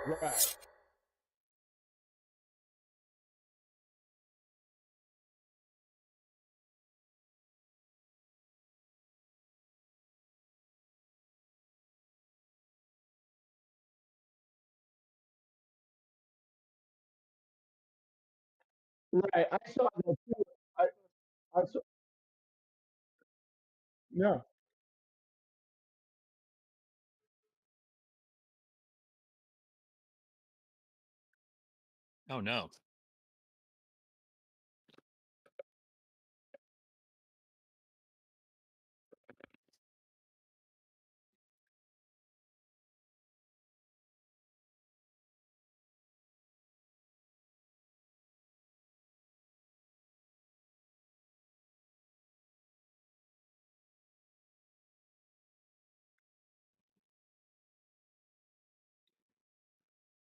Right. Right. I saw that too. I, I saw, yeah. Oh no.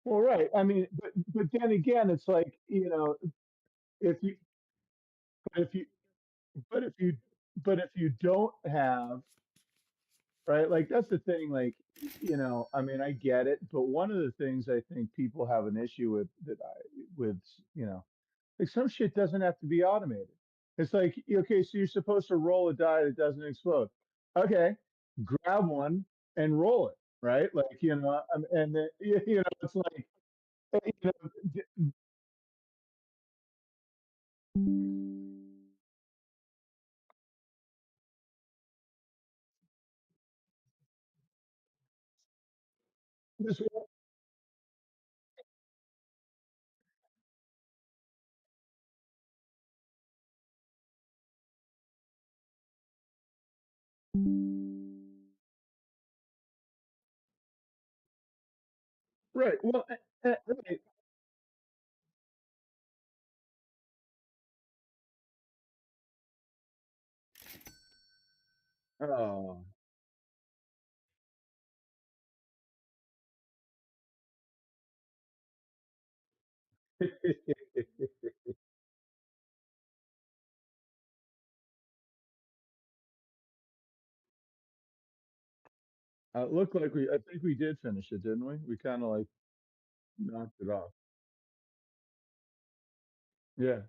Well, right. I mean, but then again, it's like, if you if you but if you but if you don't have, right, like that's the thing, like, I mean, I get it, but one of the things I think people have an issue with with, like some shit doesn't have to be automated. It's like, okay, so you're supposed to roll a die that doesn't explode. Okay, grab one and roll it, right? Like, and then, it's like, you know, this, right. Well, right. Oh. It looked like I think we did finish it, didn't we? We kind of like knocked it off. Yeah.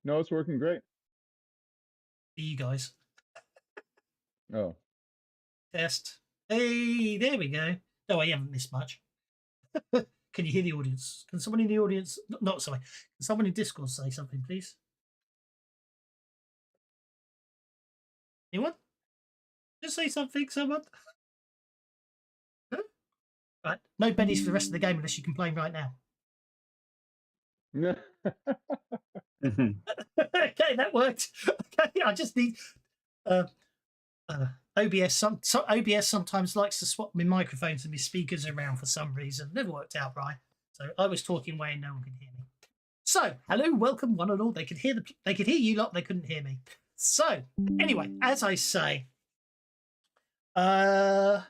No, it's working great. You guys. Oh. Test. Hey, there we go. No, I haven't missed much. Can you hear the audience? Can someone in the audience? Not sorry. Can someone in Discord say something, please? Anyone? Just say something, someone. No? Right. No bennies for the rest of the game unless you complain right now. Okay, that worked. Okay, I just need OBS. OBS sometimes likes to swap my microphones and my speakers around for some reason. Never worked out right. So I was talking way and no one could hear me. So hello, welcome one and all. They could hear you lot. They couldn't hear me. So anyway, as I say, yeah.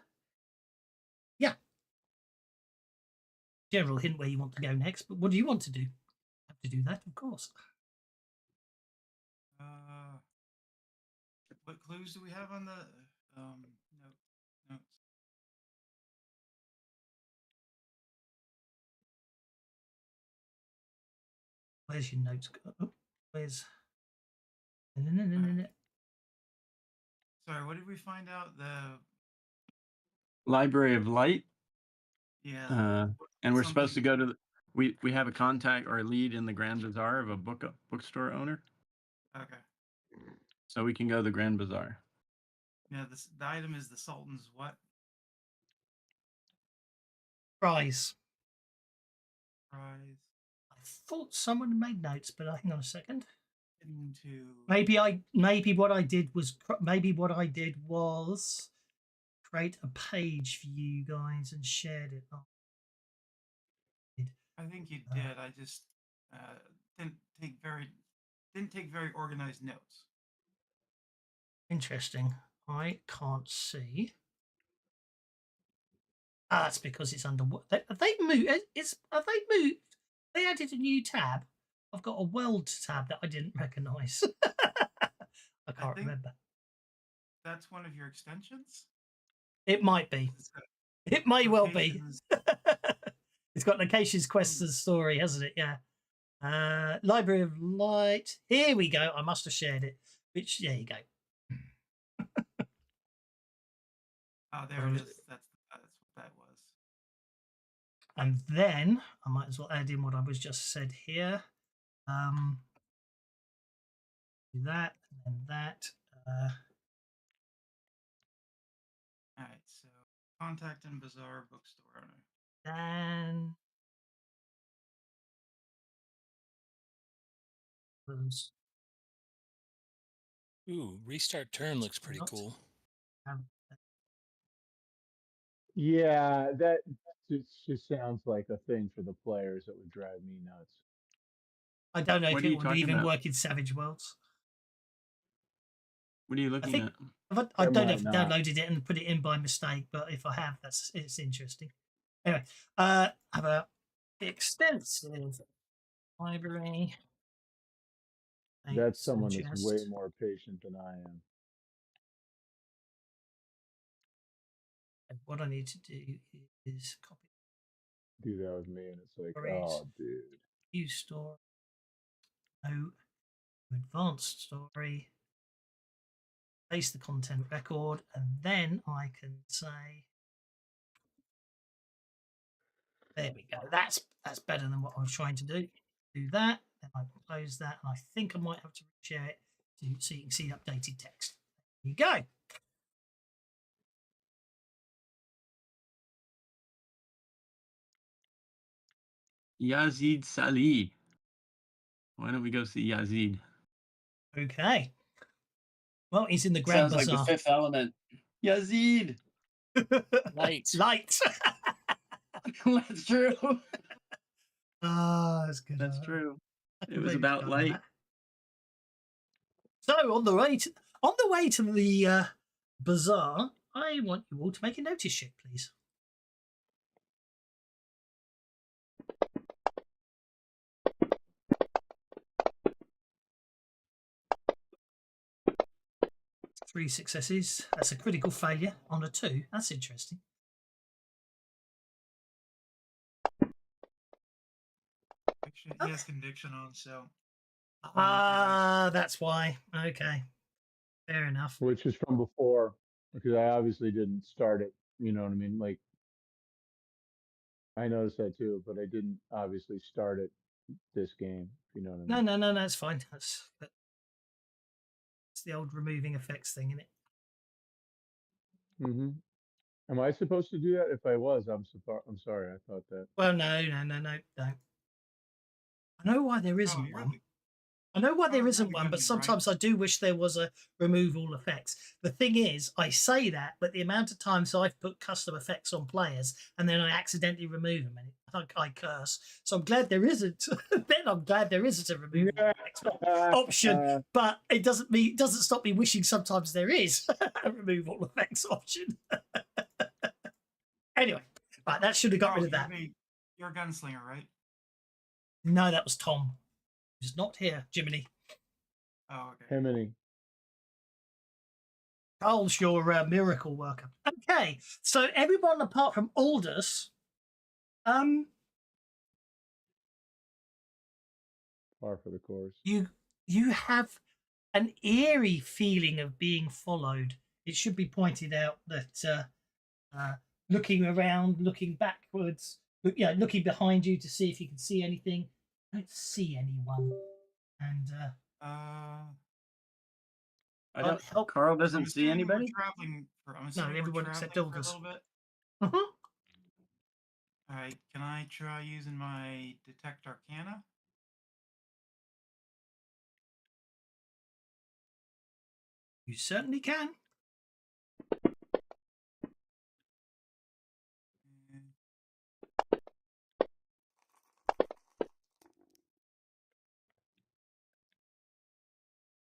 General hint where you want to go next, but what do you want to do? Have to do that, of course. What clues do we have on the notes? Where's your notes? Oh, where's? Sorry, what did we find out? The Library of Light. Yeah. And we're supposed to go to we have a contact or a lead in the Grand Bazaar of a bookstore owner. Okay. So we can go to the Grand Bazaar. Yeah, the item is the Sultan's what? Prize. Prize. I thought someone made notes, but hang on a second. Into Maybe what I did was create a page for you guys and shared it. I think you did. I just didn't take very organized notes. Interesting. I can't see. Ah, that's because it's under what they moved. Have they moved? They added a new tab. I've got a world tab that I didn't recognise. I can't remember. That's one of your extensions? It might be. It may well be. It's got locations, quests, and story, hasn't it? Yeah. Library of Light. Here we go. I must have shared it. Which there you go. Oh, there it is. That's what that was. And then I might as well add in what I was just said here. Do that and then that. All right, so contact and Bazaar bookstore owner. And Ooh, restart turn looks pretty cool. Yeah, that just sounds like a thing for the players that would drive me nuts. I don't know if it would even work in Savage Worlds. What are you looking at? I don't know if I downloaded it and put it in by mistake, but if I have, it's interesting. Anyway, have a extensive library. That's someone that's way more patient than I am. And what I need to do is copy. Do that with me, and it's like, oh, dude. New story. No. Advanced story. Paste the content record, and then I can say, there we go. That's better than what I was trying to do. Do that, then I can close that, and I think I might have to share it so you can see the updated text. There you go. Yazid Salih. Why don't we go see Yazid? Okay. Well, he's in the Grand Bazaar. Sounds like the Fifth Element. Yazid. Light. Light. That's true. That's good. That's true. It was about light. So on the way to the bazaar, I want you all to make a notice check, please. Three successes. That's a critical failure on a 2. That's interesting. He has conviction on, so. That's why. Okay. Fair enough. Which is from before, because I obviously didn't start it. You know what I mean? Like, I noticed that too, but I didn't obviously start it this game. If you know what I No, mean. no, it's fine. That's the old removing effects thing, isn't it? Mm-hmm. Am I supposed to do that? If I was, I'm sorry. I thought that. Well, no. I know why there Oh, isn't you're one. the, I know why oh, there you're isn't the one, good but one, right? sometimes I do wish there was a remove all effects. The thing is, I say that, but the amount of times I've put custom effects on players and then I accidentally remove them, and I curse. So I'm glad there isn't. Then I'm glad there isn't a remove all effects option, but it doesn't stop me wishing sometimes there is a remove all effects option. Anyway, right, that should have got Carl, rid of that. you're a gunslinger, right? No, that was Tom. He's not here, Jiminy. Oh, okay. Hemini. Carl's your miracle worker. Okay, so everyone apart from Aldous, Par for the course. you have an eerie feeling of being followed. It should be pointed out that looking around, looking backwards, looking behind you to see if you can see anything. I don't see anyone, and I can't don't. help. Carl I'm doesn't see assuming we're anybody. traveling for. I'm No, assuming we're everyone traveling except for a Aldous. little bit. Mhm. All right. Can I try using my detect arcana? You certainly can.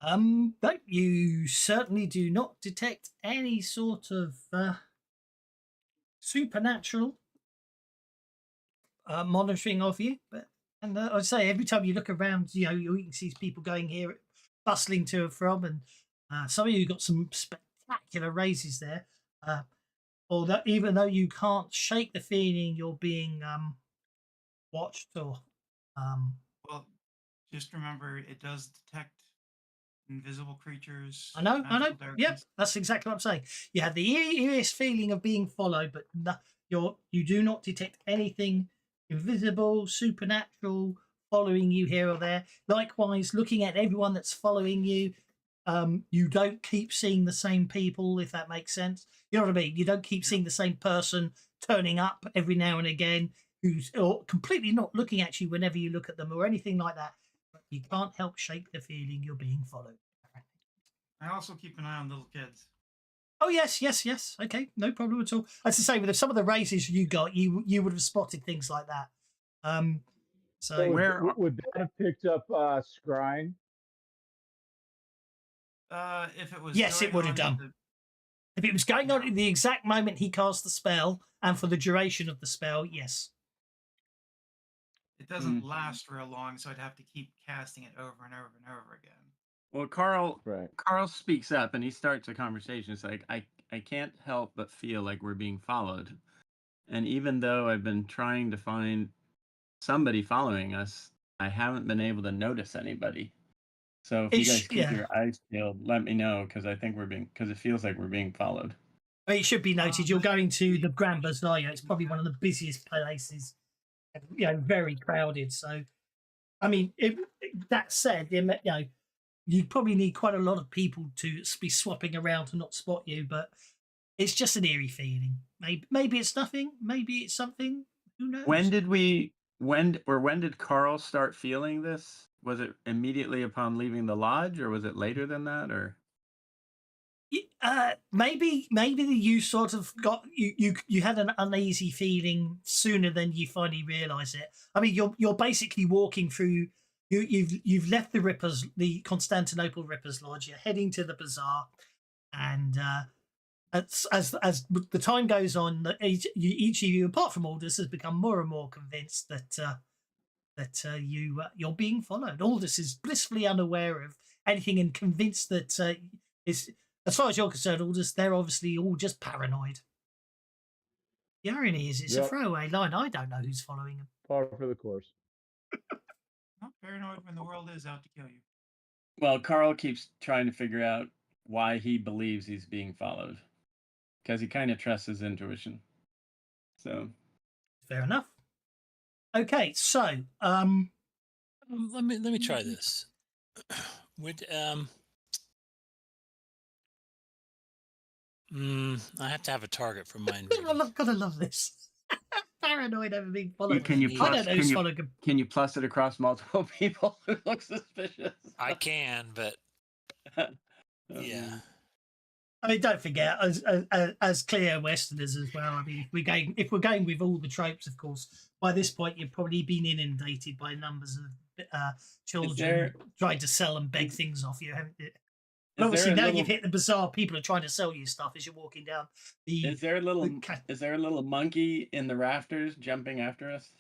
Mm, No, you certainly do not detect any sort of supernatural monitoring of you. But and I'd say every time you look around, you can see people going here, bustling to and from, and some of you got some spectacular raises there. Although even though you can't shake the feeling you're being watched or Well, just remember it does detect invisible creatures, I know. magical Yep, darkness. that's exactly what I'm saying. You have the eeriest feeling of being followed, but you do not detect anything invisible, supernatural following you here or there. Likewise, looking at everyone that's following you, you don't keep seeing the same people, if that makes sense. You know what I mean? You don't keep seeing the same person turning up every now and again who's or completely not looking at you whenever you look at them or anything like that. But you can't help shake the feeling you're being followed. I also keep an eye on little kids. Oh yes. Okay, no problem at all. As I say, with some of the raises you got, you would have spotted things like that. So So Where? would that have picked up scrying? If it was yes, it going would have on at done. the, If it was going on no, at the exact moment he cast the spell and for the duration of the spell, yes. it doesn't last real long, so I'd have to keep casting it over and over and over again. Well, Carl Right. speaks up and he starts a conversation. It's like I can't help but feel like we're being followed. And even though I've been trying to find somebody following us, I haven't been able to notice anybody. So if you guys keep your eyes peeled, let me know because I think because it feels like we're being followed. It should be noted you're going to the Yeah. Grand Bazaar. It's probably one of the busiest places. Very crowded. So, I mean, that said, you'd probably need quite a lot of people to be swapping around to not spot you, but it's just an eerie feeling. Maybe it's nothing. Maybe it's something. Who knows? When did Carl start feeling this? Was it immediately upon leaving the lodge, or was it later than that, or? Maybe you sort of got you had an uneasy feeling sooner than you finally realise it. I mean, you're basically walking through. You've left the Constantinople Rippers Lodge. You're heading to the bazaar, and as the time goes on, each of you, apart from Aldous, has become more and more convinced that you're being followed. Aldous is blissfully unaware of anything and convinced that is, as far as you're concerned, Aldous, they're obviously all just paranoid. The irony is, it's a Yep. throwaway line. I don't know who's following them. Par for the course. Not paranoid when the world is out to kill you. Well, Carl keeps trying to figure out why he believes he's being followed because he kind of trusts his intuition. So Fair enough. Okay, so Let me try this. Would I have to have a target for mind reading. gotta love this. Paranoid over being followed. Can you I I plus? don't know who's following him. Can you plus it across multiple people who look suspicious? I can, but yeah. I mean, don't forget, as clear Westerners as well. I mean, if we're going with all the tropes, of course, by this point you've probably been inundated by numbers of children trying to sell and beg things off you, haven't you? And obviously, now you've hit the bizarre people are trying to sell you stuff as you're walking down the. Is there a little monkey in the rafters jumping after us?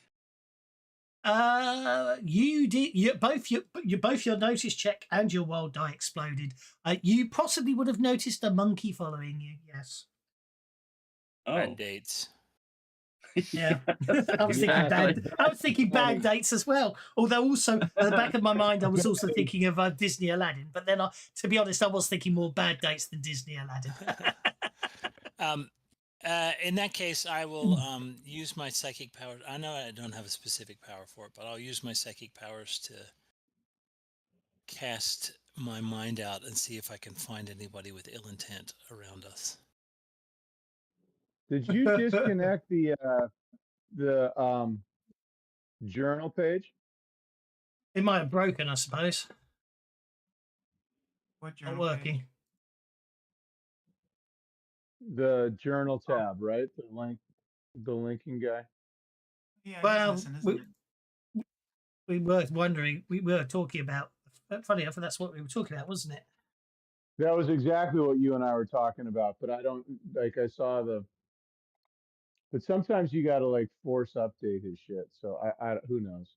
You did. Both your notice check and your wild die exploded. You possibly would have noticed a monkey following you. Yes. Bad dates. Yeah, I was thinking bad dates as well. Although also at the back of my mind, I was also thinking of Disney Aladdin. But then, to be honest, I was thinking more bad dates than Disney Aladdin. In that case, I will use my psychic power. I know I don't have a specific power for it, but I'll use my psychic powers to cast my mind out and see if I can find anybody with ill intent around us. Did you disconnect the journal page? It might have broken, I suppose. What journal Not working. page? The journal tab, right? The linking guy. Yeah, Well, listen, isn't it? we were wondering. We were talking about. Funny enough, that's what we were talking about, wasn't it? That was exactly what you and I were talking about, but I don't like. I saw but sometimes you got to like force update his shit. So I who knows?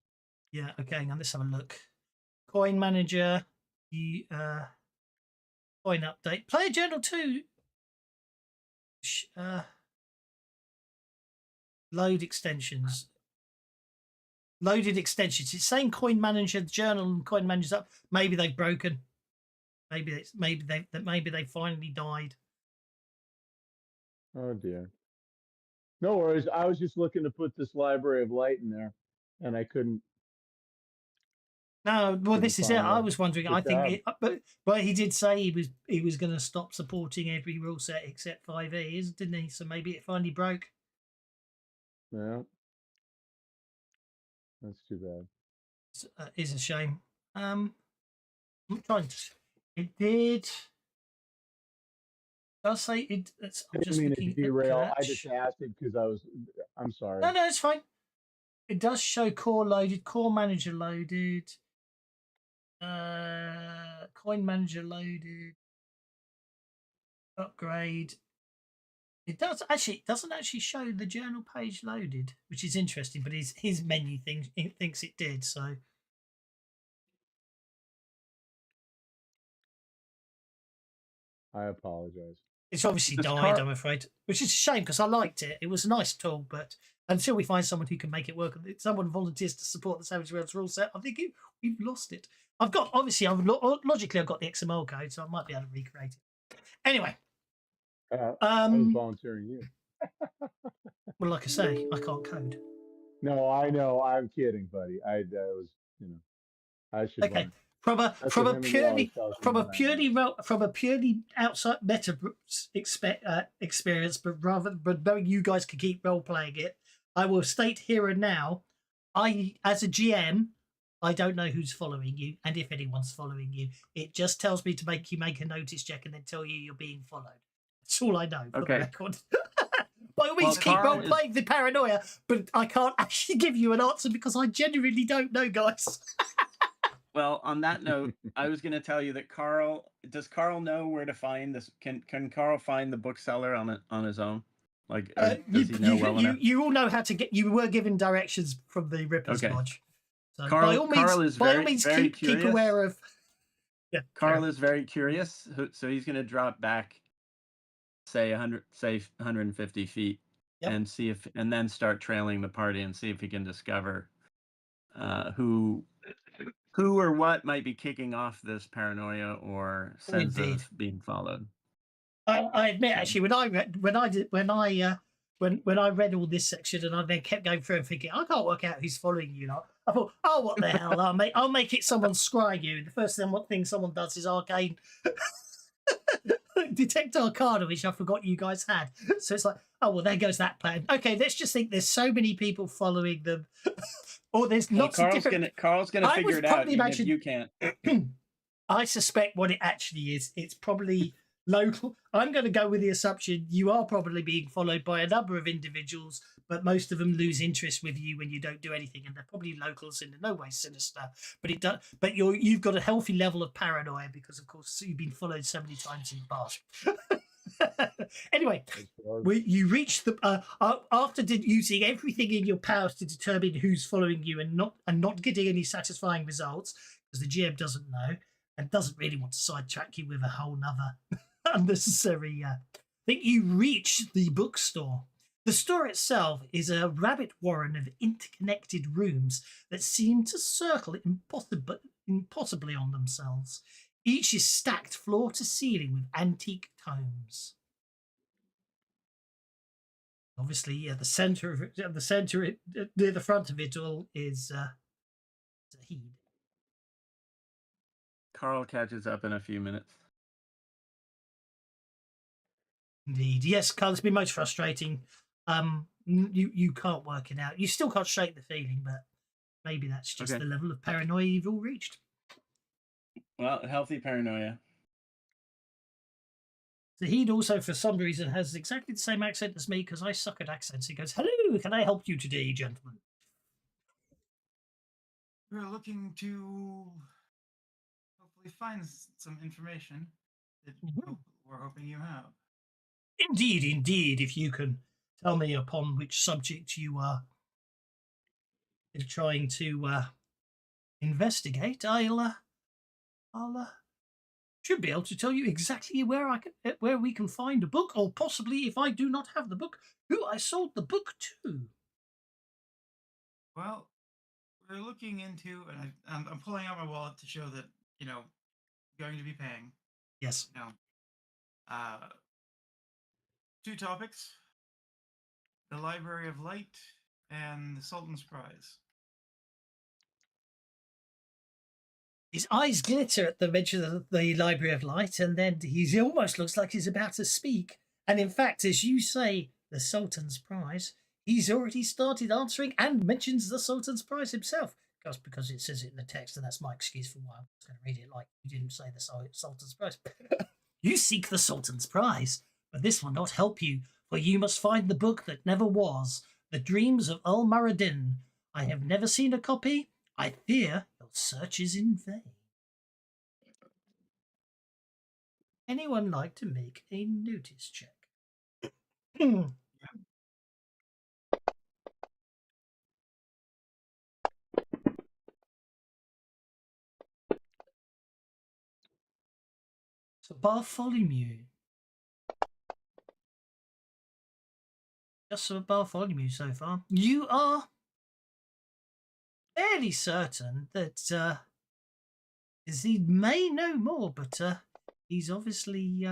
Yeah. Okay. Now let's have a look. Coin manager. The coin update. Player journal 2. Load extensions. Loaded extensions. It's saying coin manager journal and coin manager's up. Maybe they've broken. Maybe they finally died. Oh dear. No worries. I was just looking to put this library of light in there, and I couldn't. No, well, this is it. I was wondering. Good I think, job. but he did say he was going to stop supporting every rule set except 5e, didn't he? So maybe it finally broke. Yeah. That's too bad. Is a shame. I'm trying to. It did. I'll say it. I'm just I looking mean, derail. at I just asked it because I'm sorry. No, it's fine. It does show core loaded, core manager loaded, coin manager loaded, upgrade. It doesn't actually show the journal page loaded, which is interesting. But his menu thinks it did. So I apologize. it's obviously died, I'm afraid, which is a shame because I liked it. It was a nice tool, but until we find someone who can make it work, someone volunteers to support the Savage Worlds rule set, I think we've lost it. Logically I've got the XML code, so I might be able to recreate it. Anyway, I was volunteering you. Well, like I say, I can't code. No, I know. I'm kidding, buddy. I was, I should. Okay. Learn. From a purely outside meta experience, but knowing you guys can keep role playing it, I will state here and now, as a GM, I don't know who's following you, and if anyone's following you, it just tells me to make you make a notice check and then tell you you're being followed. That's all I know for the record. By all means, keep role playing the paranoia, but I can't actually give you an answer because I genuinely don't know, guys. Well, on that note, I was going to tell you that does Carl know where to find this? Can Carl find the bookseller on his own? Like, does he know well enough? You all know how to get. You were given directions from the Ripper's Lodge. So Carl is very curious. Keep aware of. Yeah, Carl is very curious, so he's going to drop back, say 150 feet, and see and then start trailing the party and see if he can discover who or what might be kicking off this paranoia or sense of being followed. I admit, actually, when I when I read all this section and I then kept going through and thinking, I can't work out who's following you. Lot. I thought, oh, what the hell? I'll make it someone scry you. The first thing someone does is arcane detect arcana, which I forgot you guys had. So it's like, oh well, there goes that plan. Okay, let's just think there's so many people following them, or there's Well, lots of different. Carl's gonna I figure was it out, probably even if imagining- you can't. I suspect what it actually is. It's probably local. I'm going to go with the assumption you are probably being followed by a number of individuals, but most of them lose interest with you when you don't do anything, and they're probably locals and in no way sinister. But it does. But you've got a healthy level of paranoia because, of course, you've been followed so many times in the past. Anyway, you reach the after using everything in your powers to determine who's following you and not getting any satisfying results because the GM doesn't know and doesn't really want to sidetrack you with a whole nother unnecessary thing. You reach the bookstore. The store itself is a rabbit warren of interconnected rooms that seem to circle impossibly on themselves. Each is stacked floor to ceiling with antique tomes. Obviously, at the center of it, near the front of it all is Zahid. Carl catches up in a few minutes. Indeed, yes, Carl. It's been most frustrating. You can't work it out. You still can't shake the feeling, but maybe that's just Okay. the level of paranoia you've all reached. Well, healthy paranoia. Zahid also, for some reason, has exactly the same accent as me because I suck at accents. He goes, "Hello, can I help you today, gentlemen?" We're looking to hopefully find some information that we're hoping you have. Indeed. If you can tell me upon which subject you are trying to investigate, I'll should be able to tell you exactly where we can find a book, or possibly, if I do not have the book, who I sold the book to. Well, we're looking into, and I'm pulling out my wallet to show that going to be paying. Yes. Two topics: the Library of Light and the Sultan's Prize. His eyes glitter at the mention of the Library of Light, and then he almost looks like he's about to speak. And in fact, as you say, the Sultan's Prize, he's already started answering and mentions the Sultan's Prize himself. Just because it says it in the text, and that's my excuse for why I'm just going to read it like you didn't say the Sultan's Prize. You seek the Sultan's Prize, but this will not help you, for you must find the book that never was, The Dreams of Al-Muradin. I have never seen a copy. I fear your search is in vain. Anyone like to make a notice check? So Bartholomew. Just for Bartholomew so far. You are fairly certain that he may know more, but he's obviously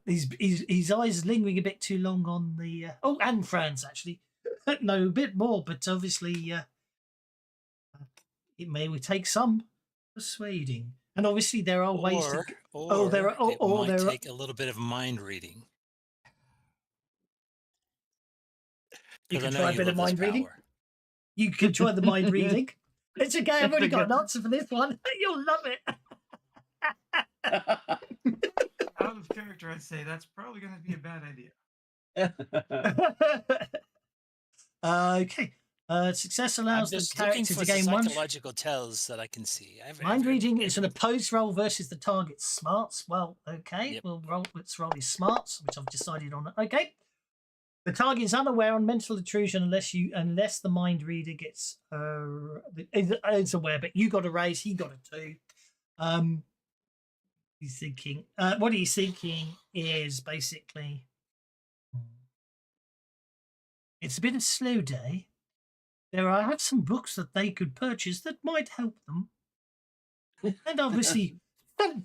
his eyes lingering a bit too long on the and Franz actually know a bit more, but obviously it may take some persuading, and obviously there are ways to. It might take a little bit of mind reading. You can I know try a you bit of love this mind reading. power. You can try the mind reading. It's okay. I've already got an answer for this one. You'll love it. Out of character, I'd say that's probably going to be a bad idea. Okay. Success allows I'm the just looking character for to gain one. psychological tells that I can see. Mind reading is an opposed roll versus the target's smarts. Well, okay. Yep. Let's roll his smarts, which I've decided on. Okay. The target is unaware on mental intrusion unless the mind reader gets is aware. But you got a raise, he got a 2. He's thinking. What he's thinking is basically, it's been a slow day. I have some books that they could purchase that might help them, and obviously,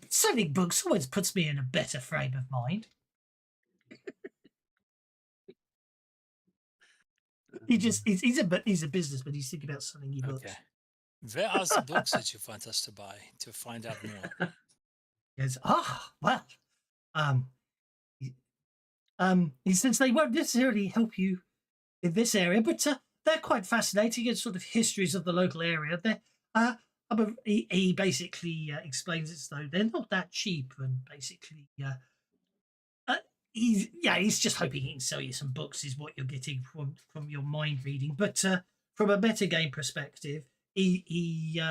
selling books always puts me in a better frame of mind. he's a businessman. He's thinking about selling you books. Okay. Where are the books that you want us to buy to find out more? He goes, well, um, he says they won't necessarily help you in this area, but they're quite fascinating and sort of histories of the local area. He basically explains it as though they're not that cheap, and basically, he's just hoping he can sell you some books, is what you're getting from your mind reading. But from a metagame perspective, he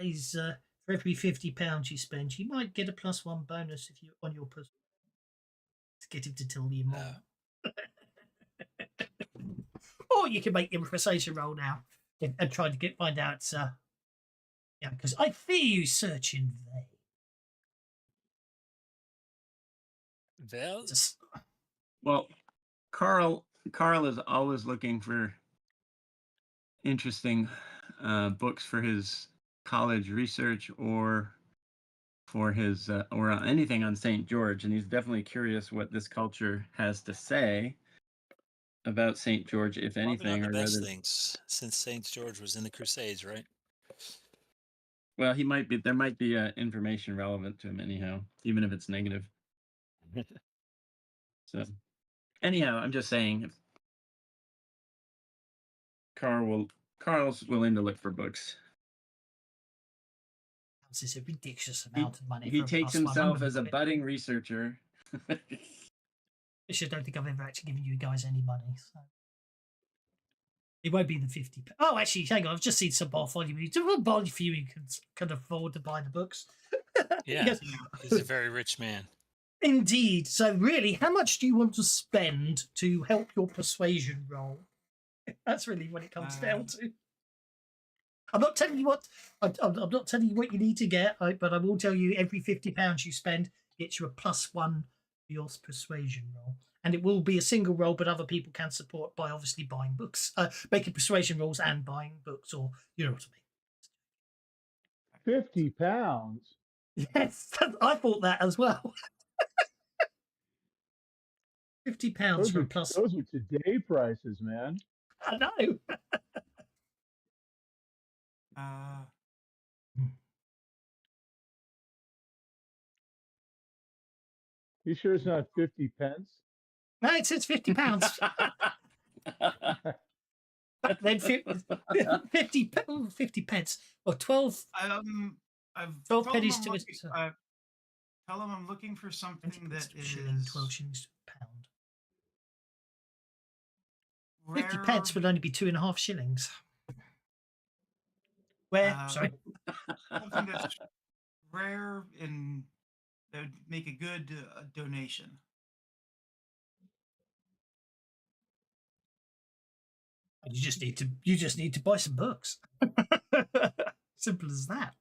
says for every £50 you spend, you might get a +1 bonus if you on your to get him to tell you more. Or you can make your persuasion roll now and try to find out. Because I fear you search in vain. Well, Well, Carl is always looking for interesting books for his college research or for his or anything on St. George, and he's definitely curious what this culture has to say about St. George, if probably anything, not or the best rather, things, since Saint George was in the Crusades, right? well, there might be information relevant to him anyhow, even if it's negative. So, anyhow, I'm just saying, if Carl's willing to look for books. This is a ridiculous amount of money. He for a takes +1. I'm himself gonna as a quit. budding researcher. I don't think I've ever actually given you guys any money. So. It won't be the 50. Oh, actually, hang on. I've just seen some Bartholomew. Bartholomew can afford to buy the books. Yeah, Yes. he's a very rich man. Indeed. So, really, how much do you want to spend to help your persuasion roll? That's really what it comes down to. I'm not telling you what. I'm not telling you what you need to get, but I will tell you every £50 you spend gets you a +1 for your persuasion roll, and it will be a single roll, but other people can support by obviously buying books, making persuasion rolls and buying books, or you know what I mean. £50. Yes, I thought that as well. £50 for a plus. Those are today prices, man. I know. You sure it's not 50 pence? No, it says £50. Back then, 50 pence or 12. I've 12 told him pennies I'm to looking, it. tell him I'm looking for something that is shilling, 12 shillings to a pound. rare, 50 pence would only be 2.5 shillings. Where? Sorry. something that's rare and that would make a good donation. You just need to buy some books. Simple as that.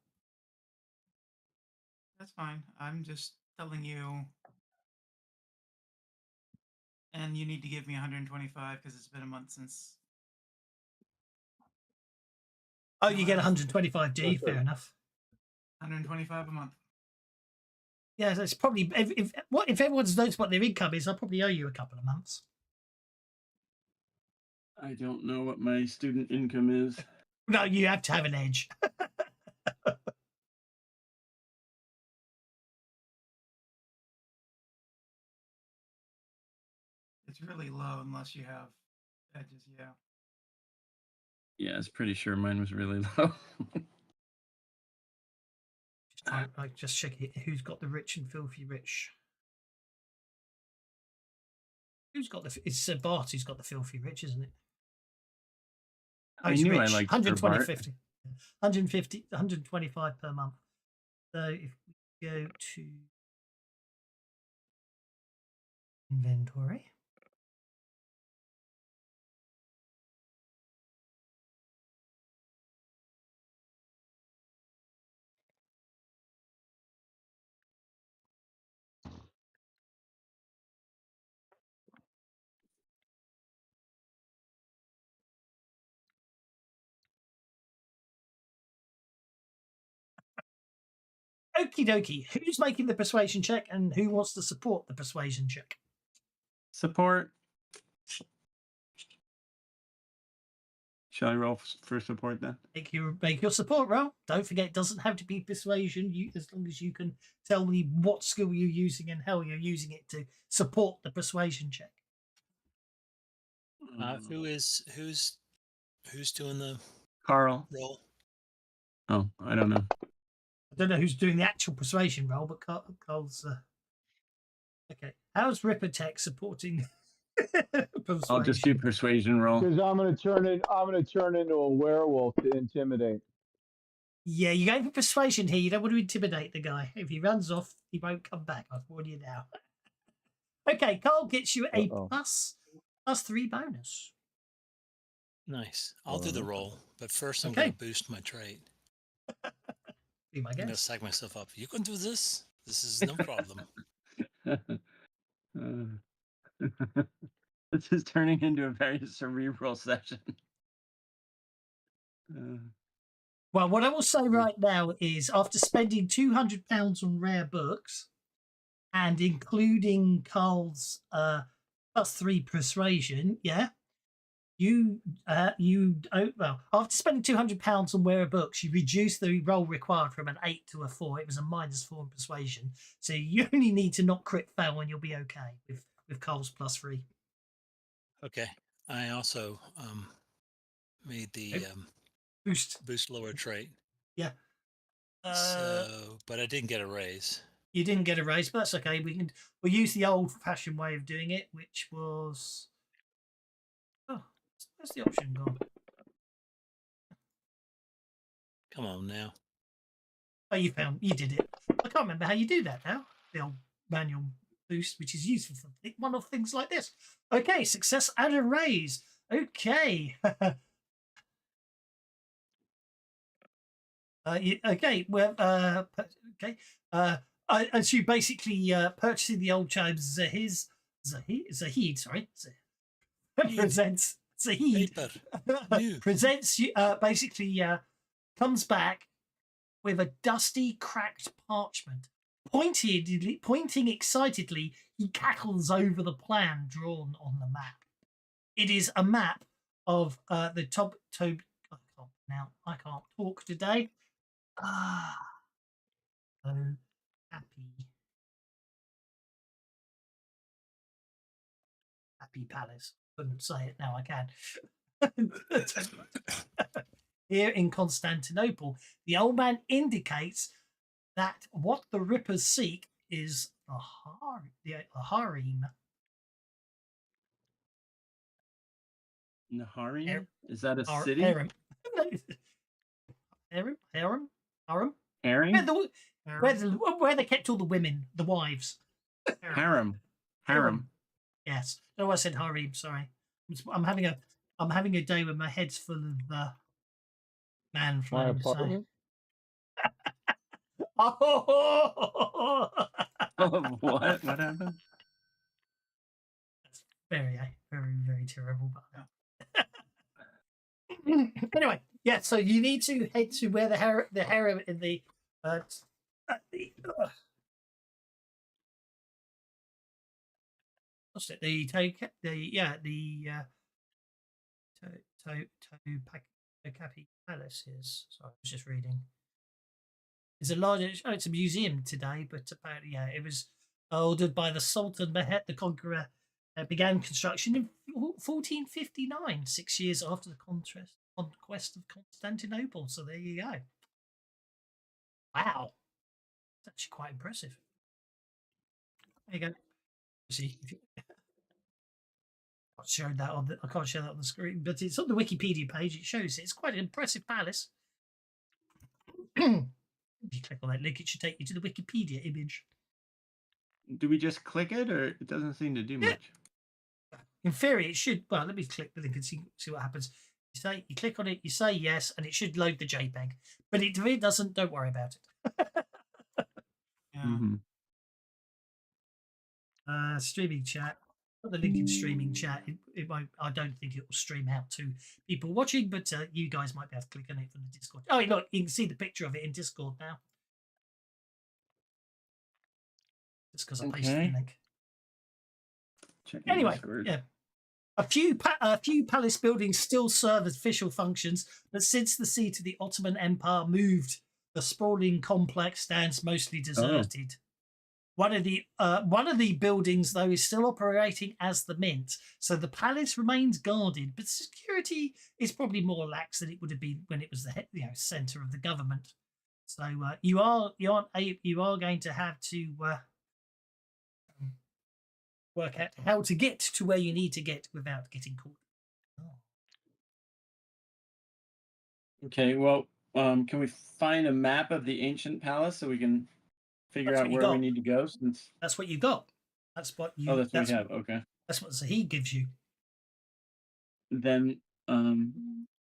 That's fine. I'm just telling you. And you need to give me 125 because it's been a month since. Oh, you get 125D. Fair enough. 125 a month. Yeah, that's probably if everyone's knows what their income is, I'll probably owe you a couple of months. I don't know what my student income is. No, you have to have an edge. It's really low unless you have edges, yeah. Yeah, I was pretty sure mine was really low. I just check it. Who's got the rich and filthy rich? Who's got the? It's Bart who's got the filthy rich, isn't it? Oh, I he's knew I rich. liked 120, Bart. 50. 150, 125 per month. So if we go to inventory. Okie dokie. Who's making the persuasion check and who wants to support the persuasion check? Support. Shall I roll for support then? Make your support roll. Don't forget, it doesn't have to be persuasion. As long as you can tell me what skill you're using and how you're using it to support the persuasion check. Who's doing the Carl. roll? Oh, I don't know. I don't know who's doing the actual persuasion roll, but Carl's. Okay, how's Ripper Tech supporting? Persuasion? I'll just do persuasion roll. Because I'm gonna turn into a werewolf to intimidate. Yeah, you're going for persuasion here. You don't want to intimidate the guy. If he runs off, he won't come back. I've warned you now. Okay, Carl gets you a +3 bonus. Nice. I'll do the roll, but first I'm Okay. going to boost my trait. Be my I'm going to guest. psych myself up. You can do this. This is no problem. This is turning into a very cerebral session. Well, what I will say right now is after spending £200 on rare books and including Carl's +3 persuasion, yeah, after spending £200 on rare books, you reduce the roll required from an 8 to a 4. It was a -4 in persuasion. So you only need to not crit fail and you'll be okay with Carl's +3. Okay. I also made the boost lower trait. Yeah. But I didn't get a raise. You didn't get a raise, but that's okay. We'll use the old-fashioned way of doing it, which was where's the option gone? Come on now. Oh, you did it. I can't remember how you do that now. The old manual boost, which is useful for one-off things like this. Okay, success and a raise. Okay. Okay. Well. Okay. As you basically purchasing the old child Zahid. Sorry. Presents Zahid. Presents you. Basically, comes back with a dusty, cracked parchment. Pointing excitedly, he cackles over the plan drawn on the map. It is a map of the top. Now I can't talk today. So happy palace. Couldn't say it, now I can. Here in Constantinople, the old man indicates that what the Rippers seek is the harem. Naharian? Is that a city? Harem. Harem? Where they kept all the women, the wives. Harem. Yes. No, I said harem. Sorry. I'm having a day when my head's full of man My flying. apartment. Oh, What? What happened? that's very, very, very terrible. Anyway, yeah. So you need to head to where the harem in the what's it? The Tokapi Palace is. Sorry, I was just reading. It's a large. Oh, it's a museum today, but apparently, yeah, it was ordered by the Sultan Mehmet the Conqueror. Began construction in 1459, 6 years after the conquest of Constantinople. So there you go. Wow, that's actually quite impressive. There you go. See, I can't show that on the screen, but it's on the Wikipedia page. It shows it. It's quite an impressive palace. If you click on that link, it should take you to the Wikipedia image. Do we just click it, or it doesn't seem to do much? In theory, it should. Well, let me click the link and see what happens. You click on it, you say yes, and it should load the JPEG. But if it doesn't, don't worry about it. Yeah. Mm-hmm. Streaming chat. Put the link in streaming chat. It won't. I don't think it will stream out to people watching, but you guys might be able to click on it from the Discord. Oh, look, you can see the picture of it in Discord now. Just because I pasted the link. Checking Anyway, Discord. yeah. A few palace buildings still serve as official functions, but since the seat of the Ottoman Empire moved, the sprawling complex stands mostly deserted. One of the buildings, though, is still operating as the Mint, so the palace remains guarded, but security is probably more lax than it would have been when it was the centre of the government. So you are going to have to work out how to get to where you need to get without getting caught. Okay, well, can we find a map of the ancient palace so we can figure That's out what you where we got. need to go? Since That's what you got. That's what you. oh, that's what we have. Okay, That's what Zahid gives you. then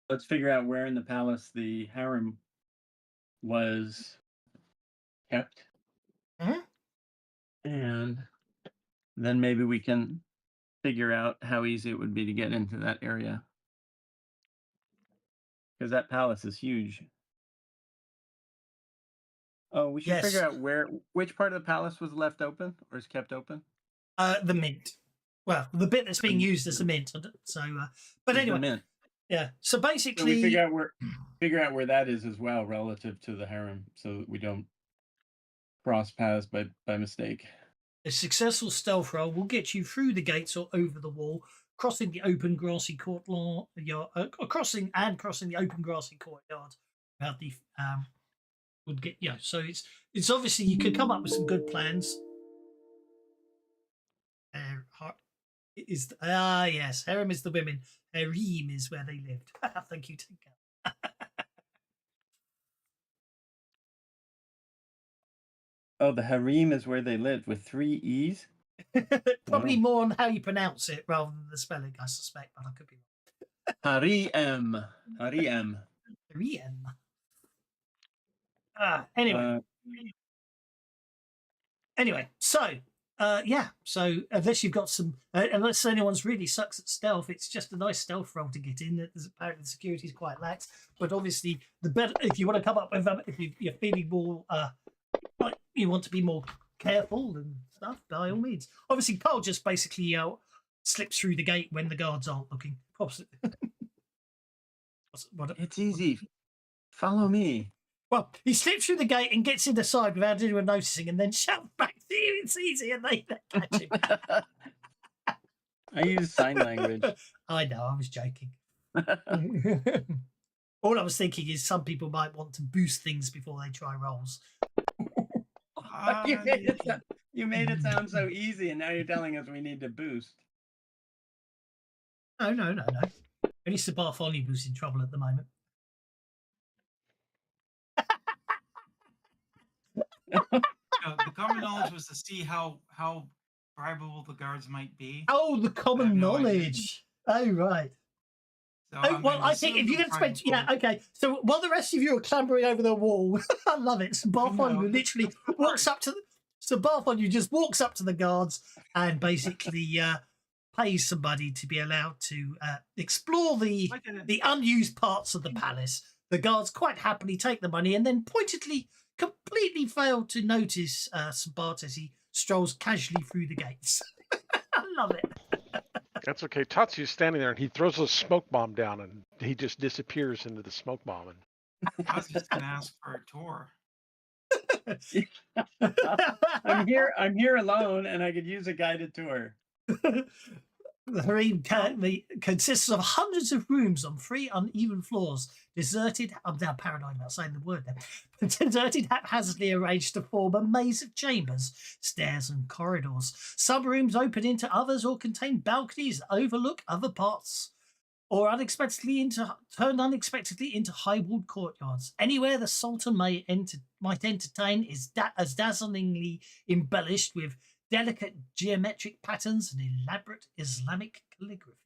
let's figure out where in the palace the harem was kept, Mhm. and then maybe we can figure out how easy it would be to get into that area, because that palace is huge. Oh, we should figure Yes. out which part of the palace was left open or is kept open. The Mint. Well, the bit that's being used as the Mint. So, but Is the anyway, mint. yeah. So So we basically, figure out where that is as well relative to the harem, so that we don't cross paths by mistake. a successful stealth roll will get you through the gates or over the wall, crossing the open grassy courtyard, crossing the open grassy courtyard. About the would get So it's obviously you could come up with some good plans. Yes, harem is the women. Harem is where they lived. Thank you, Tinker. Oh, the harem is where they lived with 3 E's. Probably Wow. more on how you pronounce it rather than the spelling, I suspect, but I could be Harem. Harem. wrong. Anyway, so so unless you've got some, unless anyone's really sucks at stealth, it's just a nice stealth roll to get in. Apparently the security is quite lax, but obviously the better if you want to come up with if you're feeling more like you want to be more careful and stuff, by all means. Obviously, Carl just basically slips through the gate when the guards aren't looking. It's easy. Follow me. Well, he slips through the gate and gets in the side without anyone noticing, and then shouts back to you. It's easy, and they catch him. I use sign language. I know, I was joking. All I was thinking is some people might want to boost things before they try rolls. You made it sound so easy, and now you're telling us we need to boost. No. Only Sir Bartholomew who's in trouble at the moment. The common knowledge was to see how bribable the guards might be. Oh, the common no knowledge. Oh, right. So, I think if you can spend, okay. So while the rest of you are clambering over the wall, I love it. So Bartholomew literally walks up to Bartholomew just walks up to the guards and basically pays somebody to be allowed to explore the unused parts of the palace. The guards quite happily take the money and then pointedly completely fail to notice St. Bart as he strolls casually through the gates. I love it. That's okay. Tatsu's standing there and he throws a smoke bomb down and he just disappears into the smoke bomb. I was just gonna ask for a tour. I'm here alone, and I could use a guided tour. The harem consists of hundreds of rooms on 3 uneven floors, deserted. I'm now paranoid about saying the word now. Deserted, haphazardly arranged to form a maze of chambers, stairs, and corridors. Some rooms open into others or contain balconies that overlook other parts, or turn unexpectedly into high-walled courtyards. Anywhere the Sultan might entertain is as dazzlingly embellished with delicate geometric patterns and elaborate Islamic calligraphy.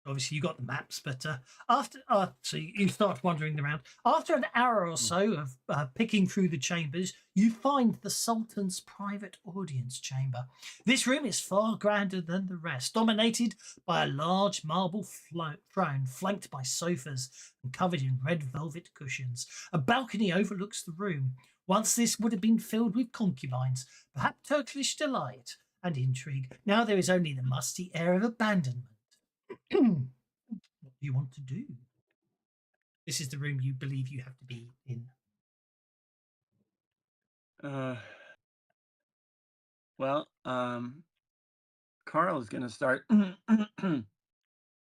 Obviously, you got the maps, but so you start wandering around. After an hour or so of picking through the chambers, you find the Sultan's private audience chamber. This room is far grander than the rest, dominated by a large marble throne flanked by sofas and covered in red velvet cushions. A balcony overlooks the room. Once this would have been filled with concubines, perhaps Turkish delight and intrigue. Now there is only the musty air of abandonment. What do you want to do? This is the room you believe you have to be in. Well, Carl is going to start.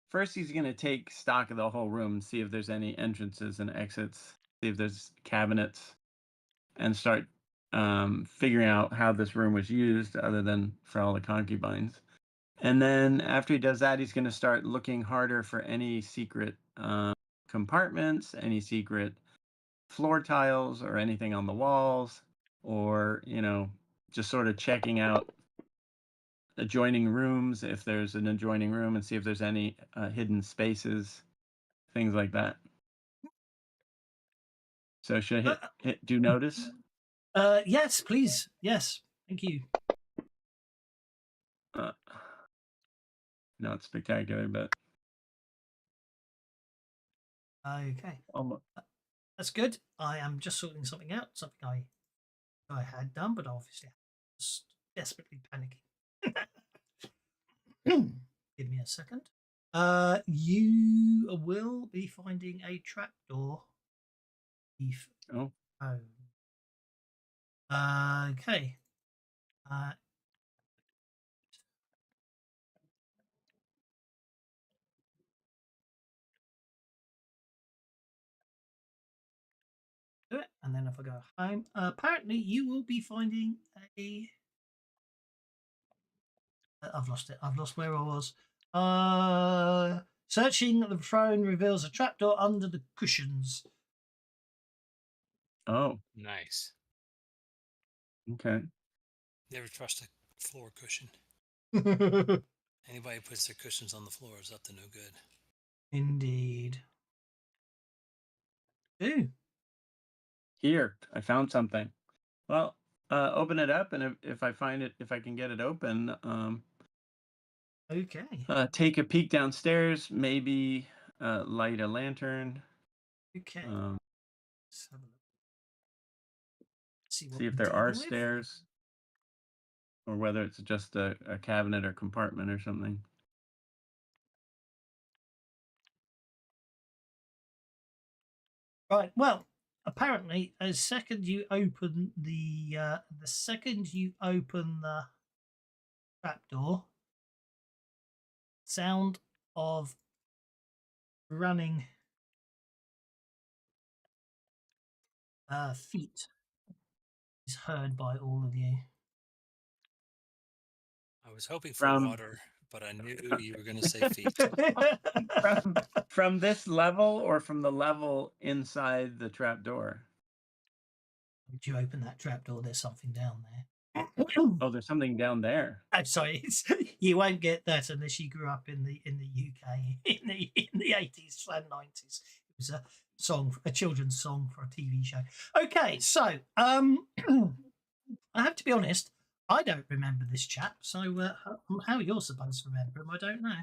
First, he's going to take stock of the whole room and see if there's any entrances and exits, see if there's cabinets, and start figuring out how this room was used other than for all the concubines. And then after he does that, he's going to start looking harder for any secret compartments, any secret floor tiles or anything on the walls, or, just sort of checking out adjoining rooms, if there's an adjoining room, and see if there's any hidden spaces, things like that. So should I hit do notice? Yes, please. Yes, thank you. Not spectacular, but Okay, almost. that's good. I am just sorting something out. Something I had done, but obviously I was desperately panicking. Give me a second. You will be finding a trapdoor. Oh. Okay. Do it, and then if I go home, apparently you will be finding a. I've lost it. I've lost where I was. Searching the throne reveals a trapdoor under the cushions. Oh, Nice. okay. Never trust a floor cushion. Anybody who puts their cushions on the floor is up to no good. Indeed. Ooh. Here, I found something. Well, open it up, and if I find it, if I can get it open, Okay. take a peek downstairs, maybe light a lantern. Okay. Let's have a look. See what See if we're there are dealing with. stairs, or whether it's just a cabinet or compartment or something. Right. Well, apparently, the second you open the trapdoor, sound of running feet is heard by all of you. I was hoping for From- water, but I knew you were going to say feet. From this level, or from the level inside the trapdoor? Would you open that trapdoor? There's something down there. Oh, there's something down there. I'm sorry, you won't get that unless you grew up in the UK in the 80s and 90s. It was a children's song for a TV show. Okay, so I have to be honest, I don't remember this chap. So how you're supposed to remember him, I don't know.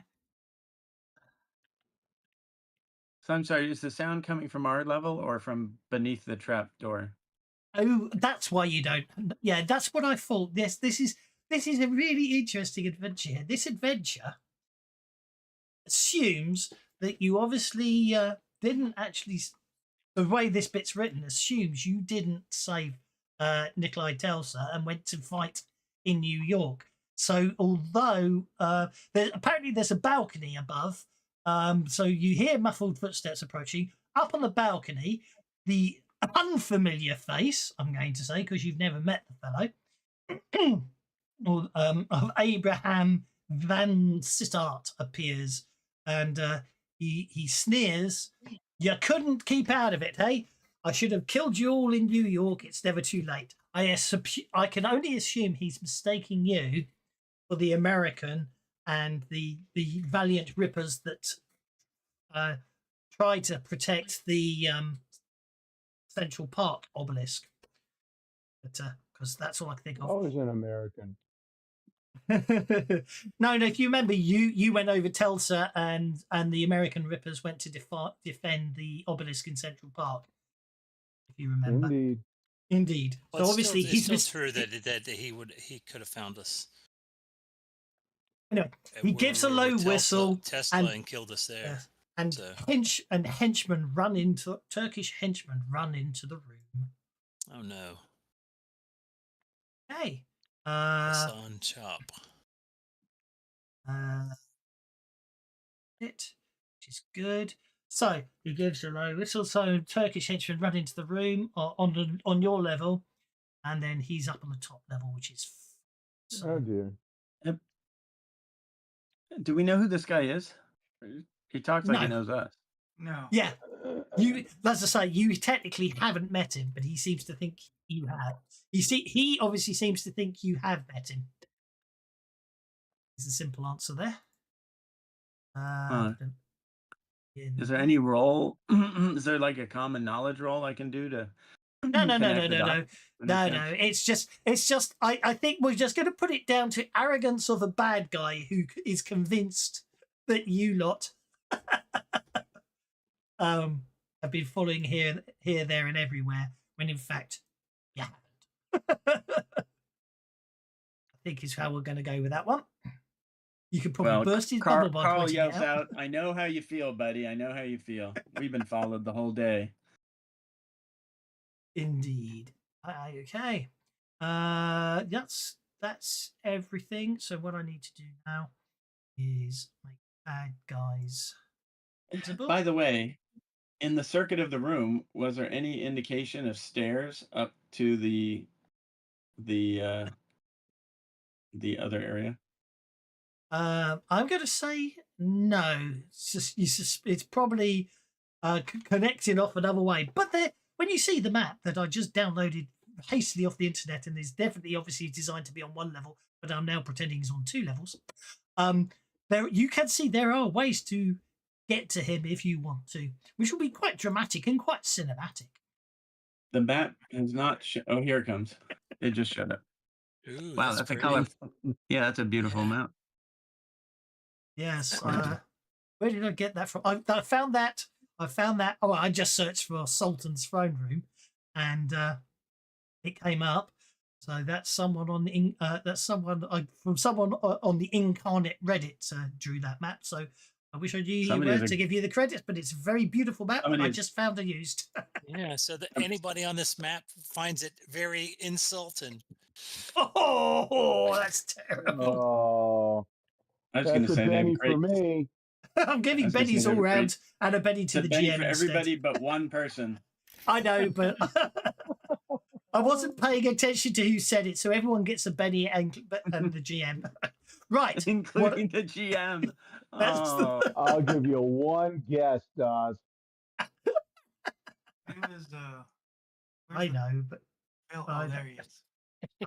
So I'm sorry, is the sound coming from our level or from beneath the trapdoor? Oh, that's why you don't. Yeah, that's what I thought. This is a really interesting adventure here. This adventure assumes that you obviously didn't actually. The way this bit's written assumes you didn't save Nikolai Tesla and went to fight in New York. So although apparently there's a balcony above, so you hear muffled footsteps approaching. Up on the balcony, the unfamiliar face, I'm going to say, because you've never met the fellow, of Abraham Van Sittart appears, and he sneers. You couldn't keep out of it, hey? I should have killed you all in New York. It's never too late. I can only assume he's mistaking you for the American and the valiant rippers that try to protect the Central Park obelisk, but because that's all I can think of. Always an American. No, if you remember, you went over Tulsa, and the American Rippers went to defend the obelisk in Central Park. If you remember, indeed. Well, So obviously it's still true that he could have found us. Anyway, he gives a low whistle, Tesla, and killed us there. And so. Turkish henchmen run into the room. Oh no! Hey, Hassan Chop. Which is good. So he gives a low whistle. So Turkish henchmen run into the room on your level, and then he's up on the top level, which is. Oh dear. Do we know who this guy is? He talks like he knows us. No. Yeah. You, as I say, you technically haven't met him, but he seems to think you have. He obviously seems to think you have met him. Is the simple answer there. Is there any role? Is there like a common knowledge role I can do to? No. It's just. I think we're just going to put it down to arrogance of a bad guy who is convinced that you lot have been following here, there, and everywhere, when in fact you haven't. I think is how we're going to go with that one. You could probably burst his bubble by Carl pointing yells it out. "I know how you feel, buddy. I know how you feel. We've been followed the whole day." Indeed. Okay. That's everything. So what I need to do now is make bad guys visible. By the way, in the circuit of the room, was there any indication of stairs up to the other area? I'm going to say no. It's probably connecting off another way. But when you see the map that I just downloaded hastily off the internet, and is definitely obviously designed to be on one level, but I'm now pretending it's on 2 levels. There you can see there are ways to get to him if you want to, which will be quite dramatic and quite cinematic. The map has not. Oh, here it comes. It just showed up. Ooh, wow, that's a color. Yeah, that's a beautiful map. Yes. Where did I get that from? I found that. Oh, I just searched for Sultan's throne room, and it came up. So that's someone on the from someone on the Incarnate Reddit drew that map. So I wish I knew to give you the credits, but it's a very beautiful map. I just found and used. Yeah, so that anybody on this map finds it very insulting. Oh, that's terrible. Oh, I was going to say Benny for me. I'm giving Benny's all round and a Benny to the Benny GM for everybody but one person. I know, but I wasn't paying attention to who said it, so everyone gets a Benny and the GM. Right. Including the GM. Oh. I'll give you one guess, Dawes. I know, but oh, there he is.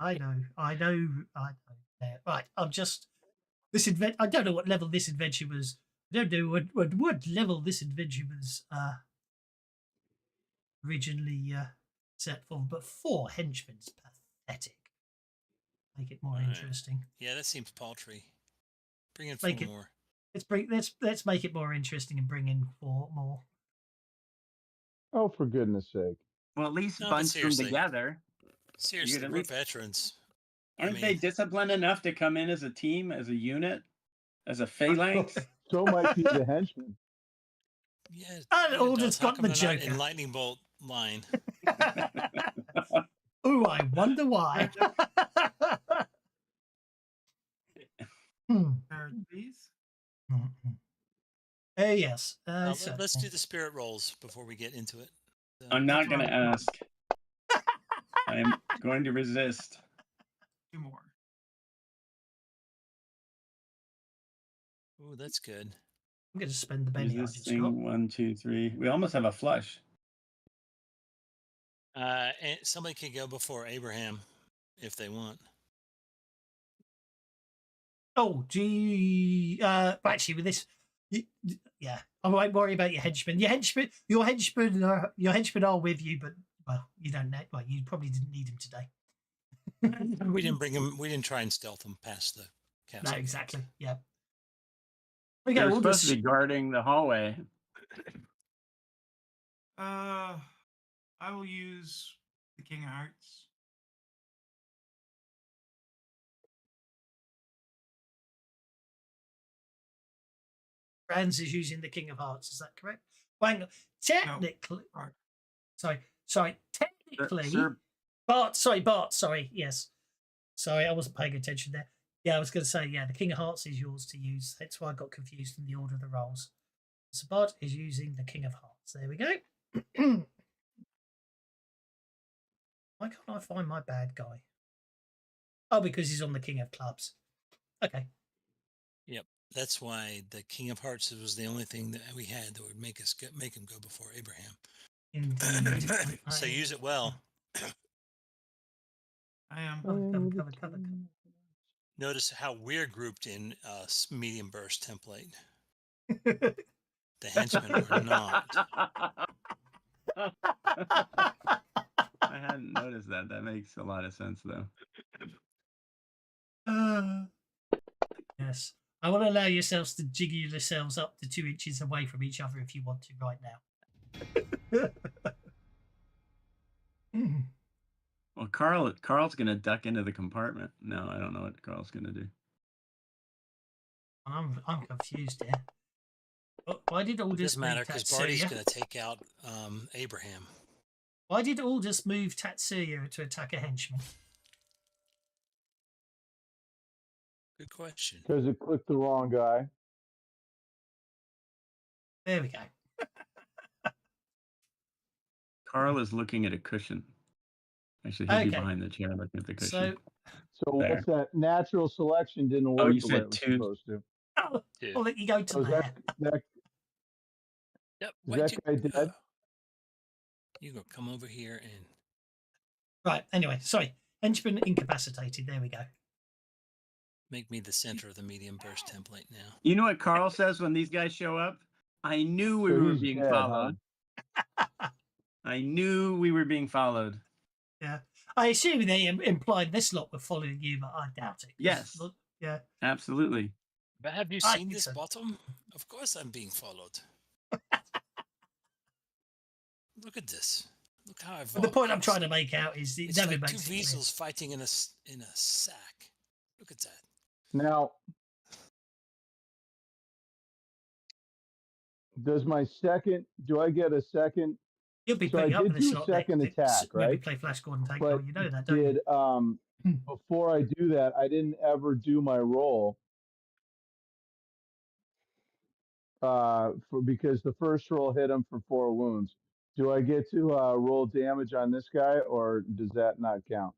I know. Right, I'm just I don't know what level this adventure was. I don't know what level this adventure was originally set for, but 4 henchmen's pathetic. Make it more interesting. Yeah, that seems paltry. Bring in 4 more. Let's make it more interesting and bring in 4 more. Oh, for goodness sake! Well, at least bunch them together. Seriously, we're veterans. Aren't they disciplined enough to come in as a team, as a unit, as a phalanx? So might be the henchman. Yeah, and all just got the Joker in lightning bolt line. Ooh, I wonder why. Please. Yes. Let's do the spirit rolls before we get into it. I'm not going to ask. I am going to resist. 2 more. Oh, that's good. I'm going to spend the Benny. Resisting 1, 2, 3. We almost have a flush. And somebody can go before Abraham if they want. Oh, gee. Actually, with this, Yeah, I won't worry about your henchmen. Your henchmen are with you, but well, you don't know. Well, you probably didn't need them today. We didn't bring him. We didn't try and stealth him past the castle. No, exactly. Yeah. They're Okay, we'll supposed just to be guarding the hallway. I will use the King of Hearts. Franz is using the King of Hearts. Is that correct? Well, hang on. Technically, Right. sorry. Technically, Sir, Bart. Sorry. Yes. Sorry, I wasn't paying attention there. Yeah, I was going to say, yeah, the King of Hearts is yours to use. That's why I got confused in the order of the rolls. So Bart is using the King of Hearts. There we go. Why can't I find my bad guy? Oh, because he's on the King of Clubs. Okay. Yep. That's why the King of Hearts was the only thing that we had that would make him go before Abraham. Indeed. So use it well. I am. Cover. Notice how we're grouped in medium burst template. The henchmen are not. I hadn't noticed that. That makes a lot of sense, though. Yes. I want to allow yourselves to jiggle yourselves up to 2 inches away from each other if you want to right now. Well, Carl's gonna duck into the compartment. No, I don't know what Carl's gonna do. I'm confused here. Why did all It this doesn't matter because Barty's going to take out Abraham. Why did all just move Tatsuya to attack a henchman? Good question. Because it clicked the wrong guy. There we go. Carl is looking at a cushion. Actually, he'd be Okay. behind the chair looking at the cushion. So There. what's that? Natural selection didn't work you the way said it was two. supposed to. I'll let you go to So is there. Yep. Is that guy dead? You go come over here and Right, anyway, sorry. Henchman incapacitated. There we go. make me the center of the medium burst template now. You know what Carl says when these guys show up? I knew we So were he's being dead, followed. I knew we were being followed. Yeah. I assume they implied this lot were following you, but I doubt it. Yes. Yeah. Absolutely. But have you I seen think this so. bottom? Of course I'm being followed. Look at this. Look how I've. But the point I'm trying to make out is it It's never like makes two it clear. weasels fighting in a sack. Look at that. Now, do I get a second? You'll be So I picking up did with this do a lot second next. attack, Maybe right? play Flash Gordon Take. But You know that, don't you? before I do that, I didn't ever do my roll. Because the first roll hit him for 4 wounds. Do I get to roll damage on this guy, or does that not count?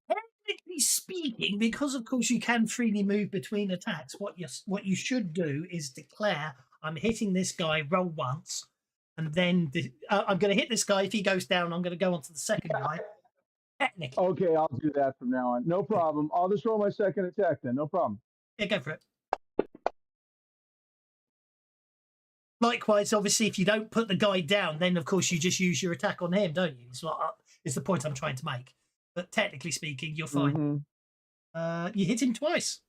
Technically speaking, because of course you can freely move between attacks, what you should do is declare, I'm hitting this guy, roll once, and then I'm going to hit this guy. If he goes down, I'm going to go on to the second guy. Technically. Okay, I'll do that from now on. No problem. I'll just roll my second attack then. No problem. Yeah, go for it. Likewise, obviously, if you don't put the guy down, then of course you just use your attack on him, don't you? It's the point I'm trying to make. But technically speaking, you're fine. Mhm. You hit him twice.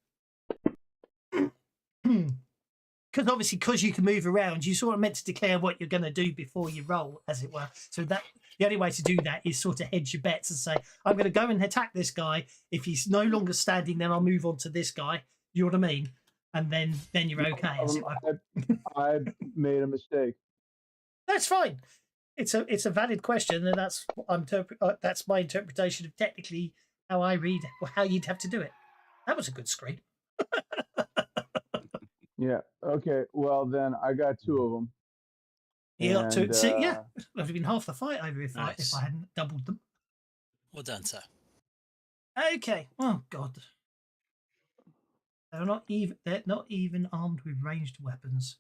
Because obviously, because you can move around, you sort of meant to declare what you're going to do before you roll, as it were. So that the only way to do that is sort of hedge your bets and say, I'm going to go and attack this guy. If he's no longer standing, then I'll move on to this guy. You know what I mean? And then you're okay. As it were. I made a mistake. That's fine. It's a valid question, and that's that's my interpretation of technically how I read how you'd have to do it. That was a good screen. Yeah. Okay. Well, then I got 2 of them. You got to And, see, yeah. That would have been half the fight over if Nice. I hadn't doubled them. Well done, sir. Okay. Oh God. They're not even armed with ranged weapons.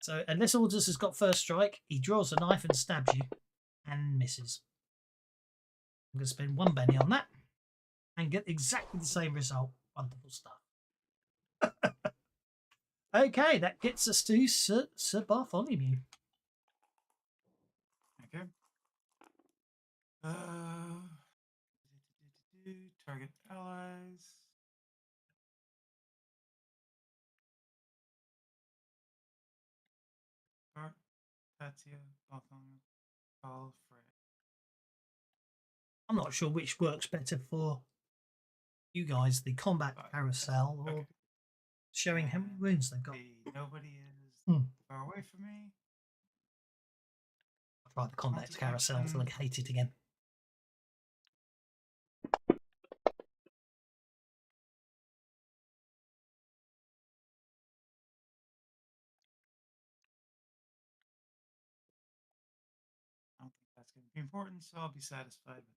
So unless Aldous has got first strike, he draws a knife and stabs you and misses. I'm going to spend 1 penny on that and get exactly the same result. Wonderful stuff. Okay, that gets us to Sir Bartholomew. Okay. Target allies. Patia, Bartholomew, Carl, Fred. I'm not sure which works better for you guys, the combat carousel or Okay. showing how many And wounds they've got. Nobody is Hmm. far away from me. I'll try the combat carousel until I hate it again. I don't think that's going to be important, so I'll be satisfied with it.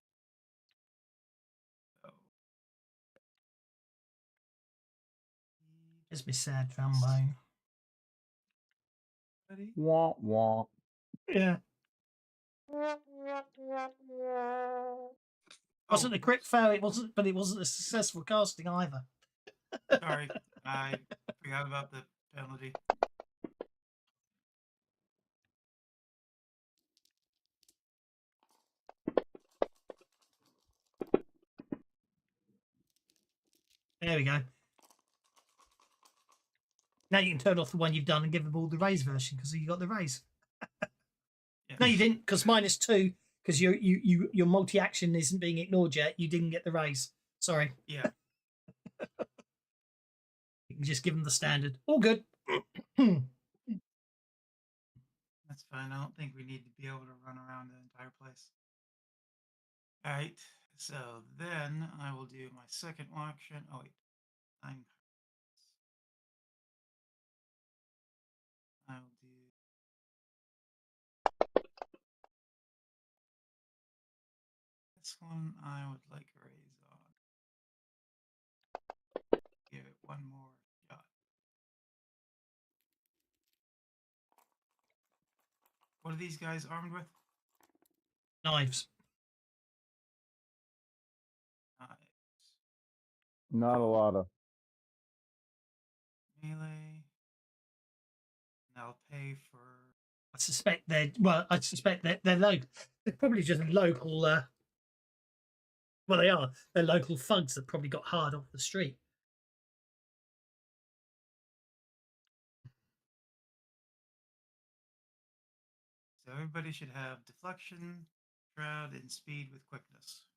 So, There's my sad trombone. ready? Wah wah. Yeah. Wasn't a crit fail, it wasn't, but it wasn't a successful casting either. Sorry, I forgot about the penalty. There we go. Now you can turn off the one you've done and give them all the raise version because you got the raise. Yeah. No, you didn't, because -2, because your multi-action isn't being ignored yet. You didn't get the raise. Sorry. Yeah. You can just give them the standard. All good. That's fine. I don't think we need to be able to run around the entire place. All right. So then I will do my second action. Oh wait, 9 cards. I will do. This one I would like a raise on. Give it one more shot. What are these guys armed with? Knives. Knives. Not a lot of. Melee. And I'll pay for. I suspect they're they're local. They're probably just local. Well, they are. They're local thugs that probably got hard off the street. So everybody should have deflection, shroud, and speed with quickness.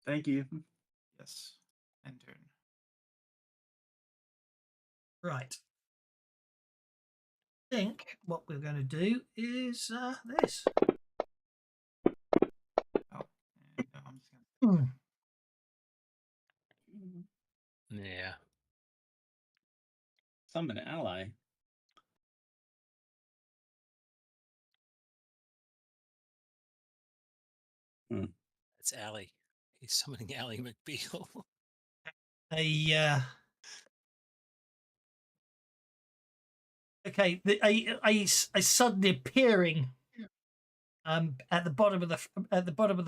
Thank you. Yes. End turn. Right. I think what we're going to do is this. Oh, and no, I'm just gonna. Yeah. Summon an ally. It's Allie. He's summoning Allie McBeal. A suddenly appearing at the bottom of the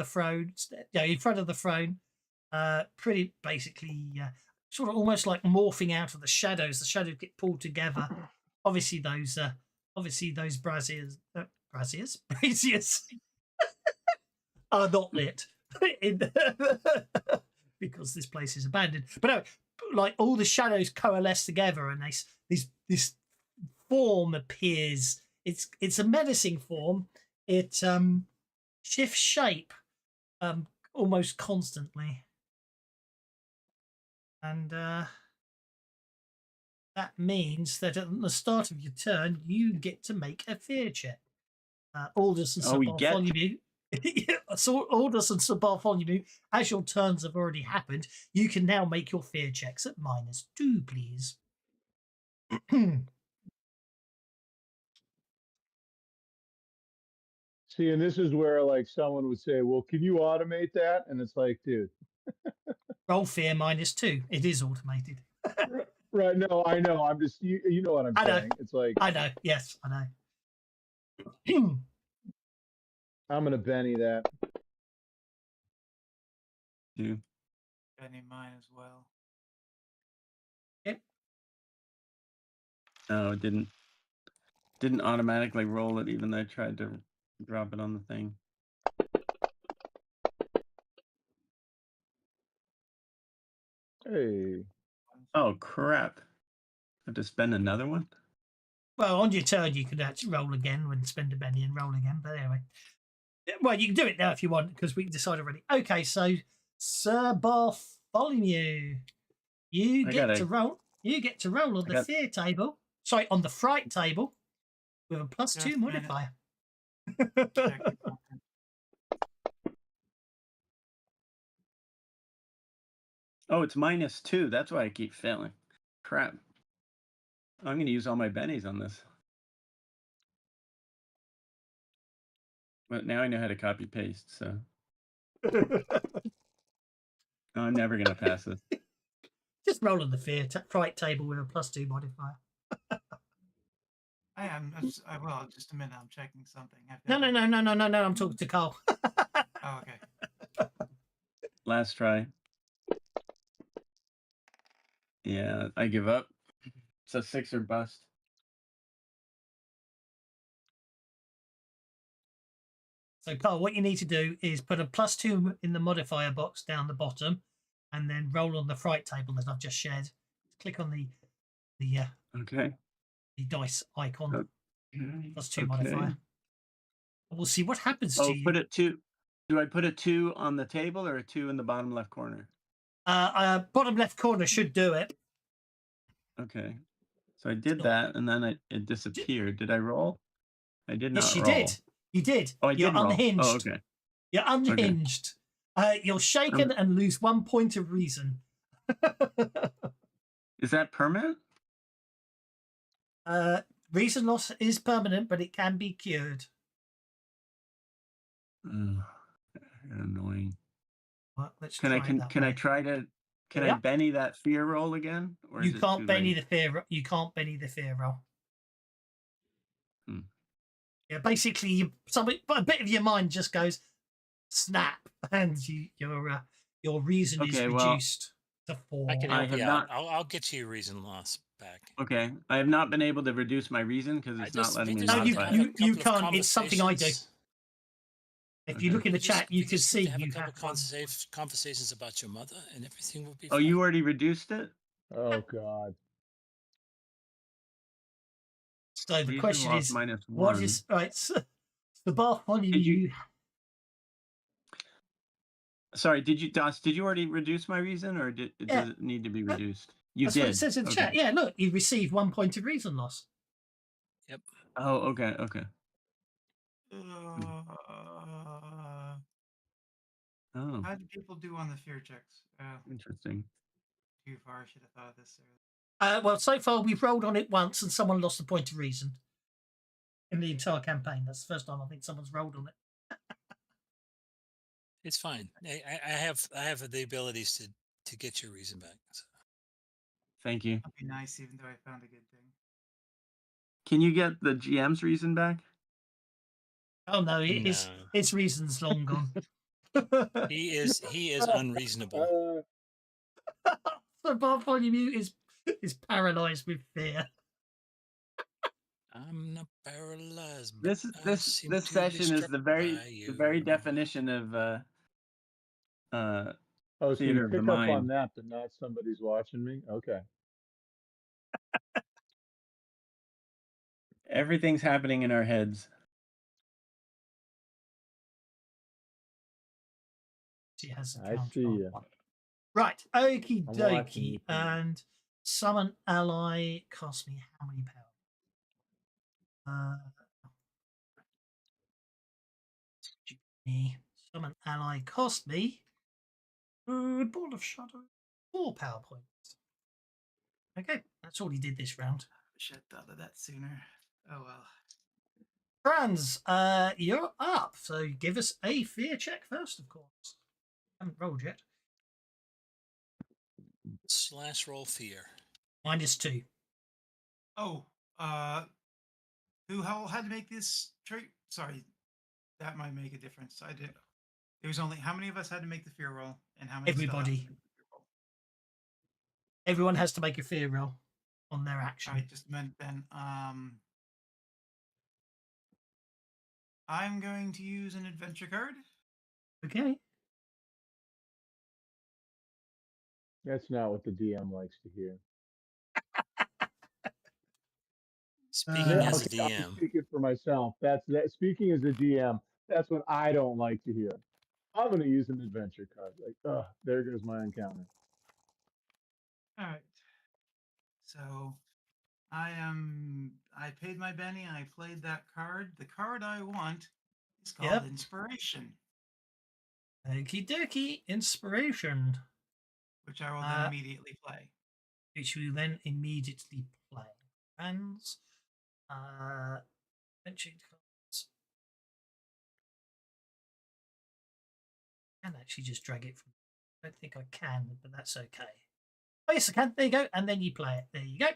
throne, in front of the throne, pretty basically sort of almost like morphing out of the shadows. The shadows get pulled together. Obviously those braziers are not lit because this place is abandoned. But no, like all the shadows coalesce together, and this form appears. It's a menacing form. It shifts shape almost constantly, and that means that at the start of your turn you get to make a fear check. Aldous and Sir Bartholomew. So Aldous and Sir Bartholomew, as your turns have already happened, you can now make your fear checks at -2, please. See, and this is where like someone would say, "Well, can you automate that?" And it's like, dude. Roll fear -2. It is automated. Right? No, I know. I'm just you know what I'm saying. It's like I know. Yes, I know. I'm gonna Benny that. Two. Benny mine as well. Yep. No, it didn't automatically roll it, even though I tried to drop it on the thing. Hey. Oh crap! I have to spend another one. Well, on your turn, you could actually roll again and spend a penny and roll again. But anyway, well, you can do it now if you want because we can decide already. Okay, so Sir Bartholomew, you get to roll. You get to roll on the fear table. Sorry, on the fright table with a +2 Just a minute. modifier. Check the content. Oh, it's -2. That's why I keep failing. Crap. I'm going to use all my bennies on this. But now I know how to copy paste, so I'm never going to pass this. Just roll on the fright table with a +2 modifier. I am. Well, just a minute. I'm checking something. No. I'm talking to Carl. Oh, okay. Last try. Yeah, I give up. It's a 6 or bust. So, Carl, what you need to do is put a +2 in the modifier box down the bottom, and then roll on the fright table that I've just shared. Click on the Okay. the dice icon. Okay. +2 modifier. We'll see what happens Oh, to you. put it 2. Do I put a 2 on the table or a 2 in the bottom left corner? Bottom left corner should do it. Okay. So I did that, and then it disappeared. Did I roll? I did not Yes, you roll. did. You did. Oh, I You're did roll. unhinged. Oh, okay. You're unhinged. You're shaken and lose 1 point of reason. Is that permanent? Reason loss is permanent, but it can be cured. Annoying. Well, let's Can try I try to I Benny that fear roll again? Or you can't Benny the fear. You can't Benny the fear roll. Yeah, basically, a bit of your mind just goes snap, and your reason is reduced to 4. I can help you out. I'll get you your reason loss back. Okay, I have not been able to reduce my reason because it's not letting me modify it. You can't. It's something I do. If you look in the chat, you can see have you a couple have conversations about your mother, and everything will be. Oh, fine. you already reduced it? Oh God. So the question is, -1. what is right? So the Bartholomew. Sorry, did you already reduce my reason, or does it need to be reduced? You That's did. what it says in the chat. Yeah, look, you received 1 point of reason loss. Yep. Oh, okay. Oh, How do people do on the fear checks? interesting. Too far. I should have thought of this earlier. Well, so far we've rolled on it once, and someone lost a point of reason in the entire campaign. That's the first time I think someone's rolled on it. It's fine. I have the abilities to get your reason back. So. Thank you. That'd be nice, even though I found a good thing. Can you get the GM's reason back? Oh no, his reason's long gone. He is unreasonable. So Bartholomew is paralyzed with fear. I'm not paralyzed. This session is the very definition of oh, so theater you of the pick up mind. on that, but not somebody's watching me. Okay. Everything's happening in our heads. She has. I see you. Right, okie I'm watching dokie, you. and summon ally cost me how many power? Summon ally cost me. Ball of Shadow, 4 power points. Okay, that's all he did this round. I should have thought of that sooner. Oh well. Franz, you're up. So give us a fear check first, of course. Haven't rolled yet. / roll fear. -2. Oh, who had to make this trait? Sorry, that might make a difference. I did. It was only how many of us had to make the fear roll, and how many? Everybody. Everyone has to make a fear roll on their action. I just meant then. I'm going to use an adventure card. Okay. That's not what the DM likes to hear. Speaking Yeah, as a okay, I'm DM. speaking for myself. That's that. Speaking as a DM, that's what I don't like to hear. I'm going to use an adventure card. Like, there goes my encounter. All right. So I paid my Benny. I played that card. The card I want is called Yep. Inspiration, Okie dokie. Inspiration. which I will then immediately play. Which we then immediately play. And mentioned cards. I can actually just drag it from. I don't think I can, but that's okay. Oh yes, I can. There you go. And then you play it. There you go.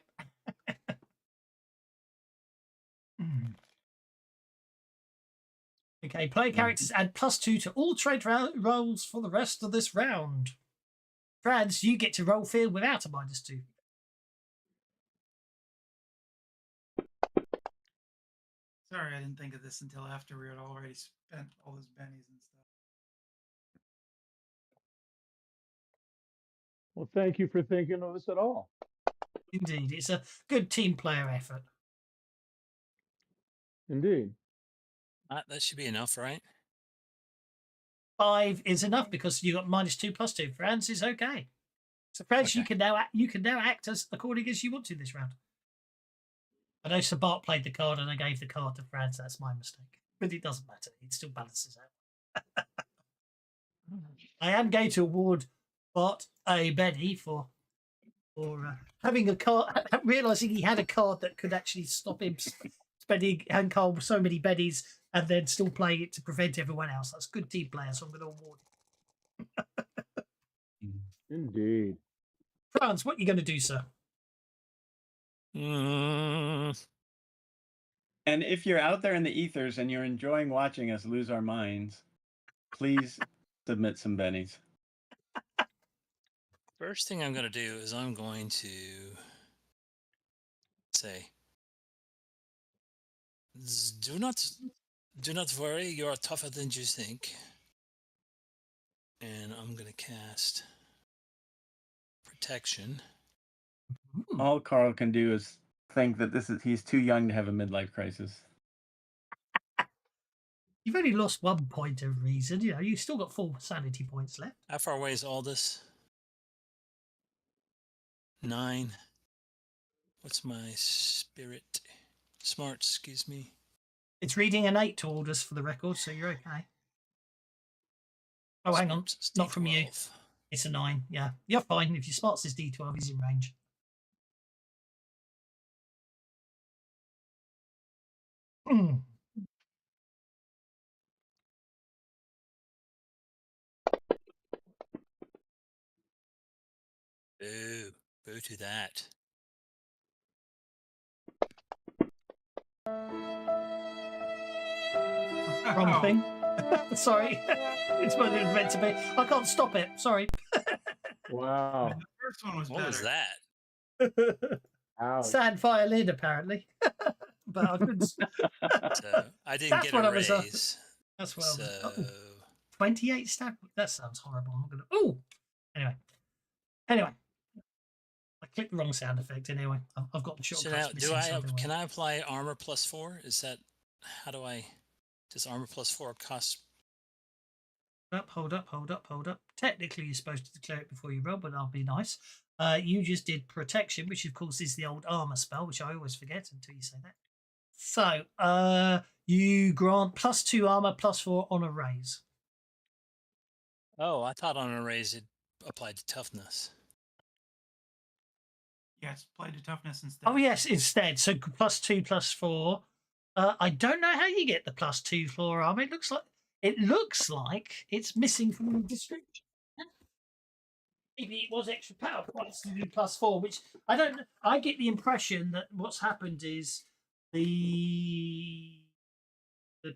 Okay, play characters add +2 to all trade rolls for the rest of this round. Trads, you get to roll field without a -2. Sorry, I didn't think of this until after we had already spent all those bennies and stuff. Well, thank you for thinking of us at all. Indeed, it's a good team player effort. Indeed. That should be enough, right? 5 is enough because you got -2 +2. Franz is okay. So Franz, Okay. you can now act as according as you want to this round. I know Sir Bart played the card and I gave the card to Franz. That's my mistake, but it doesn't matter. It still balances out. I am going to award Bart a Benny for having a card, realizing he had a card that could actually stop him spending and Carl so many Bennies and then still playing it to prevent everyone else. That's good team player, so I'm going to award it. Indeed. Franz, what are you going to do, sir? Mm, And if you're out there in the ethers and you're enjoying watching us lose our minds, please submit some bennies. first thing I'm going to do is I'm going to say, do not worry, you are tougher than you think. And I'm going to cast protection. All Carl can do is think that he's too young to have a midlife crisis. You've only lost 1 point of reason. You know, you've still got 4 sanity points left. How far away is Aldous? 9. What's my spirit? Smarts, excuse me. It's reading an 8 to Aldous for the record, so you're okay. Oh, hang on. Smarts is Not from you. D12. It's a 9. Yeah, you're fine. If your smarts is D12, he's in range. Boo. Boo to that. Wrong thing. Sorry. It's what it was meant to be. I can't stop it. Sorry. Wow. The first one was What better. was that? Ouch. Sad violin, apparently. But I couldn't. So I didn't That's get what a I was, raise. That's well. So 28 stab. That sounds horrible. I'm gonna. Oh. Anyway. I clicked the wrong sound effect. Anyway, I've got the So shortcuts. now, do I can I apply armor +4? Is that how do I? Does armor +4 cost? Hold up. Technically, you're supposed to declare it before you roll, but I'll be nice. You just did protection, which of course is the old armor spell, which I always forget until you say that. So, you grant +2 armor, +4 on a raise. Oh, I thought on a raise it applied to toughness. Yes, play to toughness instead. Oh yes, instead. So +2, +4. I don't know how you get the +2 floor armor. It looks like it's missing from the description. Maybe it was extra power points to do +4, which I don't. I get the impression that what's happened is the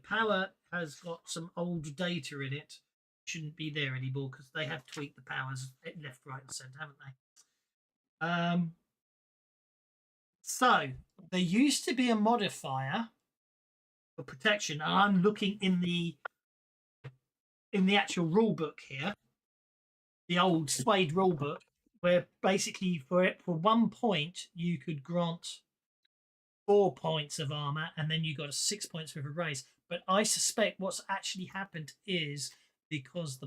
power has got some old data in it. Shouldn't be there anymore because they have tweaked the powers left, right, and centre, haven't they? So there used to be a modifier for protection, and I'm looking in the actual rule book here, the old Suede rule book, where basically for 1 point you could grant 4 points of armor, and then you got a 6 points with a raise. But I suspect what's actually happened is because the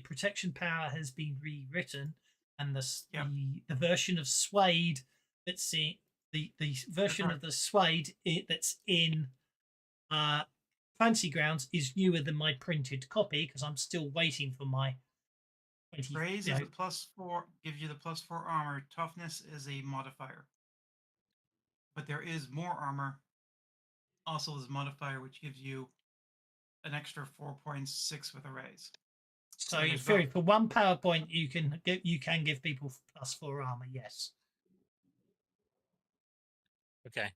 protection power has been rewritten, and the version of Suede that's in the version of the Suede that's in Fancy Grounds is newer than my printed copy because I'm still waiting for my 20. Raise is the +4, gives you the +4 armor. Toughness is a modifier. But there is more armor. Also, this modifier, which gives you an extra 4 points, 6 with a raise. So in theory, for 1 power point, you can give people +4 armor. Yes. Okay,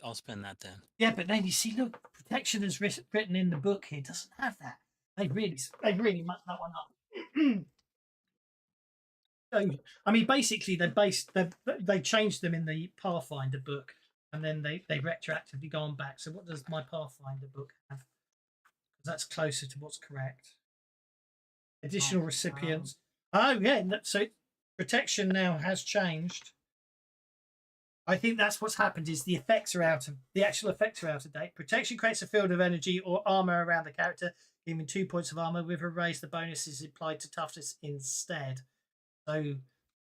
I'll spend that then. Yeah, but then you see, look, protection is written in the book here. Doesn't have that. They really mucked that one up. So, I mean, basically, they changed them in the Pathfinder book, and then they retroactively gone back. So, what does my Pathfinder book have? Because that's closer to what's correct. Additional recipients. Oh yeah, so protection now has changed. I think that's what's happened is the actual effects are out of date. Protection creates a field of energy or armor around the character, giving 2 points of armor. With a raise, the bonus is applied to toughness instead. So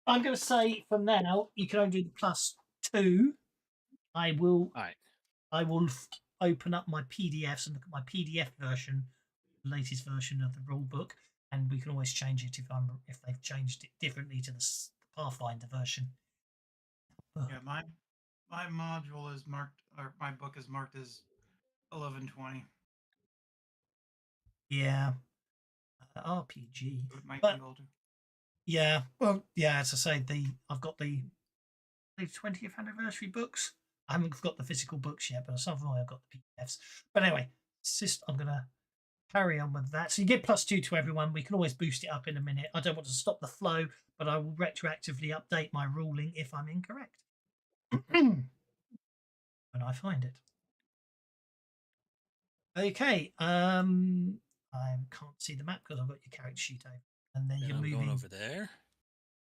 I'm going to say from now you can only do the +2. I will. All right. I will open up my PDFs and look at my PDF version, the latest version of the rule book, and we can always change it if they've changed it differently to the Pathfinder version. Yeah, my module is marked, or my book is marked as 1120. Yeah, RPG. So it might But be older. yeah, well, yeah. As I say, I've got the 20th anniversary books. I haven't got the physical books yet, but somehow I've got the PDFs. But anyway, I'm gonna carry on with that. So you get +2 to everyone. We can always boost it up in a minute. I don't want to stop the flow, but I will retroactively update my ruling if I'm incorrect when I find it. Okay. I can't see the map because I've got your character sheet open, and then you're I'm moving going over there.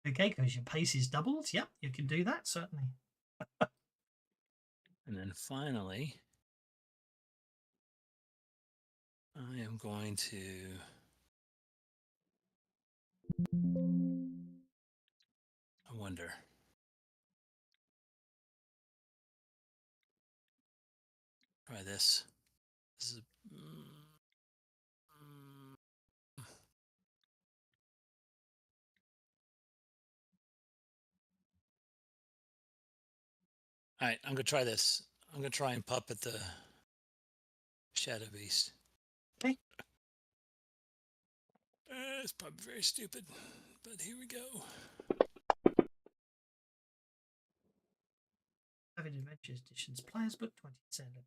Okay, because your pace is doubled. Yep, you can do that certainly. And then finally, I am going to. I wonder. Try this. This is. All right, I'm gonna try this. I'm gonna try and puppet the Shadow Beast. Okay. It's probably very stupid, but here we go. Savage Adventures Editions Players Book 2010.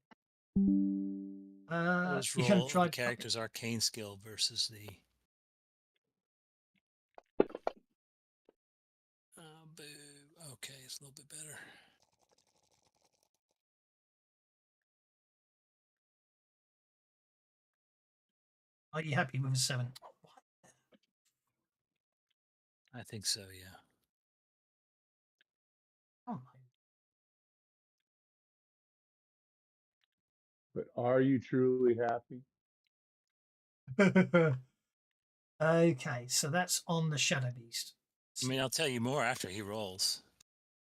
Let's You can roll try the character's arcane skill versus the. Boo. Okay, it's a little bit better. Are you happy with a 7? I think so, yeah. Oh, But are you truly happy? okay, so that's on the Shadow Beast. I mean, I'll tell you more after he rolls.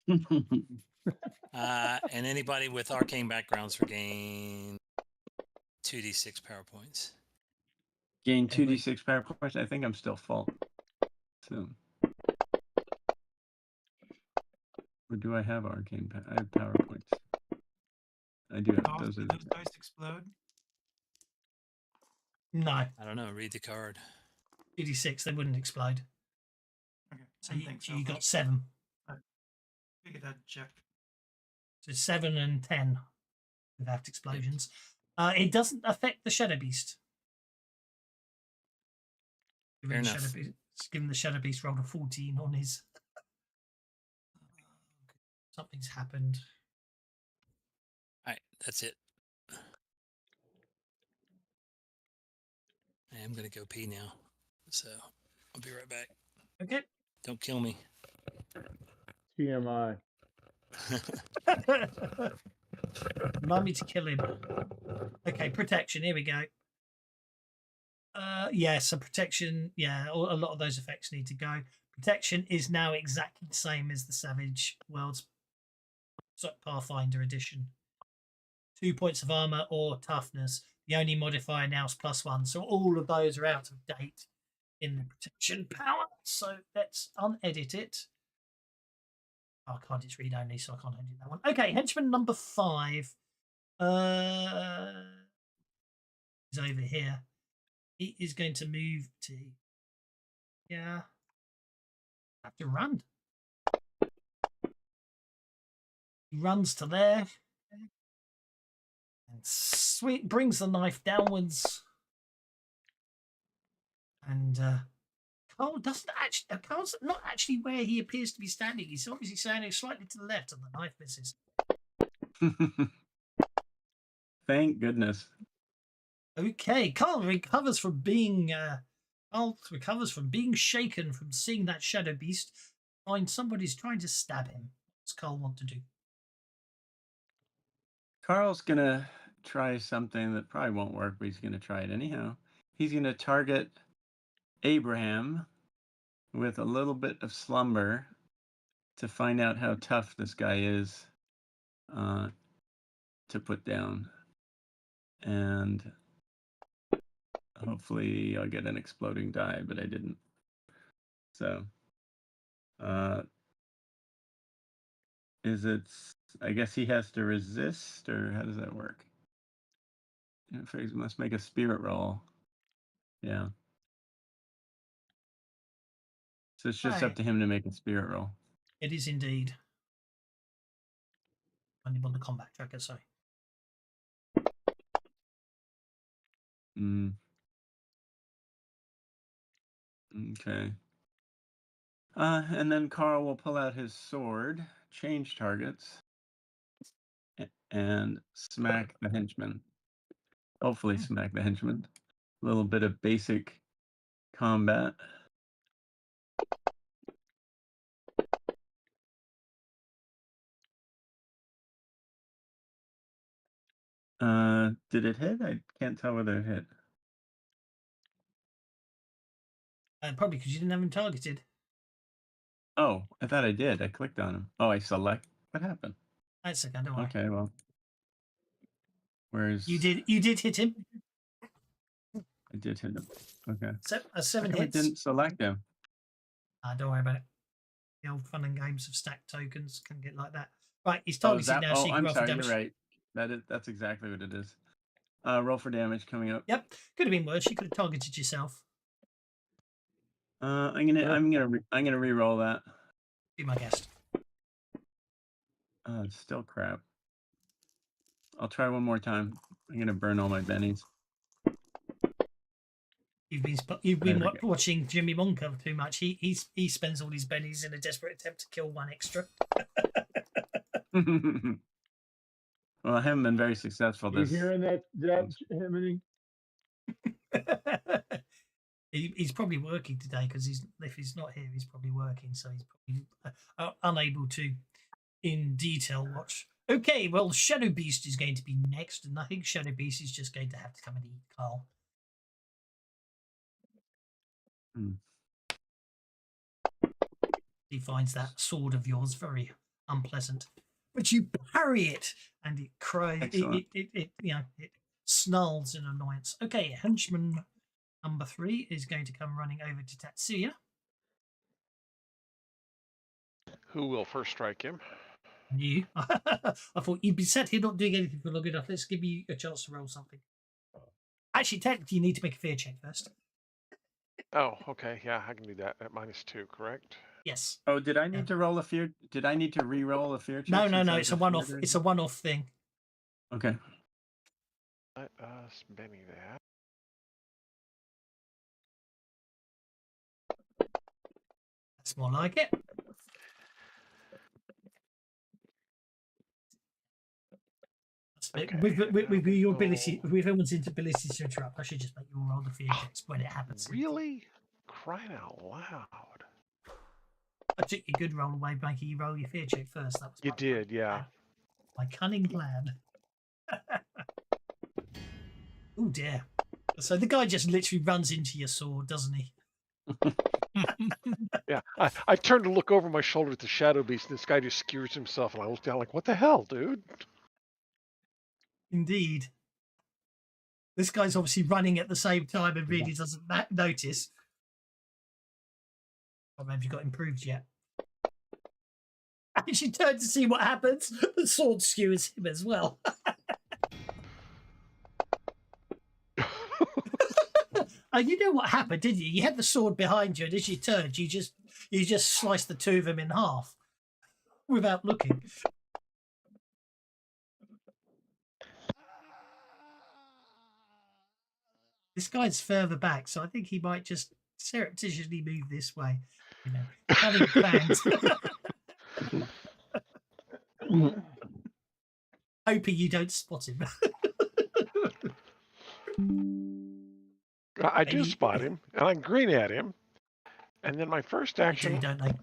And anybody with arcane backgrounds regain 2d6 power points. Gain 2d6 power points. I think I'm still full. So, or do I have arcane? I have power points. I do have those. Do those dice explode? No, I don't know. Read the card. 2d6, they wouldn't explode. Okay, So I you, think so. you got 7. Figured I'd check. So 7 and 10 without explosions. It doesn't affect the Shadow Beast. Fair enough. Given the Shadow Beast rolled a 14 on his. Something's happened. All right, that's it. I am going to go pee now. So I'll be right back. Okay. Don't kill me. TMI. Remind me to kill him. Okay, protection. Here we go. Yeah, so protection. Yeah, a lot of those effects need to go. Protection is now exactly the same as the Savage Worlds Pathfinder edition. 2 points of armor or toughness. The only modifier now is +1. So all of those are out of date in the protection power. So let's unedit it. Oh, I can't. It's read only, so I can't edit that one. Okay, henchman number 5 is over here. He is going to move to. Yeah. Have to run. He runs to there and brings the knife downwards. And Carl doesn't actually. Carl's not actually where he appears to be standing. He's obviously standing slightly to the left, and the knife misses. Thank goodness. Okay, Carl recovers from being shaken from seeing that shadow beast. Find somebody's trying to stab him. What does Carl want to do? Carl's gonna try something that probably won't work, but he's gonna try it anyhow. He's gonna target Abraham with a little bit of slumber to find out how tough this guy is to put down. And hopefully I'll get an exploding die, but I didn't. So I guess he has to resist, or how does that work? He must make a spirit roll. Yeah. So it's just up to him to make a spirit roll. It is indeed. Only on the combat tracker, sorry. Okay. And then Carl will pull out his sword, change targets, and smack the henchman. Hopefully smack the henchman. A little bit of basic combat. Did it hit? I can't tell whether it hit. Probably because you didn't have him targeted. Oh, I thought I did. I clicked on him. Oh, I select. What happened? That's okay, don't worry. Okay, well. Where's... You did hit him. I did hit him. Okay. 7 I hits. didn't select him. Don't worry about it. The old fun and games of stacked tokens can get like that. Right, he's targeted now, so you can roll for damage. You're right. That's exactly what it is. Roll for damage coming up. Yep, could have been worse. You could have targeted yourself. I'm gonna re-roll that. Be my guest. It's still crap. I'll try one more time. I'm gonna burn all my bennies. You've been watching Jimmy Monka too much. He spends all his bennies in a desperate attempt to kill one extra. Well, I haven't been very successful. You hearing that happening? He's probably working today because if he's not here, he's probably working. So he's probably unable to, in detail, watch. Okay, well, Shadow Beast is going to be next, and I think Shadow Beast is just going to have to come and eat Carl. He finds that sword of yours very unpleasant, but you parry it, and it cries. It snarls in annoyance. Okay, henchman number 3 is going to come running over to Tatsuya. Who will first strike him? You. I thought you'd be sat here not doing anything for long enough. Let's give you a chance to roll something. Actually, technically, you need to make a fear check first. Oh, okay. Yeah, I can do that at -2, correct? Yes. Oh, did I need to roll a fear? Did I need to re-roll a fear check? No. It's a one-off. It's a one-off thing. Okay. Let us Benny that. That's more like it. Okay. With your ability, with everyone's inability to interrupt, I should just make you all roll the fear checks when it happens. Really? Crying out loud. I took your good roll away, making you roll your fear check first. That was You did, yeah. my cunning plan. Oh dear. So the guy just literally runs into your sword, doesn't he? Yeah. I turned to look over my shoulder at the shadow beast, and this guy just skewers himself, and I look down like, what the hell, dude? Indeed. This guy's obviously running at the same time and really doesn't notice. I don't know if you got improved yet. As you turn to see what happens, the sword skewers him as well. Oh, you know what happened, didn't you? You had the sword behind you, and as you turned, you just sliced the two of them in half without looking. This guy's further back, so I think he might just surreptitiously move this way. You know, having plans. Hoping you don't spot him. I do spot him, and I grin at him, and then my first action... don't they?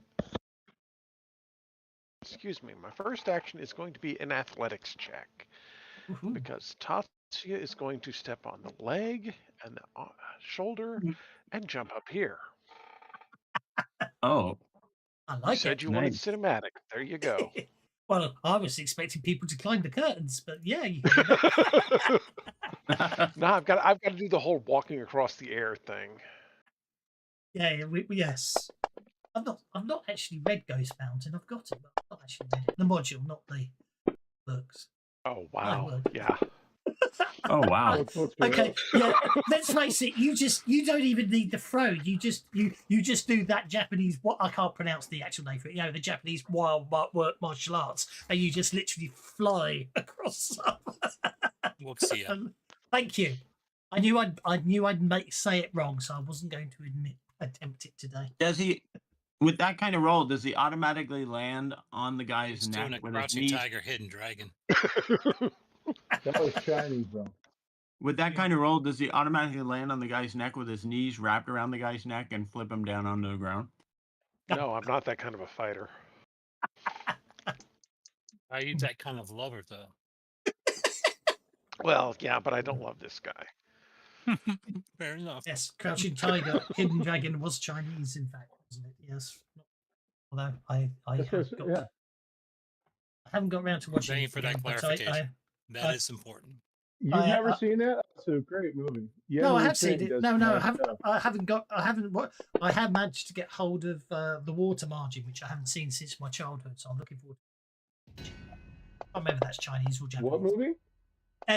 Excuse me. My first action is going to be an athletics check, because Tatsuya is going to step on the leg and the shoulder and jump up here. Oh, I You like said it. you wanted cinematic. There you go. Well, I was expecting people to climb the curtains, but yeah, you No, I've got to do the whole walking across the air thing. yeah, yes. I've not actually read Ghost Mountain. I've got it, but I've not actually read it. The module, not the books. Oh wow! would. Yeah. oh wow. Okay, yeah. Let's face it. You don't even need the throw. You just do that Japanese. What I can't pronounce the actual name for it. You know, the Japanese wild martial arts, and you just literally fly across. We'll see ya. Thank you. I knew I'd say it wrong, so I wasn't going to attempt it today. Does he, with that kind of roll, does he automatically land on the guy's He's doing neck a with his crouching knees? tiger, hidden dragon. That was Chinese, though. With that kind of roll, does he automatically land on the guy's neck with his knees wrapped around the guy's neck and flip him down onto the ground? No, I'm not that kind of a fighter. Are you that kind of lover, though? Well, yeah, but I don't love this guy. Fair enough. Yes, Crouching Tiger, Hidden Dragon was Chinese, in fact, wasn't it? Yes. Although I haven't got around to watching Thank you it for again, that but clarification. That is important. You've never seen that? It's a great movie. No, I have seen it. No, I haven't. I have managed to get hold of The Water Margin, which I haven't seen since my childhood. So I'm looking forward to it. I can't remember if that's Chinese or Japanese. What movie?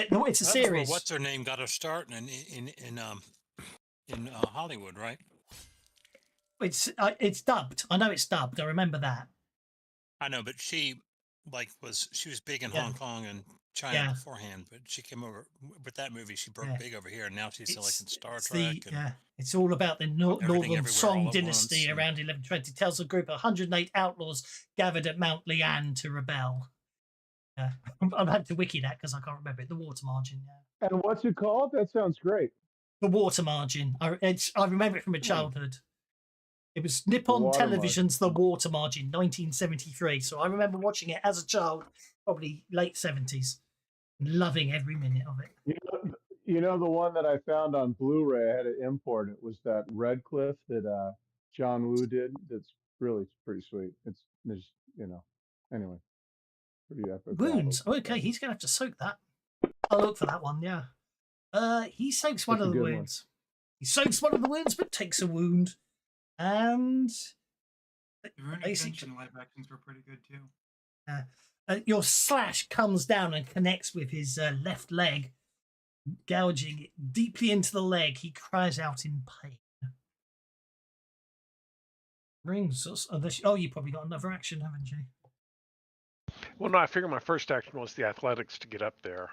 No, it's a series. What's her name got her start in Hollywood, right? It's dubbed. I know it's dubbed. I remember that. I know, but she was big in Hong Kong and China beforehand, but she came over with that movie. She broke big over here, and now she's like in Star Trek. It's all about the Northern Song dynasty once, around 1120. Tells a group of 108 outlaws gathered at Mount Lian to rebel. Yeah, I've had to wiki that because I can't remember it. The Water Margin. Yeah. And what's it called? That sounds great. The Water Margin. I remember it from a childhood. It was Nippon Television's The Water Margin, 1973. So I remember watching it as a child, probably late 70s, loving every minute of it. You know the one that I found on Blu-ray, I had to import it, was that Red Cliff that John Woo did. That's really pretty sweet. It's anyway. Pretty epic. Wounds. Okay, he's going to have to soak that. I'll look for that one, yeah. He soaks one of the wounds. He soaks one of the wounds, but takes a wound. And the runic tension live actions were pretty good too. Your slash comes down and connects with his left leg, gouging it deeply into the leg. He cries out in pain. Brings us. Oh, you probably got another action, haven't you? Well, no, I figured my first action was the athletics to get up there.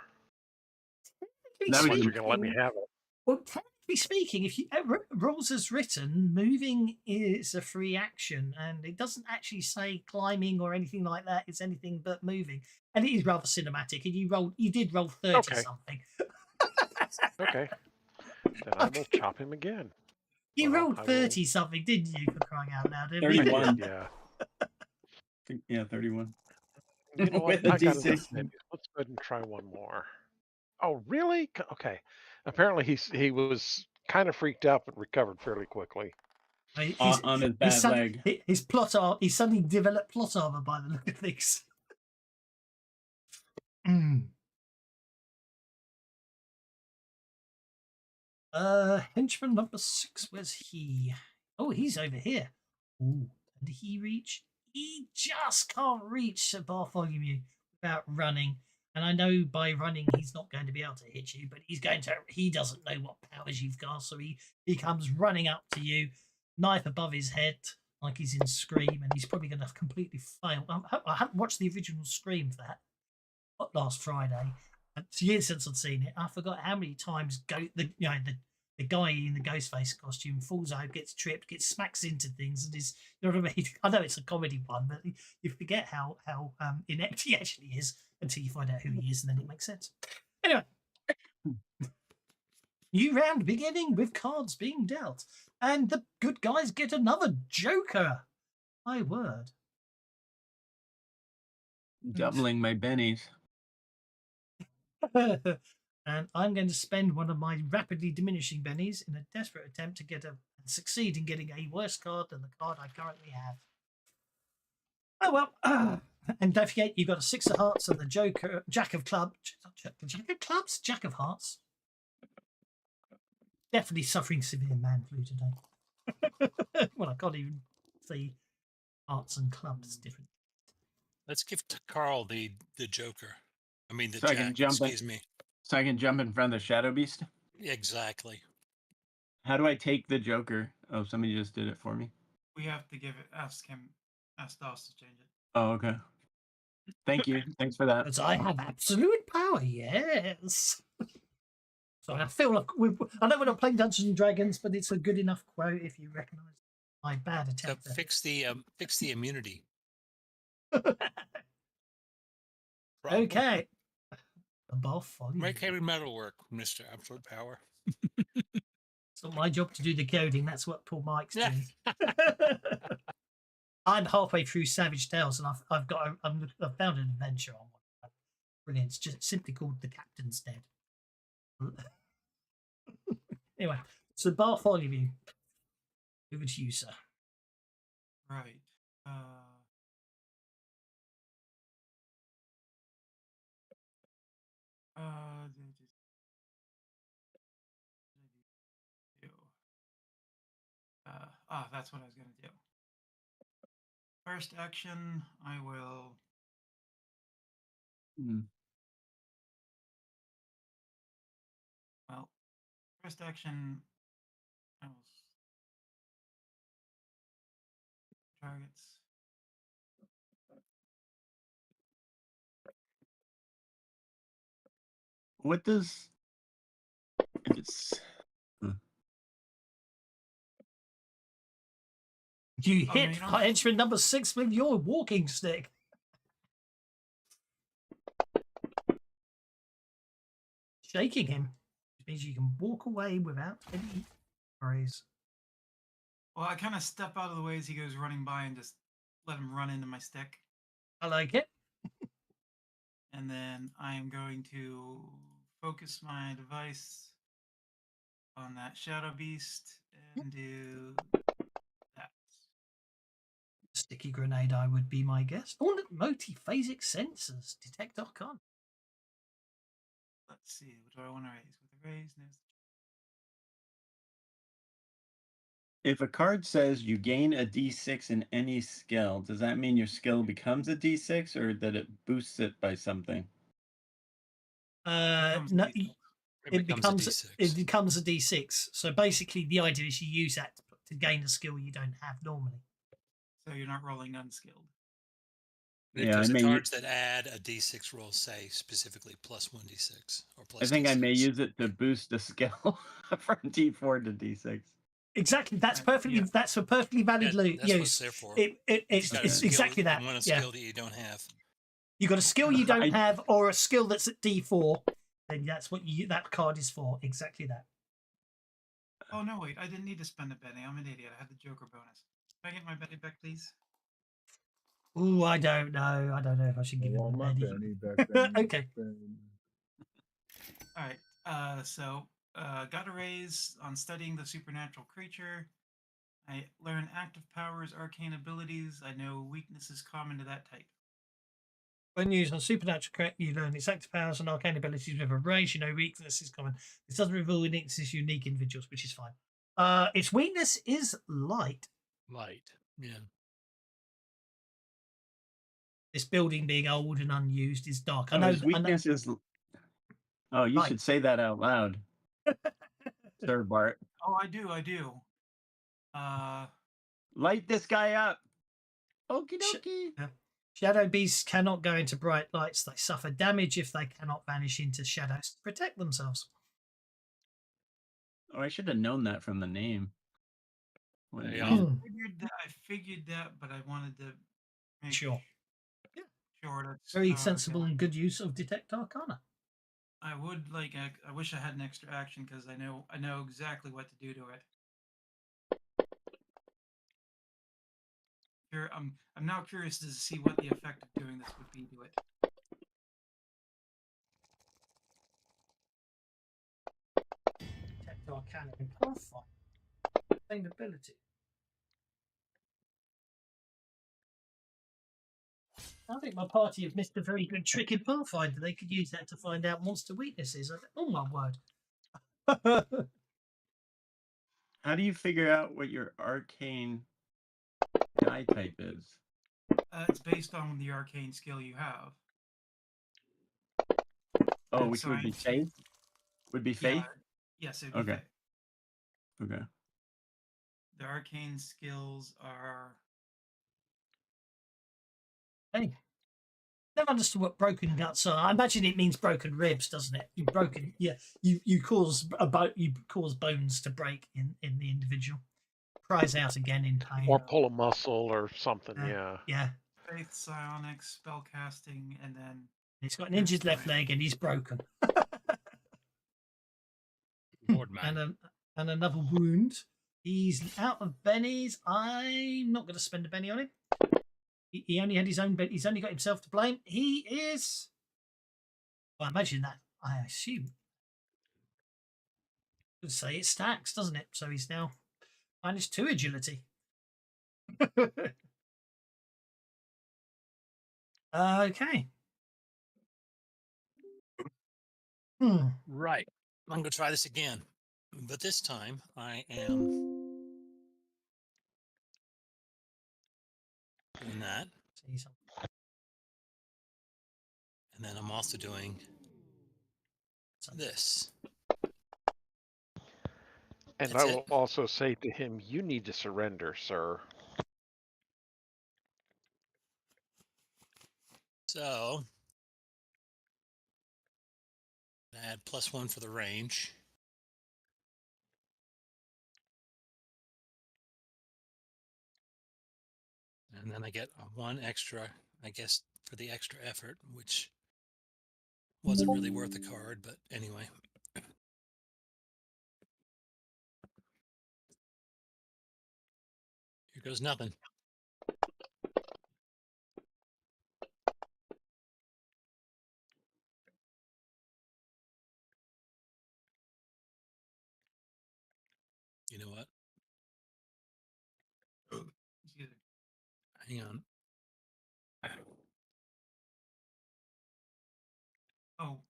That was you're going to let me have it. Well, be speaking, if you rules as written, moving is a free action, and it doesn't actually say climbing or anything like that. It's anything but moving, and it is rather cinematic. And you did roll 30 Okay. something. Okay. Then I will chop him again. You Well, rolled I will- 30 something, didn't you? For crying out loud! 31. Yeah. Yeah, 31. You know what? With a I got D6. enough babies. Let's go ahead and try one more. Oh, really? Okay. Apparently he was kind of freaked out, but recovered fairly quickly. On his bad leg. His plot armor. He suddenly developed plot armor by the look of things. Henchman number 6. Where's he? Oh, he's over here. Oh, did he reach? He just can't reach Bartholomew without running. And I know by running he's not going to be able to hit you, but he's going to. He doesn't know what powers you've got, so he comes running up to you, knife above his head, like he's in Scream, and he's probably going to completely fail. I haven't watched the original Scream for that last Friday. It's years since I'd seen it. I forgot how many times the guy in the Ghostface costume falls out, gets tripped, gets smacks into things, and is, you know what I mean? I know it's a comedy one, but you forget how inept he actually is until you find out who he is, and then it makes sense. Anyway, new round beginning with cards being dealt, and the good guys get another Joker. My word. Doubling my bennies. And I'm going to spend one of my rapidly diminishing bennies in a desperate attempt to succeed in getting a worse card than the card I currently have. Oh well. And don't forget, you've got a 6 of hearts and the Joker, Jack of clubs, Jack of hearts. Definitely suffering severe man flu today. Well, I can't even see hearts and clubs different. Let's give Carl the Joker. I mean the So I Jack. can jump in. Excuse me. So I can jump in front of the Shadow Beast? Exactly. How do I take the Joker? Oh, somebody just did it for me. We have to ask Doss to change it. Oh, okay. Thank you. Thanks for that. Because I have absolute power, yes. So I feel like I know we're not playing Dungeons and Dragons, but it's a good enough quote if you recognise my bad So attempt. fix the immunity. Okay. Above Make heavy metal work, Mr. Absolute Power. It's not my job to do the coding. That's what Paul Mike's Yeah. doing. I'm halfway through Savage Tales, and I've found an adventure on one. Brilliant. It's just simply called The Captain's Dead. Anyway, so Bartholomew, over to you, sir. Right. That's what I was going to do. First action, I will. Well, first action, I will. Targets. What does... If it's... You hit henchman number 6 with your walking stick. Shaking him, which means you can walk away without any worries. Well, I kind of step out of the way as he goes running by and just let him run into my stick. I like it. And then I am going to focus my device on that Shadow Beast and do that. Sticky grenade, I would be my guess. Oh, multiphasic sensors. Detect Archon. Let's see. What do I want to raise? With a raise, no. If a card says you gain a d6 in any skill, does that mean your skill becomes a d6 or that it boosts it by something? No, it becomes a D6. d6. So basically, the idea is you use that to gain a skill you don't have normally. So you're not rolling unskilled. Because the cards that add a d6 roll say specifically +1 d6 or plus. I think D6. I may use it to boost the skill from D4 to D6. Exactly. That's perfectly. Yeah. That's a perfectly valid use. That's what it's there for. It's exactly that. You want a skill that you don't have. You got a skill you don't have, or a skill that's at D4. Then that's what that card is for. Exactly that. Oh no! Wait, I didn't need to spend a penny. I'm an idiot. I had the Joker bonus. Can I get my penny back, please? Oh, I don't know. I don't know if I should give him my penny back. Okay. All right. So got a raise on studying the supernatural creature. I learn active powers, arcane abilities. I know weaknesses common to that type. When used on supernatural, you learn its active powers and arcane abilities with a range. You know weaknesses common. This doesn't reveal weaknesses unique individuals, which is fine. Its weakness is light. Light, yeah. This building being old and unused is dark. I know his weakness is. Oh, you should say that out loud, Sir Bart. Oh, I do. Light this guy up. Okie dokie. Shadow beasts cannot go into bright lights. They suffer damage if they cannot vanish into shadows to protect themselves. Oh, I should have known that from the name. I figured that, but I wanted to make sure. Yeah. Sure. That's very sensible and good use of Detect Arcana. I would like. I wish I had an extra action because I know exactly what to do to it. Here, I'm now curious to see what the effect of doing this would be to it. Detect Arcana and Pathfinder. Same ability. I think my party have missed a very good trick in Pathfinder. They could use that to find out monster weaknesses. Oh my word. How do you figure out what your arcane die type is? It's based on the arcane skill you have. Oh, which would be faith? Would be faith? Yes, it would be faith. Okay. The arcane skills are... Hey. Never understood what broken guts are. I imagine it means broken ribs, doesn't it? You broken, yeah. You cause bones to break in the individual. Cries out again in pain. Or pull a muscle or something. Yeah. Faith, psionics, spellcasting, and then he's got an injured left leg and he's broken. and another wound. He's out of bennies. I'm not going to spend a penny on him. He only had his own, but he's only got himself to blame. He is. Well, I imagine that. I assume. I would say it stacks, doesn't it? So he's now -2 agility. Okay. Right. I'm going to try this again, but this time I am doing that. And then I'm also doing this. And I will also say to him, you need to surrender, sir. So, add +1 for the range. And then I get 1 extra, I guess, for the extra effort, which wasn't really worth the card, but anyway. Here goes nothing. You know what? Hang on. Oh.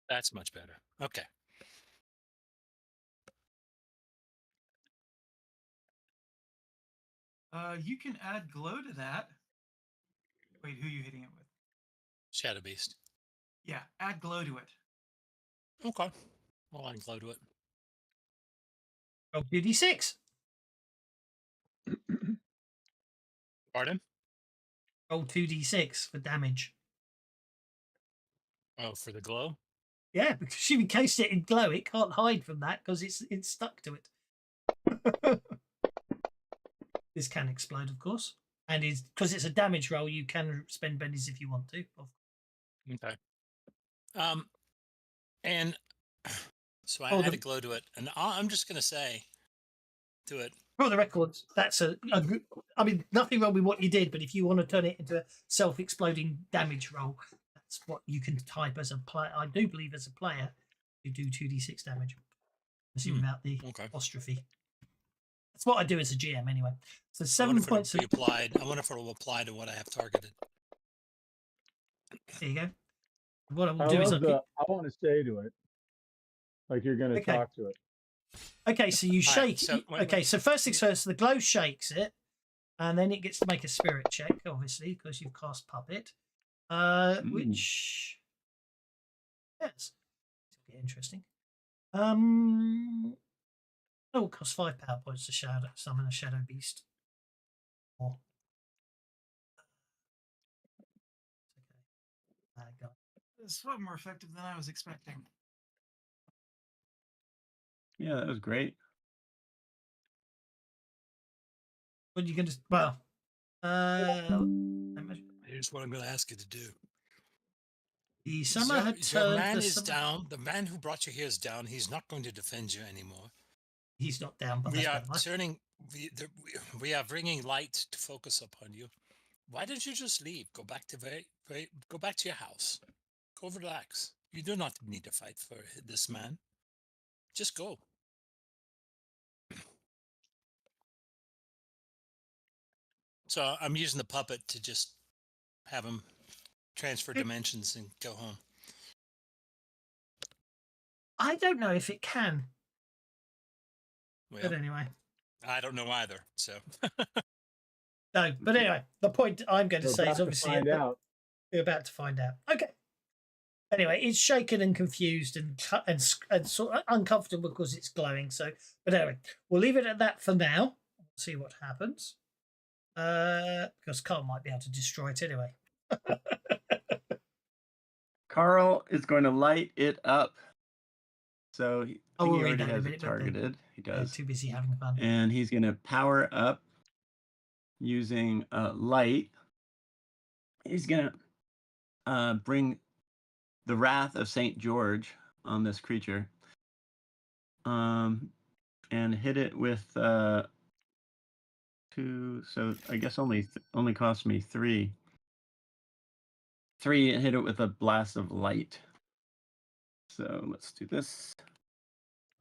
That's much better. Okay. You can add glow to that. Wait, who are you hitting it with? Shadow Beast. Yeah, add glow to it. Okay. I'll add glow to it. Roll 2d6. Pardon? Roll 2d6 for damage. Oh, for the glow? Yeah, because you've encased it in glow, it can't hide from that because it's stuck to it. This can explode, of course, and is because it's a damage roll. You can spend bennies if you want to. Okay. And so I Oh, add a glow to it, and I'm just going to say to it. For the record, that's a good. I mean, nothing wrong with what you did, but if you want to turn it into a self-exploding damage roll, that's what you can type as a player. I do believe as a player, you do 2d6 damage, without the apostrophe. That's what I do as a GM anyway. So 7 points. I wonder if it will apply to what I have targeted. There you go. What I will do is I want to say to it, like you're going to talk to it. Okay, so you shake. Right, so first things first, the glow shakes it, and then it gets to make a spirit check, obviously, because you've cast puppet. Which yes, it'll be interesting. It costs 5 power points to summon a shadow beast. Or it's a lot more effective than I was expecting. Yeah, that was great. What are you going to? Well, here's what I'm going to ask you to do. The summer had turned. Your man is down. The man who brought you here is down. He's not going to defend you anymore. He's not down, but we are turning. We are bringing light to focus upon you. Why don't you just leave? Go back to go back to your house. Go relax. You do not need to fight for this man. Just go. So I'm using the puppet to just have him transfer dimensions and go home. I don't know if it can. Well, but anyway. I don't know either, so. No, but anyway, the point I'm going to say is obviously you're about to find out. Okay. Anyway, it's shaken and confused and sort of uncomfortable because it's glowing. So, but anyway, we'll leave it at that for now. See what happens. Because Carl might be able to destroy it anyway. Carl is going to light it up. So he already has it targeted. He does. Too busy having fun. And he's going to power up using light. He's going to bring the wrath of St. George on this creature. And hit it with 2. So I guess only cost me 3. 3, and hit it with a blast of light. So let's do this.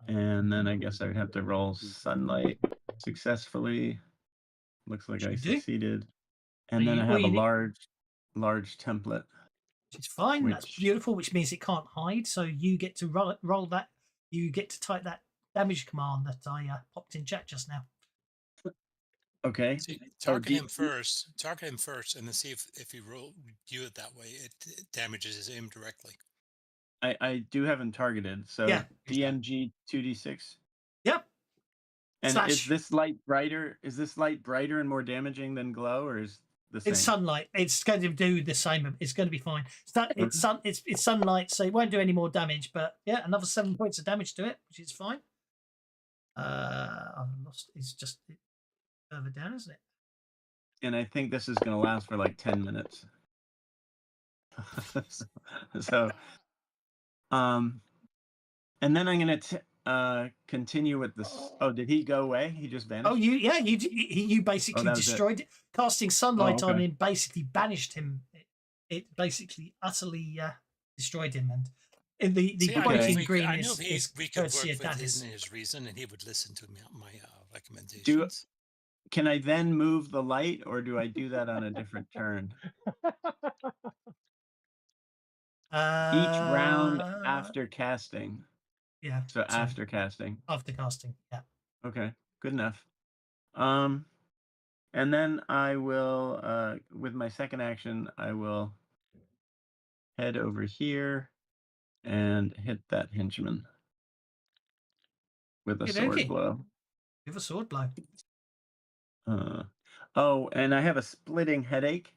And then I guess I would have to roll sunlight successfully. Looks like I succeeded. And then I have a large template. Which is fine. That's beautiful, which means it can't hide. So you get to roll that. You get to type that damage command that I popped in chat just now. Okay. See, target him first, and then see if you do it that way, it damages his aim directly. I do have him targeted, so yeah. DMG 2d6. Yep. And is this light brighter? Is this light brighter and more damaging than glow, or is the same? It's sunlight. It's going to do the same. It's going to be fine. It's sunlight, so it won't do any more damage. But yeah, another 7 points of damage to it, which is fine. I've lost. It's just further down, isn't it? And I think this is going to last for like 10 minutes. so, and then I'm going to continue with this. Oh, did he go away? He just vanished? Oh, you basically destroyed it. Casting sunlight on him basically banished him. It basically utterly destroyed him. And in the pointing green is we could work with his reason, and he would listen to my recommendations. Can I then move the light, or do I do that on a different turn? Each round after casting. Yeah. So after casting. After casting, yeah. Okay, good enough. And then I will, with my second action, I will head over here and hit that henchman with a sword blow. Give a sword blow. Oh, and I have a splitting headache,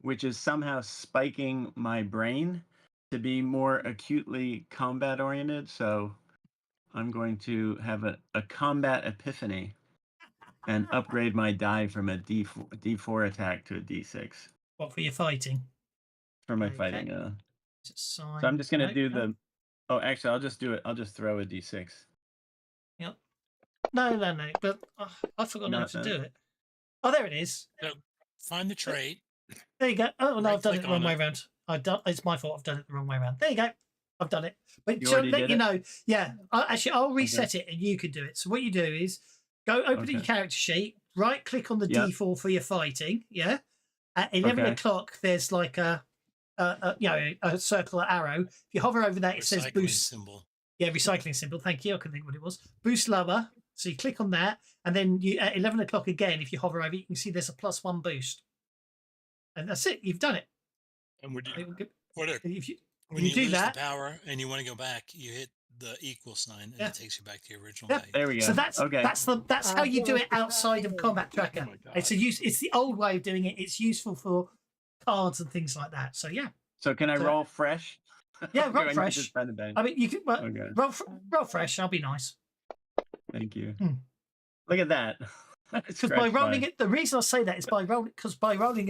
which is somehow spiking my brain to be more acutely combat oriented. So I'm going to have a combat epiphany and upgrade my die from a D4 attack to a D6 What for your fighting? for my Okay. fighting. So I'm just gonna do the. Oh, actually, I'll just do it. I'll just throw a D6. Yep. No. But I forgot how to do it. Oh, there it is. So find the trait. There you go. Oh no, I've done it the Right-click wrong on way it. around. It's my fault. I've done it the wrong way around. There you go. I've done it. But You to already let did you it? know, yeah. I'll reset it and you can do it. So what you do is go open your Okay. character sheet, right click on the Yep. D4 for your fighting. Yeah. At 11 Okay. o'clock, there's like a circular arrow. If you hover over that, it says Recycling boost. symbol. Yeah, recycling symbol. Thank you. I couldn't think what it was. Boost lower. So you click on that, and then you at 11 o'clock again. If you hover over it, you can see there's a +1 boost, and that's it. You've done it. And would you, If you when you you do lose that- the power and you want to go back, you hit the equal sign and Yeah. it takes you back to the original Yeah. value. There we go. So that's okay. that's how you do it outside of Combat Tracker. Oh my God. It's the old way of doing it. It's useful for cards and things like that. So yeah, So can I So- roll fresh? Yeah, Or do roll I need to fresh. spend a penny? I mean you can Okay. roll fresh. I'll be nice. Thank you. Hmm. Look at that. Because by rolling it, the reason I say that is by rolling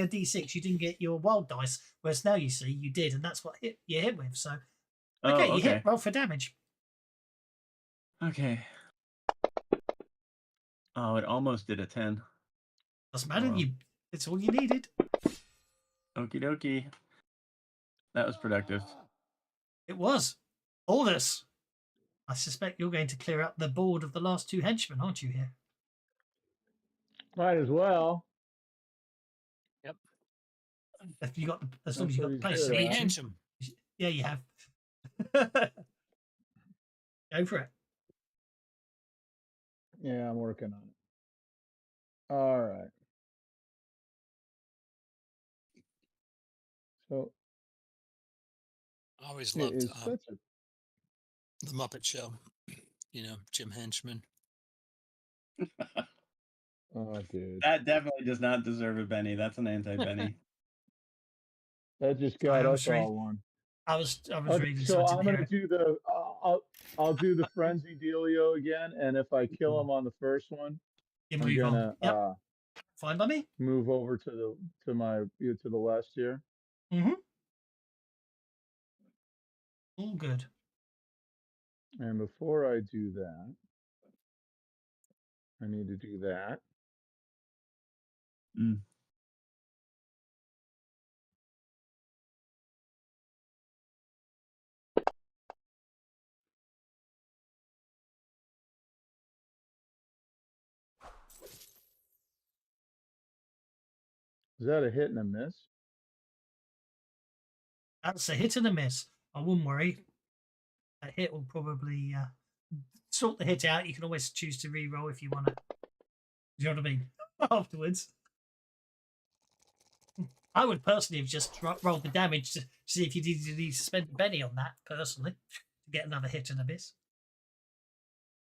a D6 you didn't get your wild dice, whereas now you see you did, and that's what you hit with. So okay, you hit. Roll for damage. Okay. Oh, it almost did a 10. Doesn't matter. Wow. It's all you needed. Okie dokie. That was productive. It was. Aldous, I suspect you're going to clear up the board of the last two henchmen, aren't you? Here. Might as well. If you got, as That's long as you got what the he's place. good Hey, at. hinge him. Yeah, you have. Go for it. Yeah, I'm working on it. All right. So I always it loved is such a the Muppet Show. You know, Jim Henchman. oh, dude. That definitely does not deserve a Benny. That's an anti-Benny. That just Sorry, got I us was all one. I was Okay, reading, so I I'm didn't gonna hear it. do the I'll do the frenzy dealio again, and if I kill him on the first one, You I'm move on. gonna Yep, fine by me. move over to the left here. Mm-hmm. All good. And before I do that, I need to do that. Mm. Is that a hit and a miss? That's a hit and a miss. I wouldn't worry. That hit will probably sort the hit out. You can always choose to re-roll if you want to. You know what I mean? Afterwards. I would personally have just rolled the damage to see if you need to spend a penny on that, personally, to get another hit and a miss.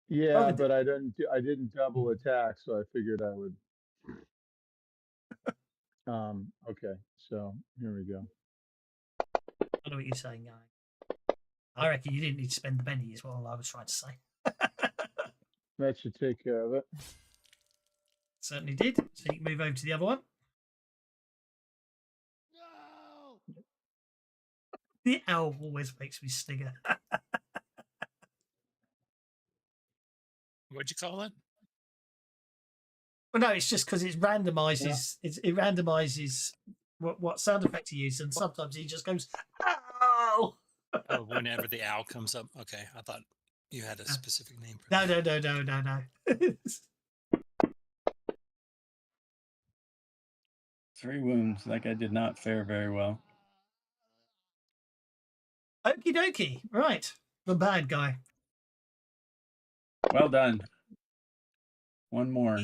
Yeah, Oh, but I didn't double attack, so I figured I would. Okay, so here we go. I know what you're saying, guy. I reckon you didn't need to spend the penny, is what I was trying to say. That should take care of it. Certainly did. So you can move over to the other one. No. The owl always makes me snigger. What'd you call it? Well, no, it's just because it randomizes. It randomizes what sound effect he uses, and sometimes he just goes, "Ow!" Oh, whenever the owl comes up. Okay, I thought you had a specific name for No. that. 3 wounds. That guy did not fare very well. Okie dokie. Right, the bad guy. Well done. One more.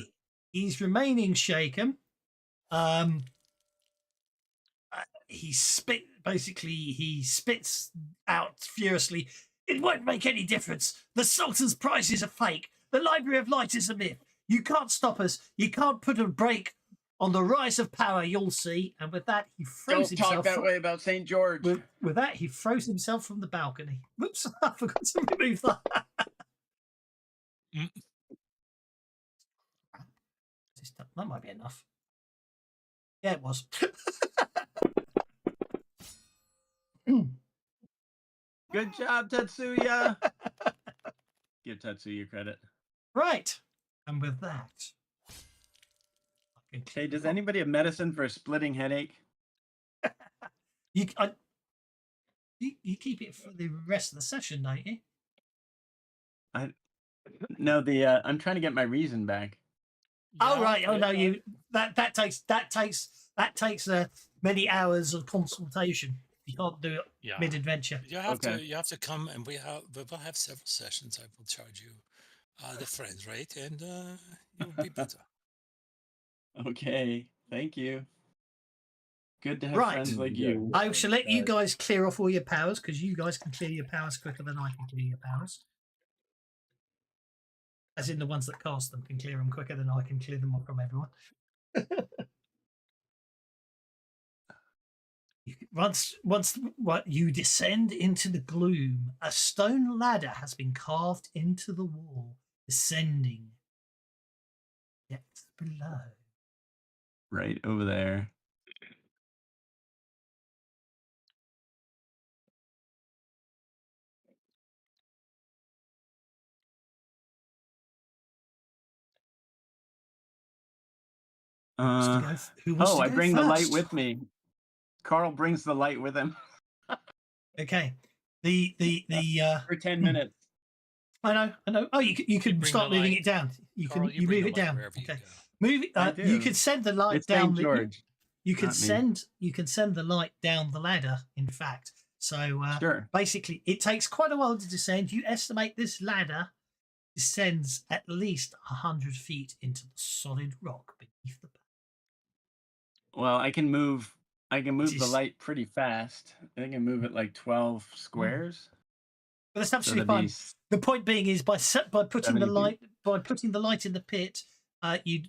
He's remaining shaken. He spits out furiously. It won't make any difference. The Sultan's prize is a fake. The Library of Light is a myth. You can't stop us. You can't put a brake on the rise of power. You'll see." And with that, he throws Don't himself. talk that way about St. George. With that, he throws himself from the balcony. Whoops! I forgot to remove that. Mm. That might be enough. Yeah, it was. Good job, Tetsuya. Give Tetsuya credit. Right. And with that, Hey, does anybody have medicine for a splitting headache? you keep it for the rest of the session, don't you? No, I'm trying to get my reason back. Oh Yeah, right. Oh no, yeah. that takes many hours of consultation. You can't do it Yeah. mid-adventure. You have Okay. to come, and we will have several sessions. I will charge you the friends rate, and you'll be better. Okay, thank you. Good to have Right. friends like you. I shall let you guys clear off all your powers, because you guys can clear your powers quicker than I can clear your powers. As in the ones that cast them can clear them quicker than I can clear them off from everyone. Once what you descend into the gloom, a stone ladder has been carved into the wall, descending depths below. Right over there. Who wants to I go bring the light first? with me. Carl brings the light with him Okay. The for 10 minutes. I know. Oh, you can bring start the moving light. it down. Carl, You bring move the it light down. wherever you Okay. go. Move it. I You do. can send the light It's down. St. George. You can not me. send the light down the ladder. In fact, so Sure. basically, it takes quite a while to descend. You estimate this ladder descends at least 100 feet into the solid rock beneath the. Well, I can move the is- light pretty fast. I can move it like 12 squares. But that's So absolutely that'd fine. be The point being is by putting 70 the feet. light in the pit,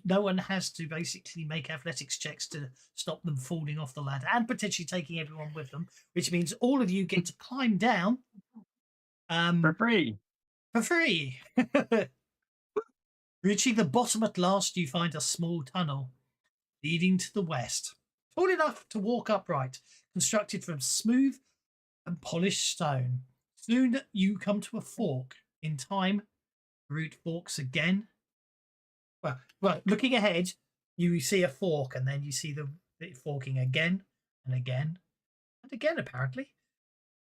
no one has to basically make athletics checks to stop them falling off the ladder and potentially taking everyone with them, which means all of you get to climb down For free. for free. Reaching the bottom at last, you find a small tunnel leading to the west, tall enough to walk upright, constructed from smooth and polished stone. Soon you come to a fork. In time, the route forks again. Well, looking ahead, you see a fork, and then you see it forking again and again and again. Apparently,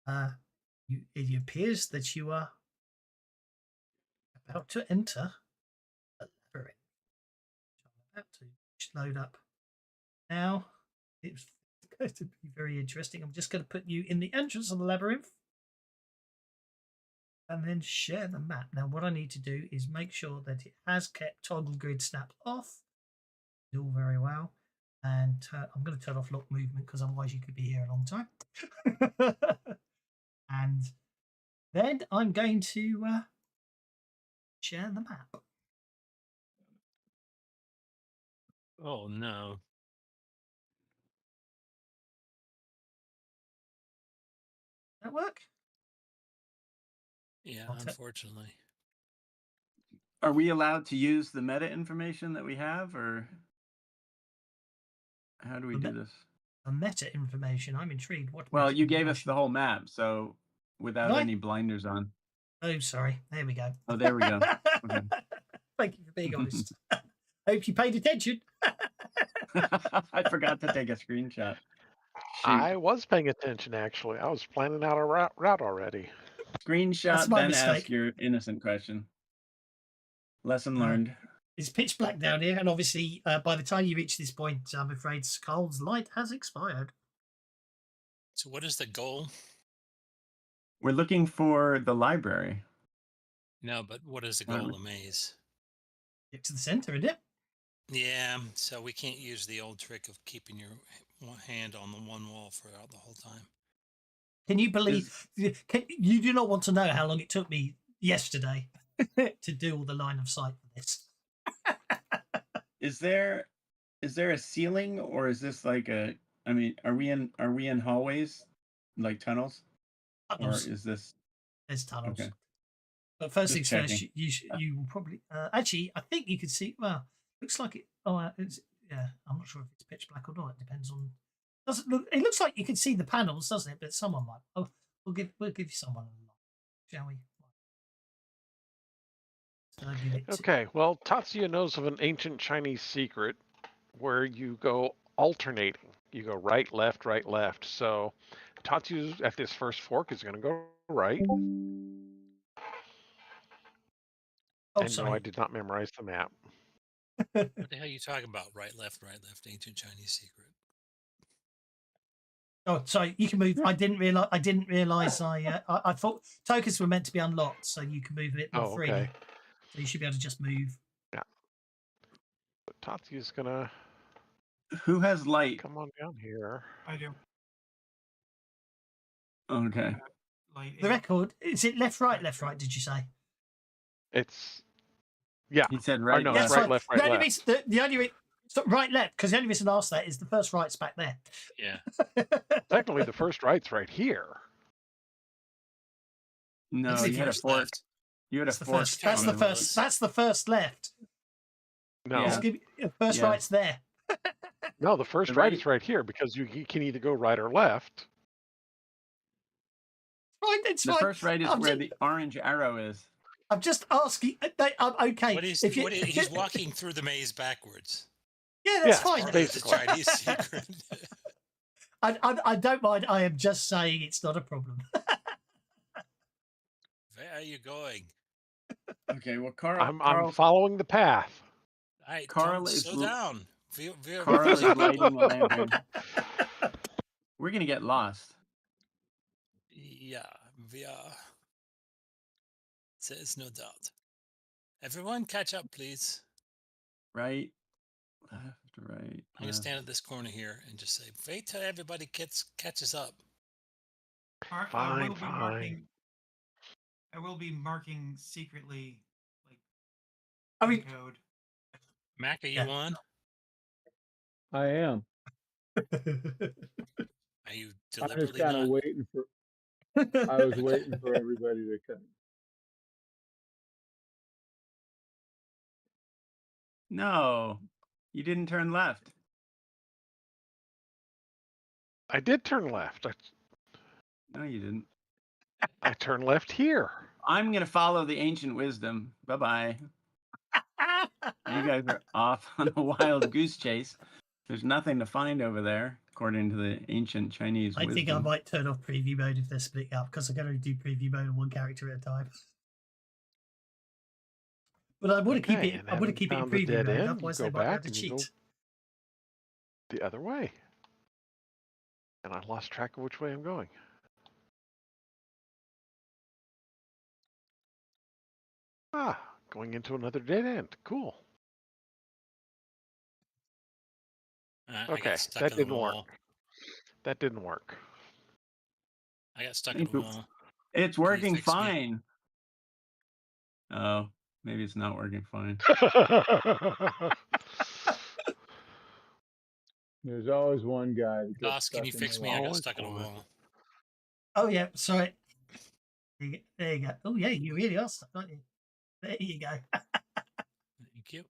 it appears that you are about to enter a labyrinth. I'm about to load up now. It's going to be very interesting. I'm just going to put you in the entrance of the labyrinth and then share the map. Now, what I need to do is make sure that it has kept toggle grid snap off. All very well. And I'm going to turn off lock movement because otherwise you could be here a long time. And then I'm going to share the map. Oh no. That work? Yeah, I'll ta- unfortunately. Are we allowed to use the meta information that we have, or how do we do this? The meta information. I'm intrigued. What? Well, meta you gave us information? the whole map, so without Did I? any blinders on. Oh, sorry. There we go. Oh, there we go. Okay. Thank you for being honest. Hope you paid attention. I forgot to take a screenshot. Shoot. I was paying attention, actually. I was planning out a route already. Screenshot, That's my then ask mistake. your innocent question. Lesson learned. It's pitch black down here, and obviously, by the time you reach this point, I'm afraid Skull's light has expired. So what is the goal? We're looking for the library. No, but what is the goal of the maze? Get to the center, isn't it? Yeah, so we can't use the old trick of keeping your hand on the one wall throughout the whole time. Can you believe? You do not want to know how long it took me yesterday to do all the line of sight for this. Is there a ceiling, or is this like a? I mean, are we in hallways, like tunnels, or Tunnels. is this There's tunnels. okay? But first Just things first, checking. you will probably actually. I think you can see. Well, looks like it. Oh, yeah. I'm not sure if it's pitch black or not. It depends on. Doesn't look? It looks like you can see the panels, doesn't it? But someone might. Oh, we'll give you someone a lot, shall we? So I'll give it. Okay, well, Tatsuya knows of an ancient Chinese secret where you go alternating. You go right, left. So Tatsuya at this first fork is going to go right. Oh, and sorry. no, I did not memorize the map. What the hell are you talking about? Right, left, ancient Chinese secret. Oh, sorry. You can move. I didn't realize. I thought tokens were meant to be unlocked, so you can move a bit more Oh, freely. okay. So you should be able to just move. Yeah. But Tatsuya's going to Who has light? come on down here. I do. Okay. Light The eight. record is it left, right? Did you say? It's, yeah. He said Or right. no, Yeah, it's left. right, fine. left, The only left. reason, the only reason, so right, left, because the only reason I asked that is the first right's back there. Yeah. Technically, the first right's right here. No, Let's see you had a First fork. left. You had a That's the fork. first. That's the on first. those. That's the first left. No, Yeah. Just give first Yeah. right's there. no, the first The right right- is right here because you can either go right or left. Right, it's The fine. first right is I'm where just- the orange arrow is. I'm just asking. I'm okay. He's walking through the maze backwards. Yeah, that's Yeah, fine. Part of the basically. Chinese secret. I don't mind. I am just saying it's not a problem. Where are you going? Okay. Well, Carl. I'm following the path. All right, Carl Tom, is slow l- down. Carl is lighting a lantern. We're gonna get lost. Yeah, we are. There's no doubt. Everyone, catch up, please. Right. Left. Right. I'm gonna left. stand at this corner here and just say, "Wait till everybody catches up." Fine, fine. I will be marking secretly, like I mean, code. Mac, are you Yeah. on? I am. Are you I'm just deliberately kind of not? waiting for. I was waiting for everybody to come. No, you didn't turn left. I did turn left. No, you didn't. I turned left here. I'm gonna follow the ancient wisdom. Bye bye. You guys are off on a wild goose chase. There's nothing to find over there, according to the ancient Chinese I wisdom. think I might turn off preview mode if they're splitting up because I can only do preview mode on one character at a time. But I want to keep Okay, it. and I want to having keep it in found the preview dead mode. end, you Otherwise, go they might have back to and you go cheat. the other way. And I lost track of which way I'm going. Ah, going into another dead end. Cool. I Okay, got stuck that in the didn't wall. work. That didn't work. I got stuck in the wall. It's working fix me? fine. Oh, maybe it's not working fine. There's always one guy that gets Doss, stuck can you in fix the me? I got Always stuck in a one. wall. Oh yeah, sorry. There you go. Oh yeah, you really are stuck, aren't you? There you go. Thank you.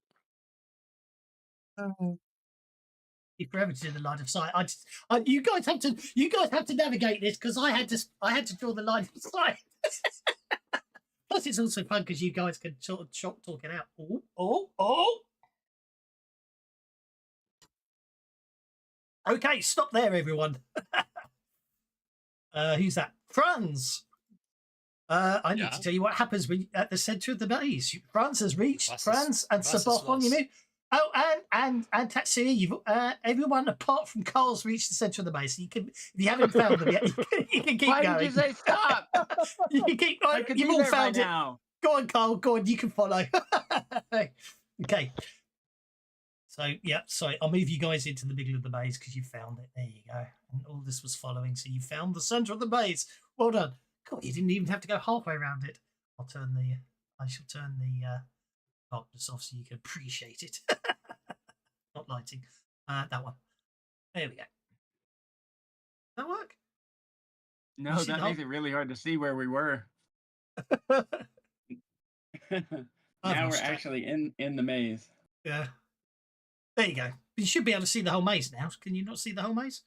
You're forever to the line of sight. You guys have to navigate this because I had to draw the line of sight. Plus, it's also fun because you guys can sort of talk it out. Oh. Okay, stop there, everyone. Who's that? Franz. I need to tell you what happens when at the centre of the maze. Franz has reached. Franz and Sabot on your move. Oh, and Tatsuya, you've everyone apart from Carl's reached the centre of the maze. So you can, if you haven't found them yet, you can keep Why going. did you say stop? You can keep. I could You've be all there by found it. now. Go on, Carl. Go on. You can follow. Okay. So yeah, sorry, I'll move you guys into the middle of the maze because you found it. There you go. And all this was following, so you found the centre of the maze. Well done. God, you didn't even have to go halfway around it. I shall turn the darkness, obviously you can appreciate it. Not lighting. That one. There we go. That work? No, see that the makes whole- it really hard to see where we were. I've Now we're lost track. actually in the maze. Yeah. There you go. You should be able to see the whole maze now. Can you not see the whole maze?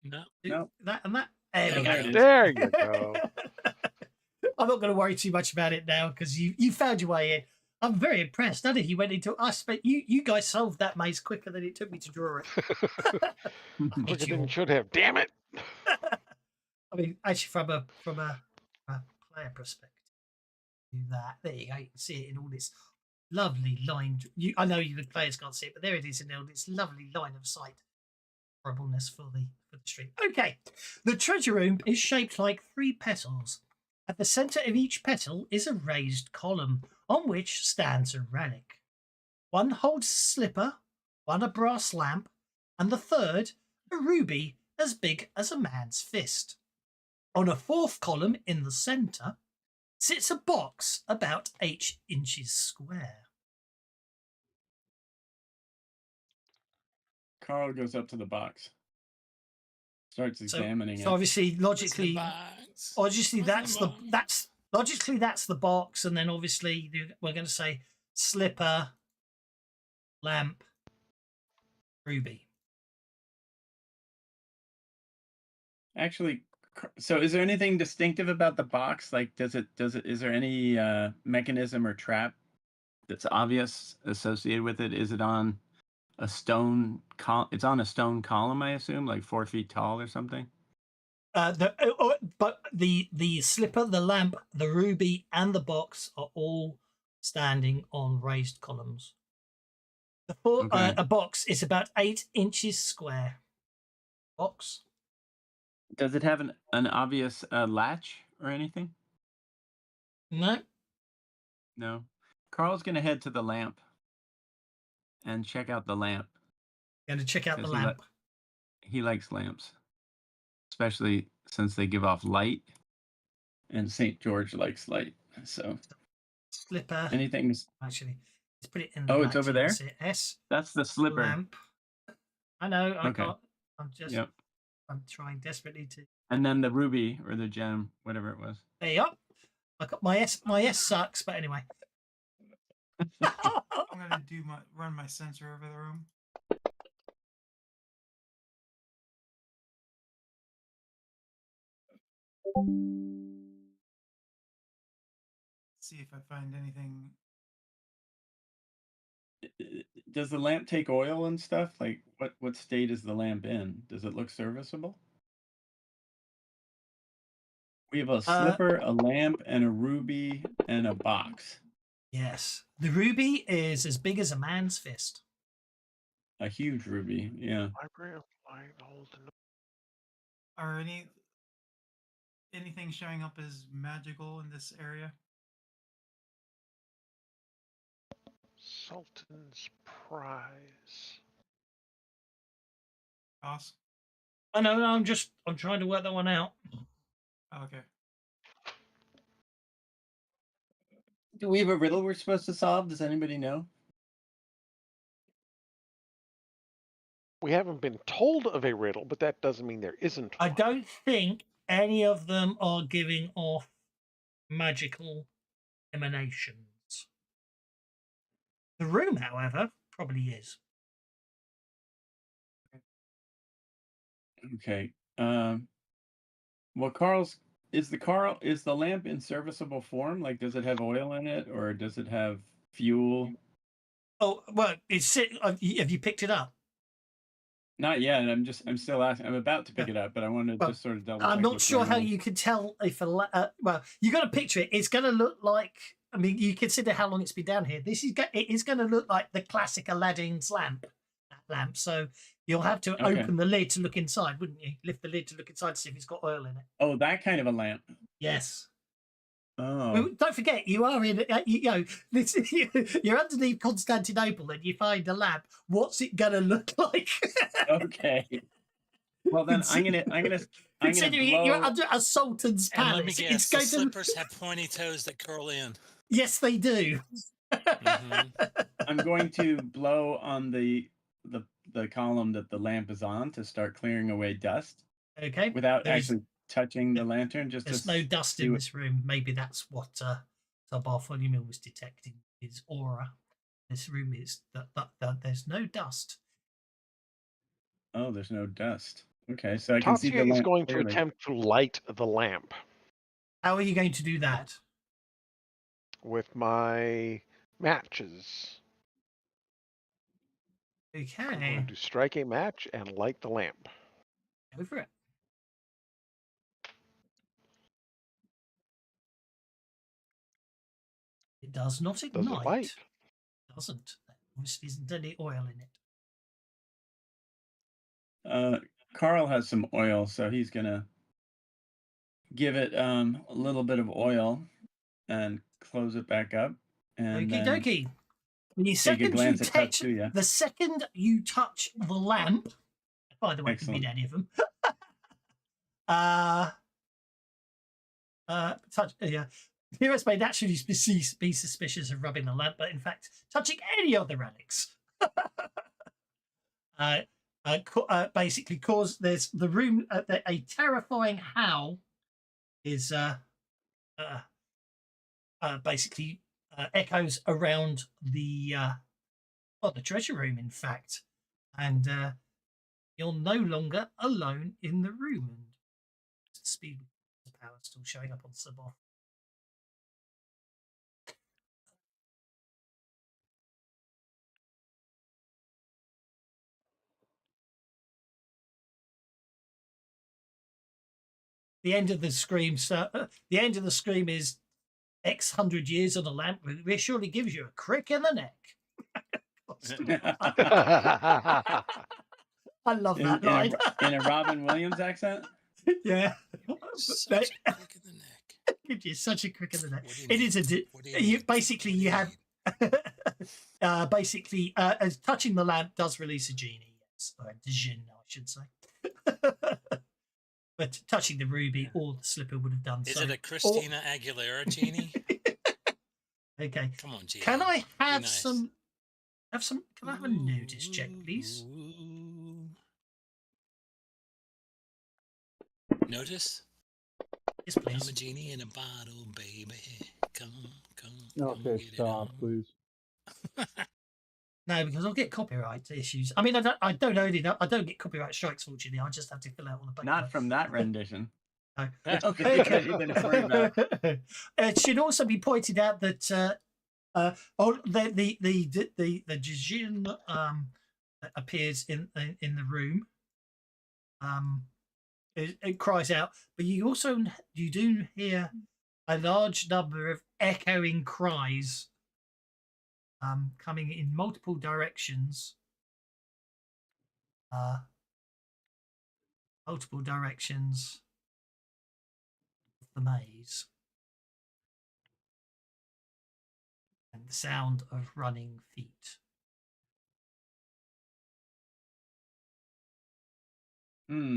No. No. That and that. There Oh, we there go. it is. There you go. I'm not going to worry too much about it now because you found your way in. I'm very impressed. None of you went into. I spent you guys solved that maze quicker than it took me to draw it. Quicker than you should have. Damn it. I mean, actually, from a player perspective, do that. There you go. You can see it in all this lovely line. I know the players can't see it, but there it is in all this lovely line of sight. Horribleness for the stream. Okay, the treasure room is shaped like 3 petals. At the centre of each petal is a raised column on which stands a relic. One holds a slipper, one a brass lamp, and the third a ruby as big as a man's fist. On a 4th column in the centre sits a box about 8 inches square. Carl goes up to the box, starts examining So it. obviously, logically, What's that's the box, and then obviously we're going to say slipper, lamp, ruby. Actually, so is there anything distinctive about the box? Like, is there any mechanism or trap that's obvious associated with it? Is it on a stone? It's on a stone column, I assume, like 4 feet tall or something. But the slipper, the lamp, the ruby, and the box are all standing on raised columns. A box is about 8 inches square. Box. Does it have an obvious latch or anything? No. No. Carl's gonna head to the lamp and check out the lamp. Going to check out the 'Cause lamp. He likes lamps, especially since they give off light, and St. George likes light. So Slipper. anything's. Actually, let's put it in the Oh, black it's over so you there? can see it. S. That's the slipper. Lamp. I know. I Okay. can't. I'm just. Yep. I'm trying desperately to. And then the ruby or the gem, whatever it was. There you go. I got my S. My S sucks, but anyway. I'm gonna run my sensor over the room. See if I find anything. Does the lamp take oil and stuff? Like, what state is the lamp in? Does it look serviceable? We have a slipper, a lamp, and a ruby, and a box. Yes, the ruby is as big as a man's fist. A huge ruby, yeah. Library of Light, hold and Are anything showing up as magical in this area? Sultan's Prize. Boss? I know. I'm trying to work that one out. Okay. Do we have a riddle we're supposed to solve? Does anybody know? We haven't been told of a riddle, but that doesn't mean there isn't I one. don't think any of them are giving off magical emanations. The room, however, probably is. Okay. Well, is the lamp in serviceable form? Like, does it have oil in it, or does it have fuel? Oh well, have you picked it up? Not yet. I'm still asking. I'm about to pick it up, but I wanted to just sort of double. I'm not sure how you can tell if well, you got to picture it. It's going to look like. I mean, you consider how long it's been down here. It is going to look like the classic Aladdin's lamp. That lamp. So you'll have to open the lid to look inside, wouldn't you? Lift the lid to look inside to see if it's got oil in it. Oh, that kind of a lamp. Yes. Oh. Well, don't forget, you are in. You're underneath Constantinople, and you find a lamp. What's it gonna look like? Okay. Well, then I'm gonna Considering blow... you're under a sultan's And palace, let me guess, it's going the slippers have pointy toes that curl in. Yes, they do. I'm going to blow on the column that the lamp is on to start clearing away dust Okay. without actually touching the lantern. There's no dust in this room. Maybe that's what Sir Bartholomew was detecting. His aura. This room is that there's no dust. Oh, there's no dust. Okay, so I can see the Tatsuya is lamp going clearly. to attempt to light the lamp How are you going to do that? with my matches. I'm Okay. going to strike a match and light the lamp. Go for it. It does not ignite. Does it light? Doesn't. There obviously isn't any oil in it. Carl has some oil, so he's gonna give it a little bit of oil and close it back up. And Okie then dokie. The second you touch the lamp, by the way, it could be any of them. Heroes may naturally be suspicious of rubbing the lamp, but in fact, touching any other relics basically cause there's the room a terrifying howl is basically echoes around the treasure room, in fact, and you're no longer alone in the room. And the speed of power still showing up on Suboff. The end of the scream. The end of the scream is X hundred years on a lamp. It surely gives you a crick in the neck. I love that line. In a Robin Williams accent? Yeah. Such a crick in the neck. Gives you such a crick in the neck. It is basically you have as touching the lamp does release a genie, yes, or a djinn, I should say. But touching the ruby or the slipper would have done Is so. it a Christina Aguilera genie? Okay. Come on, genie. Can I have nice. some? Can I have a notice check, please? Notice? Yes, please. I'm a genie in a bottle, baby. Come. Okay, stop, please. No, because I'll get copyright issues. I mean, I don't get copyright strikes. Fortunately, I just have to fill out all the paperwork. Not from that rendition. No. Okay. It should also be pointed out that the djinn that appears in the room it cries out, but you do hear a large number of echoing cries coming in multiple directions. Multiple directions of the maze. And the sound of running feet. Well,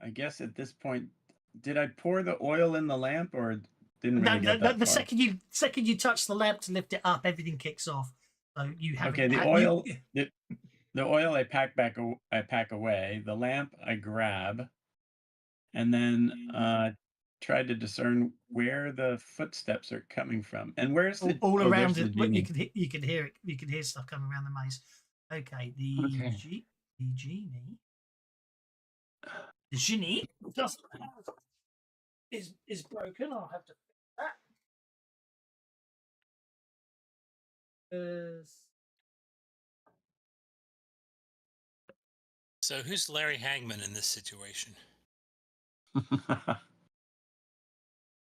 I guess at this point, did I pour the oil in the lamp or didn't really get that the far? second you touch the lamp to lift it up, everything kicks off. So you have the oil. The oil I pack away. The lamp I grab, and then try to discern where the footsteps are coming from, and where's all around it. You can hear it. You can hear stuff coming around the maze. Okay, the genie is broken. I'll have to fix that. So who's Larry Hagman in this situation?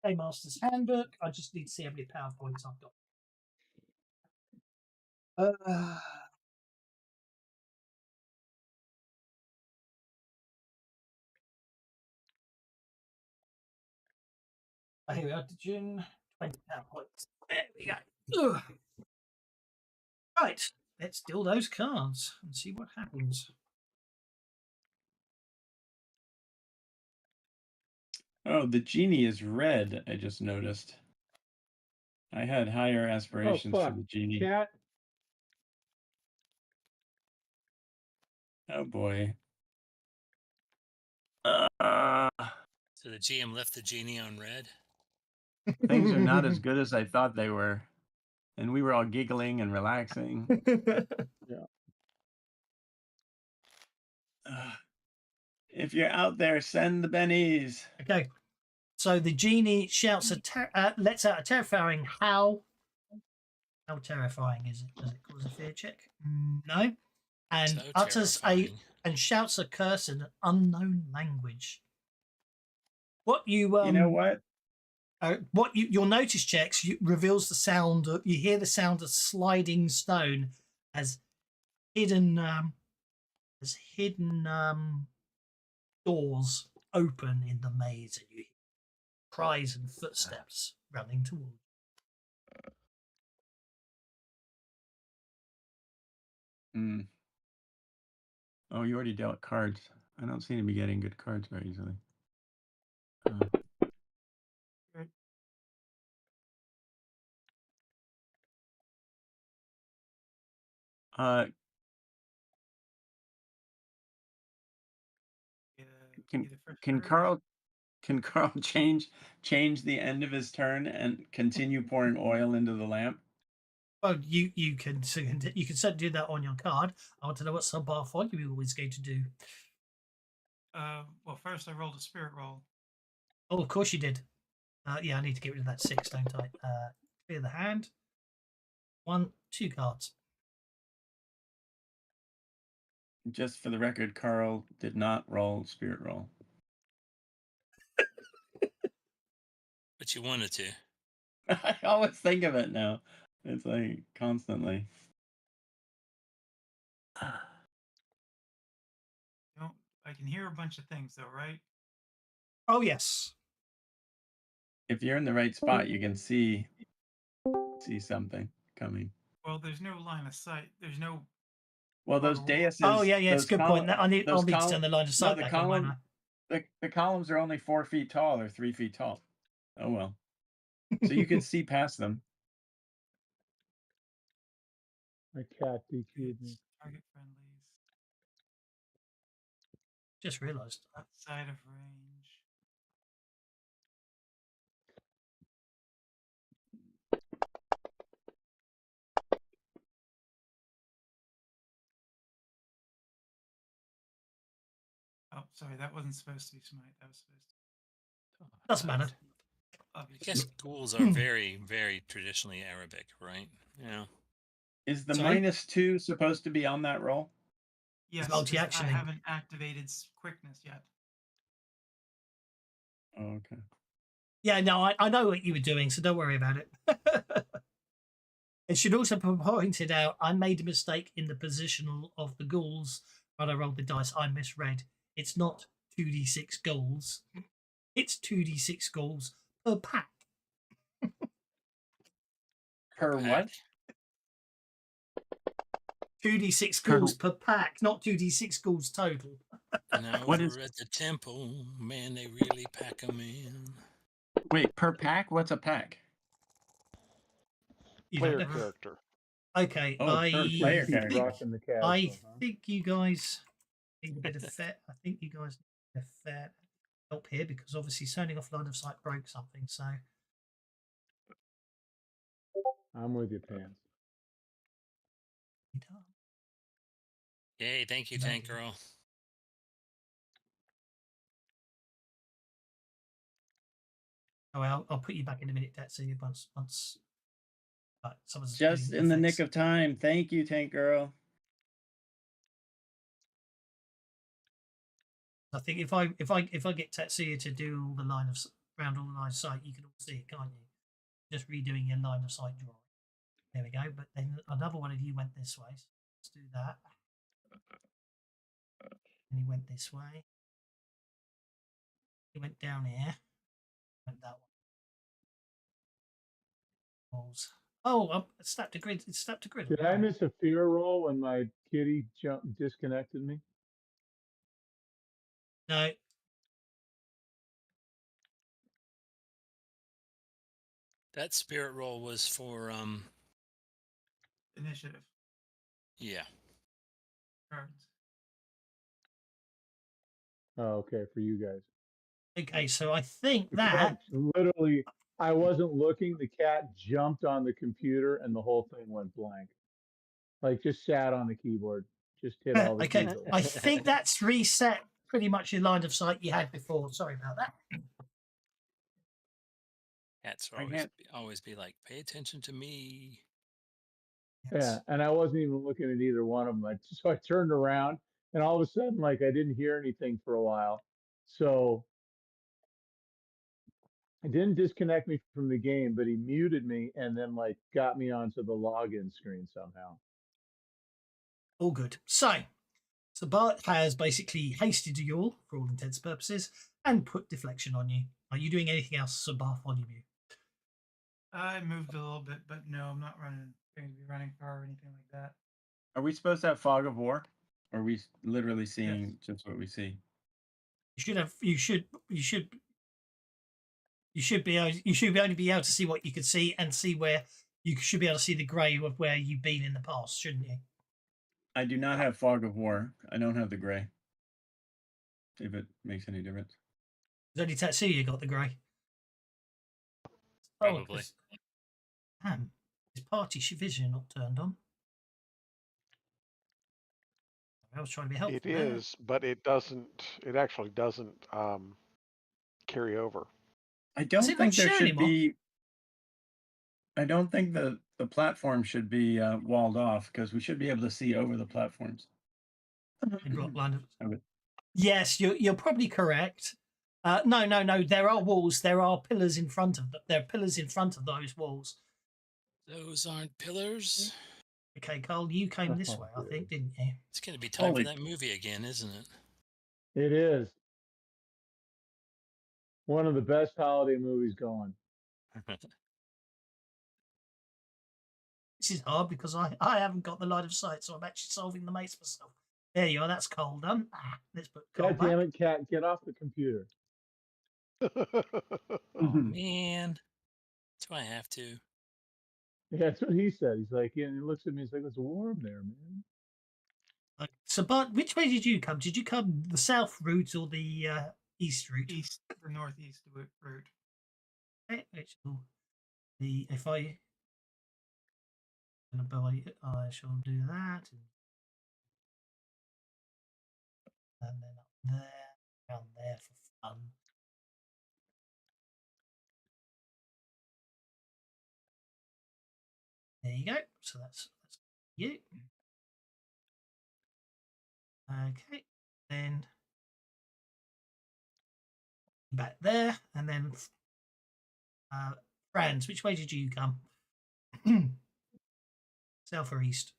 Master's Handbook. I just need to see how many PowerPoints I've got. Here we are, June 20 PowerPoints. There we go. Ugh. Right, let's deal those cards and see what happens. Oh, the genie is red, I just noticed. I had higher Oh aspirations for fuck, the genie. cat. Oh boy. So the GM left the genie on red. Things are not as good as I thought they were. And we were all giggling and relaxing. If you're out there, send the bennies. Okay. So the genie shouts lets out a terrifying howl. How terrifying is it? Does it cause a fear check? No. And So utters terrifying. and shouts a curse in an unknown language. What you You know what? your notice checks reveals the sound of, you hear the sound of sliding stone as hidden doors open in the maze, and you hear cries and footsteps running towards. Oh, you already dealt cards. I don't seem to be getting good cards very easily. Right. Can Carl change the end of his turn and continue pouring oil into the lamp? Well, you can certainly do that on your card. I want to know what subbar font you always going to do. Well, first I rolled a spirit roll. Oh, of course you did. Yeah, I need to get rid of that 6, don't I? Clear the hand. 1, 2 cards. Just for the record, Carl did not roll spirit roll. But you wanted to. I always think of it now. It's like constantly. I can hear a bunch of things though, right? Oh yes. If you're in the right spot, you can see something coming. Well, there's no line of sight. There's no. Well, those daises. Oh yeah, it's a good point. I'll need to turn the line of sight back on, won't I? The columns are only 4 feet tall or 3 feet tall. Oh well. So you can see past them. My cat DQ'd me. Target friendlies. Just realised. Outside of range. Oh, sorry, that wasn't supposed to be smite. That was supposed to. Doesn't matter. I Obviously. guess ghouls are very, very traditionally Arabic, right? Yeah. Is the Sorry? -2 supposed to be on that roll? Yes, multi-actioning. I haven't activated quickness yet. Oh, okay. Yeah, no, I know what you were doing, so don't worry about it. It should also be pointed out I made a mistake in the position of the ghouls when I rolled the dice. I misread. It's not 2d6 ghouls. It's 2d6 ghouls per pack. Per what? 2d6 ghouls per pack, not 2d6 ghouls total. Now What over is- at the temple, man, they really pack them in. Wait, per pack? What's a pack? You Player don't know. character. Okay, Oh, per player Keep character. rocking the castle, I huh? think you guys need a bit of fair. I think you guys need a fair help here because obviously turning off line of sight broke something. So I'm with you, Pants. Yay, thank you, Maybe. Tank Girl. Oh, I'll put you back in a minute, Tetsu. Once. Someone's Just doing in the effects. nick of time. Thank you, Tank Girl. I think if I get Tetsuya to do all the line of around all the line of sight, you can all see it, can't you? Just redoing your line of sight drawing. There we go. But then another one of you went this way. So let's do that. And he went this way. He went down here. Went that one. Oh, it snapped a grid. It snapped a grid. Did I miss a fear roll when my kitty disconnected me? No. That spirit roll was for Initiative yeah. cards. Oh, okay, for you guys. Okay, so I think The that cat literally, I wasn't looking. The cat jumped on the computer and the whole thing went blank. Like just sat on the keyboard, just hit all the okay, keys. I think that's reset pretty much your line of sight you had before. Sorry about that. Cats I will can't. always be like, pay attention to me. Yeah, and I wasn't even looking at either one of them. So I turned around, and all of a sudden, like I didn't hear anything for a while. So it didn't disconnect me from the game, but he muted me and then like got me onto the login screen somehow. All good. So Bart has basically hasted you all, for all intents and purposes, and put deflection on you. Are you doing anything else, Sir Barth, on you? I moved a little bit, but no, I'm not going to be running far or anything like that. Are we supposed to have fog of war? Or are we literally seeing just what we see? You should have. You should be able. You should only be able to see what you could see and see where you should be able to see the grey of where you've been in the past, shouldn't you? I do not have fog of war. I don't have the gray. If it makes any difference. It's only Tatsuya got the grey. Probably. Damn, his party vision not turned on. I was trying to be helpful. It is, but it doesn't. It actually doesn't carry over. I Does don't it not think there show should anymore? be. I don't think the platform should be walled off because we should be able to see over the platforms. In Rockland. I would- Yes, you're probably correct. No. There are walls. There are pillars in front of them. There are pillars in front of those walls. Those aren't pillars. Okay, Carl, you came this way, I think, didn't you? It's going to be time Holy- for that movie again, isn't it? It is one of the best holiday movies going. This is hard because I haven't got the line of sight, so I'm actually solving the maze myself. There you are. That's Cole done. Let's put Cole God back. damn it, cat! Get off the computer. Oh man, do I have to? Yeah, that's what he said. He's like, and he looks at me. He's like, "It's warm there, man." So, Bart, which way did you come? Did you come the south route or the east route? The northeast route. Okay, which will be if I shall do that, and then up there, down there for fun. There you go. So that's you. Okay, then back there, and then Franz, which way did you come? South or east?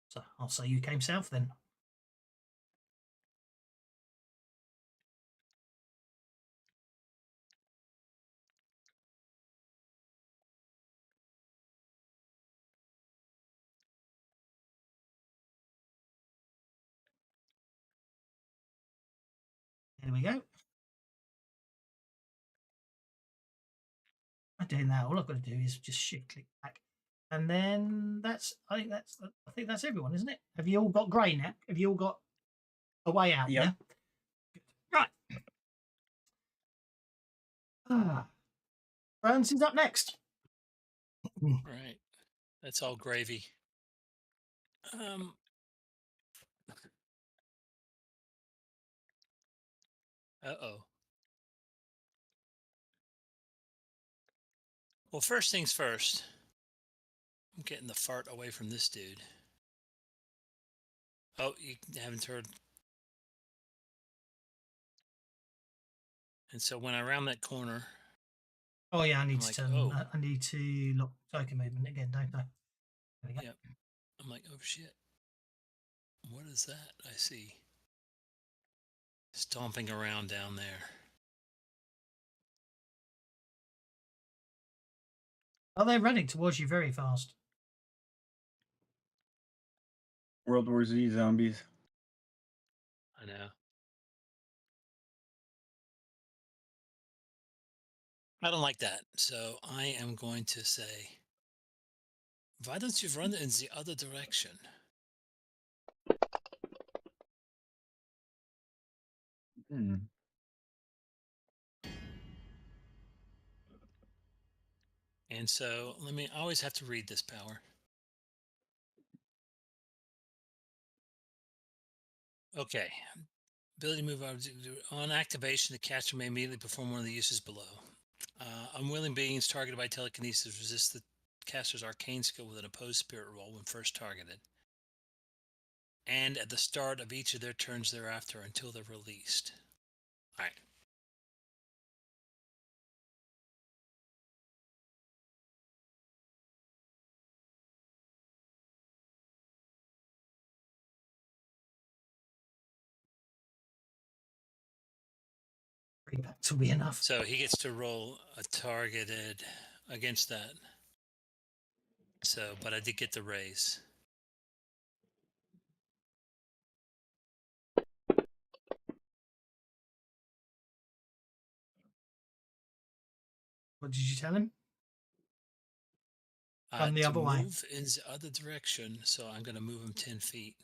So I'll say you came south then. There we go. I'm doing that. All I've got to do is just shift click back, and then I think that's everyone, isn't it? Have you all got grey now? Have you all got a way out? Yep. Yeah. Good. Right. Franz is up next. Right, that's all gravy. Uh-oh. Well, first things first. I'm getting the fart away from this dude. Oh, you haven't heard. And so when I round that corner, Oh yeah, I need I'm to like, turn. oh. I need to lock token movement again, don't I? There we go. Yep. I'm like, oh shit. What is that I see? Stomping around down there. Oh, they're running towards you very fast. World War Z zombies. I know. I don't like that. So I am going to say, why don't you run in the other direction? Hmm. And so I always have to read this power. Okay. Ability to move on activation, the caster may immediately perform one of the uses below. Unwilling beings targeted by telekinesis resist the caster's arcane skill with an opposed spirit roll when first targeted, and at the start of each of their turns thereafter until they're released. All right. That will be enough. So he gets to roll a targeted against that. So, but I did get the raise. What did you tell him? Uh, Run the to other way. move in the other direction, so I'm going to move him 10 feet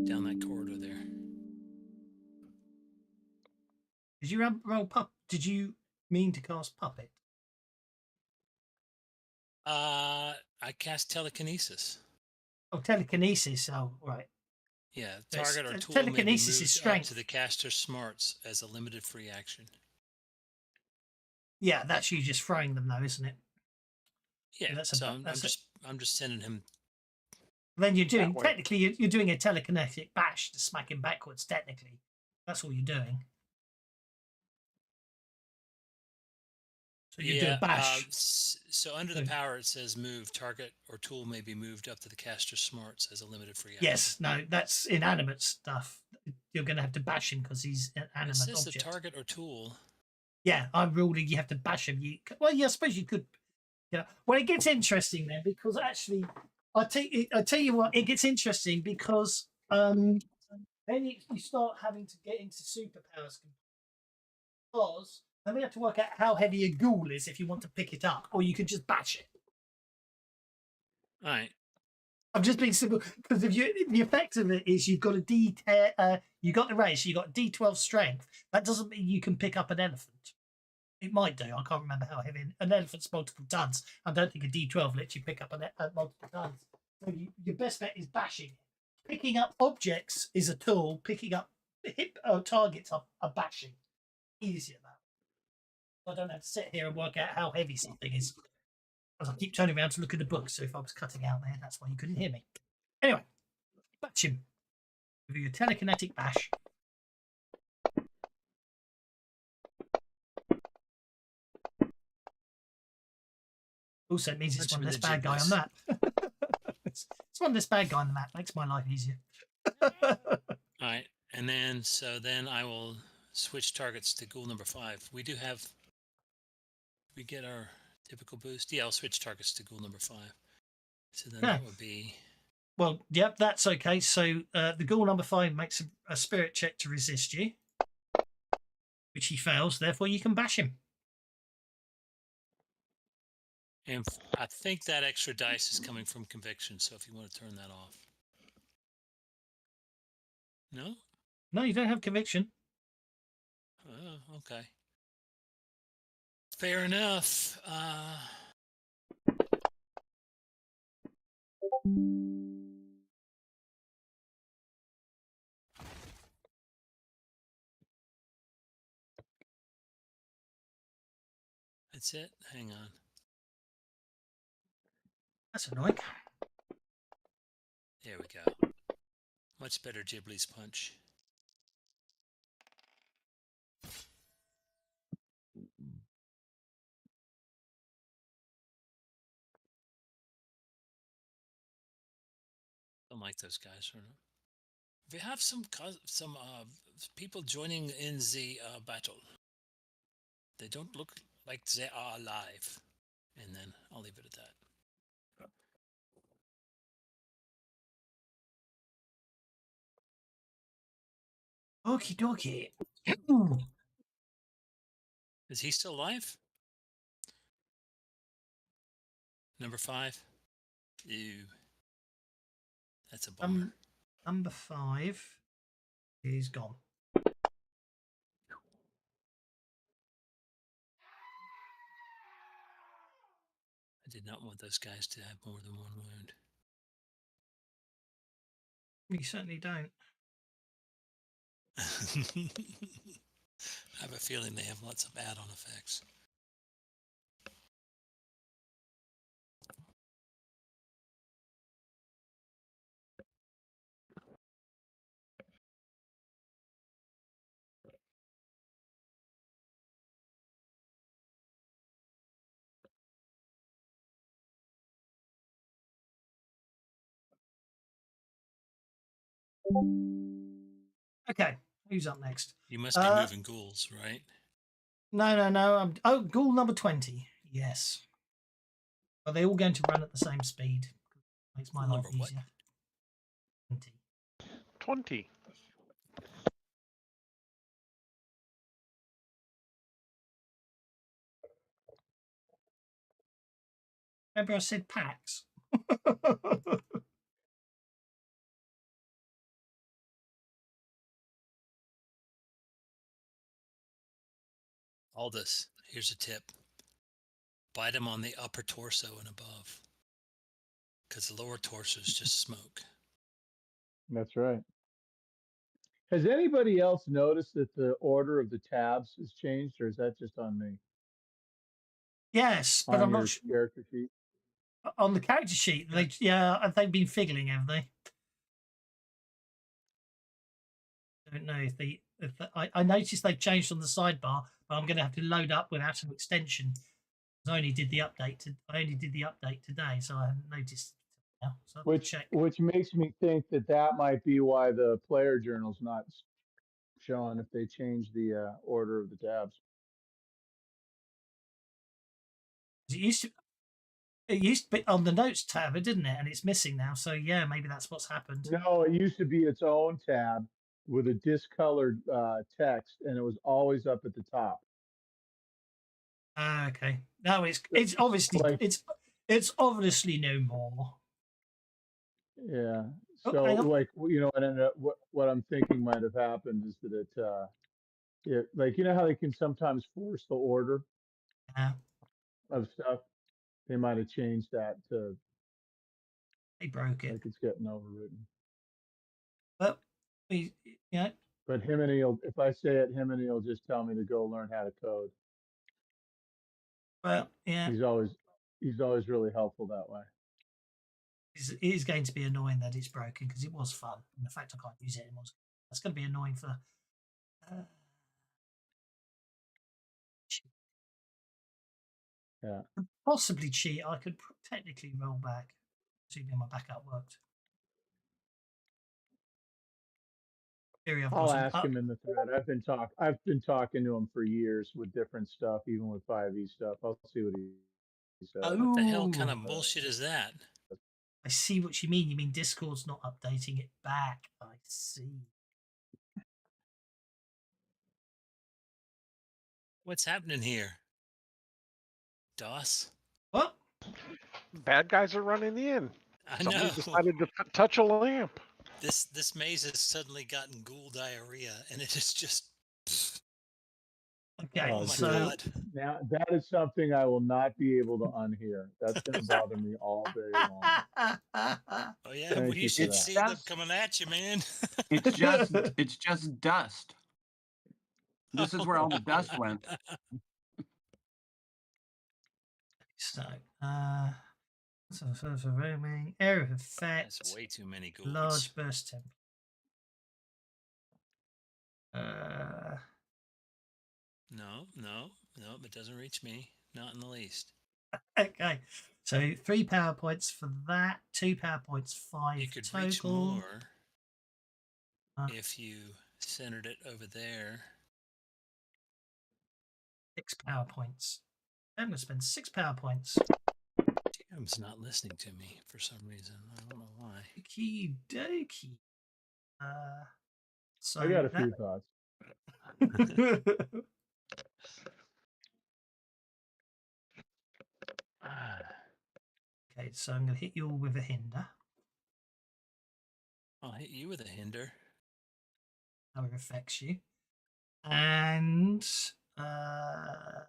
down that corridor there. Did you roll pup? Did you mean to cast puppet? I cast telekinesis. Oh, telekinesis. Oh, right. Yeah, So it's- target or tool may be telekinesis is moved up strength. to the caster's smarts as a limited free action. Yeah, that's you just throwing them, though, isn't it? Yeah, that's so that's I'm just sending him. Then you're doing That way. technically you're doing a telekinetic bash to smack him backwards. Technically, that's all you're doing. So you do a bash. So under the So- power, it says move. Target or tool may be moved up to the caster's smarts as a limited free action. Yes, no, that's inanimate stuff. You're going to have to bash him because he's an It animate says object. the target or tool. Yeah, I'm ruling you have to bash him. Well, yeah, I suppose you could. You know, well, it gets interesting then because actually, I tell you what, it gets interesting because then you start having to get into superpowers because then we have to work out how heavy a ghoul is if you want to pick it up, or you could just bash it. All right. I'm just being simple because if the effect of it is you've got you got the race, you got D12 strength. That doesn't mean you can pick up an elephant. It might do. I can't remember how heavy an elephant's multiple tons. I don't think a D12 lets you pick up multiple tons. So your best bet is bashing. Picking up objects is a tool. Picking up targets are bashing. Easier that. I don't have to sit here and work out how heavy something is. As I keep turning around to look at the book, so if I was cutting out there, that's why you couldn't hear me. Anyway, bash him with your telekinetic bash. Also, it means it's Punch one him in less the bad guy on giblets. that. it's one less bad guy on the map. Makes my life easier. All right, and then I will switch targets to ghoul number 5. We get our typical boost. Yeah, I'll switch targets to ghoul number 5. So then Yeah. that would be Well, yep, that's okay. So the ghoul number 5 makes a spirit check to resist you, which he fails. Therefore, you can bash him. and I think that extra dice is coming from conviction. So if you want to turn that off, no. No, you don't have conviction. Oh, okay. Fair enough. That's it. Hang on. That's annoying. There we go. Much better Ghibli's punch. Don't like those guys. We have some people joining in the battle. They don't look like they are alive. And then I'll leave it at that. Okie dokie. Is he still alive? Number 5. Ew. That's a bummer. Number 5 is gone. I did not want those guys to have more than one wound. You certainly don't. I have a feeling they have lots of add-on effects. Okay, who's up next? You must be moving ghouls, right? No. Ghoul number 20. Yes. Are they all going to run at the same speed? Makes my life Number what? easier. 20. 20. Remember I said packs? Aldous, here's a tip. Bite them on the upper torso and above. Because the lower torso is just smoke. That's right. Has anybody else noticed that the order of the tabs has changed, or is that just on me? Yes, but On I'm your not sure. character sheet? On the character sheet, they've been fiddling, have they? I don't know if I noticed they've changed on the sidebar, but I'm going to have to load up without an extension. I only did the update today, so I haven't noticed. Now, so I'll check. Which makes me think that might be why the player journal's not showing if they change the order of the tabs. It used to be on the notes tab, didn't it? And it's missing now. So yeah, maybe that's what's happened. No, it used to be its own tab with a discolored text, and it was always up at the top. Okay. No, it's obviously Like- it's obviously no more. Yeah. Oh, So, hang on. like, what I'm thinking might have happened is that like, you know how they can sometimes force the order Yeah, of stuff? They might have changed that to they broke it. like it's getting overwritten. But yeah, But him and he'll, if I say it, him and he'll just tell me to go learn how to code. well, yeah, He's always really helpful that way. it is going to be annoying that it's broken because it was fun. And the fact I can't use it anymore, that's going to be annoying for. Yeah. Possibly cheat. I could technically roll back, assuming my backup worked. I'll ask him in the thread. I've been talking to him for years with different stuff, even with 5e stuff. I'll see what he says. What the hell kind of bullshit is that? I see what you mean. You mean Discord's not updating it back. I see. What's happening here? DOS? What? Bad guys are running in. I Somebody know. decided to touch a lamp. This maze has suddenly gotten ghoul diarrhea, and it is just. Okay, Oh my so god! Now that is something I will not be able to unhear. That's going to bother me all day long. Oh yeah, Thank well, you you for should that. see them coming at you, man. It's just dust. This is where all the dust went. so for roaming, area of effect, That's way too many ghouls. large burst temp. No, it doesn't reach me. Not in the least. Okay, so 3 power points for that. 2 power points, 5 You could total. reach more if you centered it over there. 6 power points. I'm going to spend 6 power points. Tim's not listening to me for some reason. I don't know why. Okie dokie. So I got a few thoughts. Okay, so I'm going to hit you all with a hinder. I'll hit you with a hinder. How it affects you. And the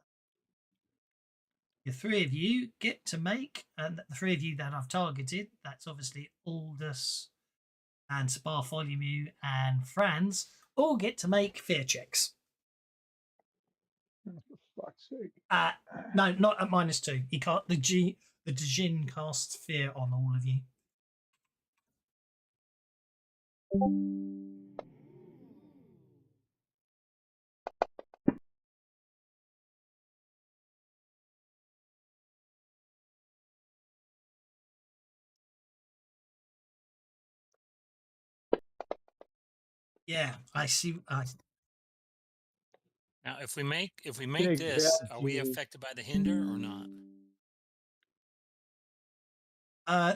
three of you get to make, and the three of you that I've targeted, that's obviously Aldous and Bartholomew and Franz, all get to make fear checks. Oh, for fuck's sake. No, not at -2. He can't. The Djinn casts fear on all of you. Yeah, I see. Now, if we make Take this, that, are we Judy. affected by the hinder or not?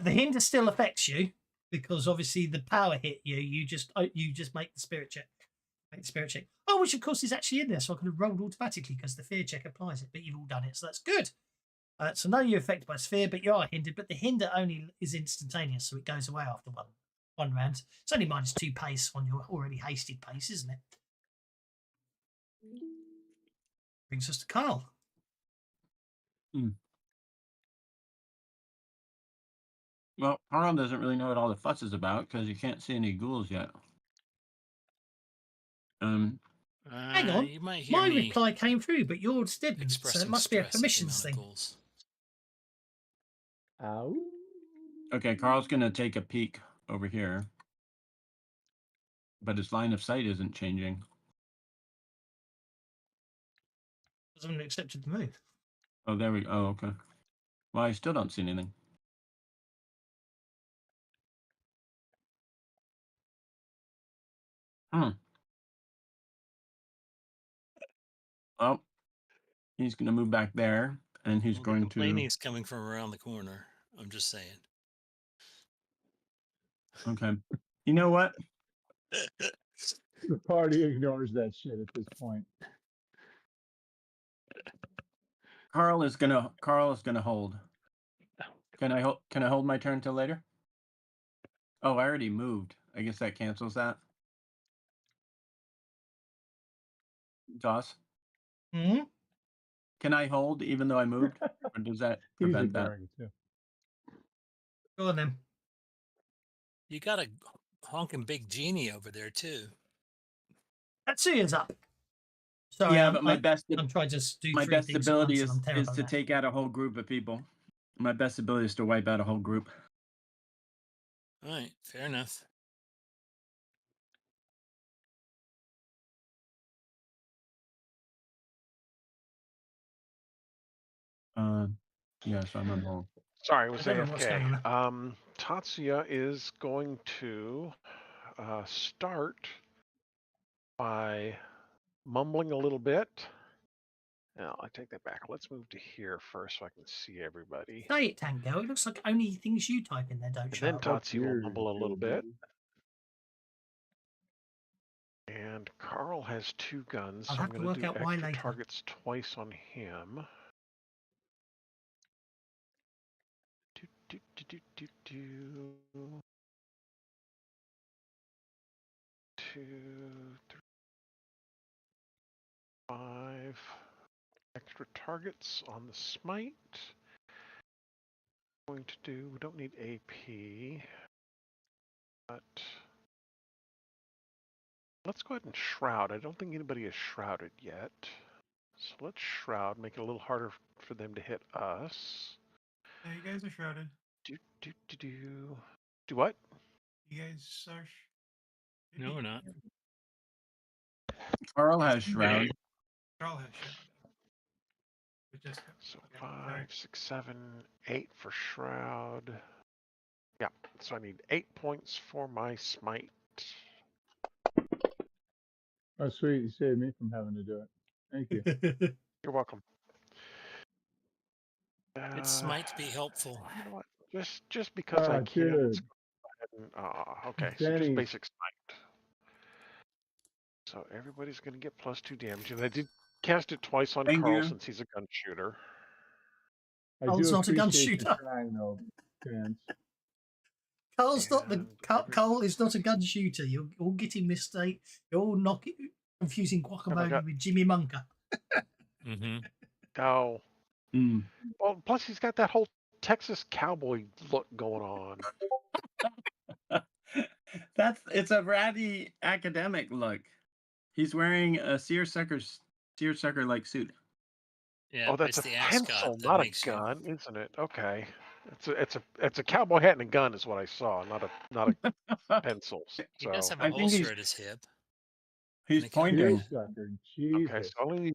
The hinder still affects you because obviously the power hit you. You just make the spirit check. Make the spirit check. Oh, which of course is actually in there, so I could have rolled automatically because the fear check applies it. But you've all done it, so that's good. So now you're affected by sphere, but you are hindered. But the hinder only is instantaneous, so it goes away after one round. It's only -2 pace on your already hasted pace, isn't it? Brings us to Carl. Well, Carl doesn't really know what all the fuss is about because you can't see any ghouls yet. Hang on, You might hear my me reply came through, but yours didn't. So expressing it must be a stress at the permissions amount of thing. ghouls. Ow. Okay, Carl's gonna take a peek over here, but his line of sight isn't changing. Someone accepted the move. Oh, there we go. Oh, okay. Well, I still don't see anything. Oh, he's gonna move back there, and he's Well, the going to. complaining's coming from around the corner. I'm just saying. Okay. You know what? The party ignores that shit at this point. Carl is gonna hold. Can I hold my turn till later? Oh, I already moved. I guess that cancels that. Joss, Hmm? can I hold even though I moved, or does that He's prevent that? ignoring it too. Go on then. You got a honking big genie over there too. Tatsuya's up. Sorry, Yeah, but I'm trying to do my three best things at ability once, and I'm terrible is at to that. take out a whole group of people. My best ability is to wipe out a whole group. All right, fair enough. Yeah, so I'm on hold. Sorry, it was I don't know what's going AFK. on Tatsuya is going to start by mumbling a little bit. Now, I take that back. Let's move to here first so I can see everybody. Say it, Tango. It looks like only things you type in there don't And show then up. Tatsuya will mumble a little bit. And Carl has 2 guns, I'll so I'm have to going to work do out why extra later. targets twice on him. Two, three, 5 extra targets on the smite. Going to do, we don't need AP, but let's go ahead and shroud. I don't think anybody is shrouded yet. So let's shroud, make it a little harder for them to hit us. Yeah, you guys are shrouded. Do what? You guys are. No, we're not. Carl has shroud. Carl has shroud. But just So yeah, 5, 6, 7, 8 for shroud. Yeah, so I need 8 points for my smite. Oh, sweet. You saved me from having to do it. Thank you. You're welcome. It might be helpful. You know what? Just because I can. Dude. Okay, so just basic smite. So everybody's going to get +2 damage, and I did cast it twice on Thank Carl you. since he's a gun shooter. I Carl's do not a gun appreciate you shooter. trying, though, Vince. Carl's not the And Carl is not a gun shooter. You're all getting mistake. You're all confusing I guacamole got with Jimmy Munker. Mm-hmm. oh. Mm. Well, plus he's got that whole Texas cowboy look going on. It's a ratty academic look. He's wearing a seersucker like suit. Yeah, Oh, that's it's a the ascot pencil, that not a makes you. gun, isn't it? Okay. It's a cowboy hat and a gun is what I saw, not a pencils. He does So have a I think holster at his hip. he's and a cowboy pointing. hat. Seersucker, okay, Jesus. so only need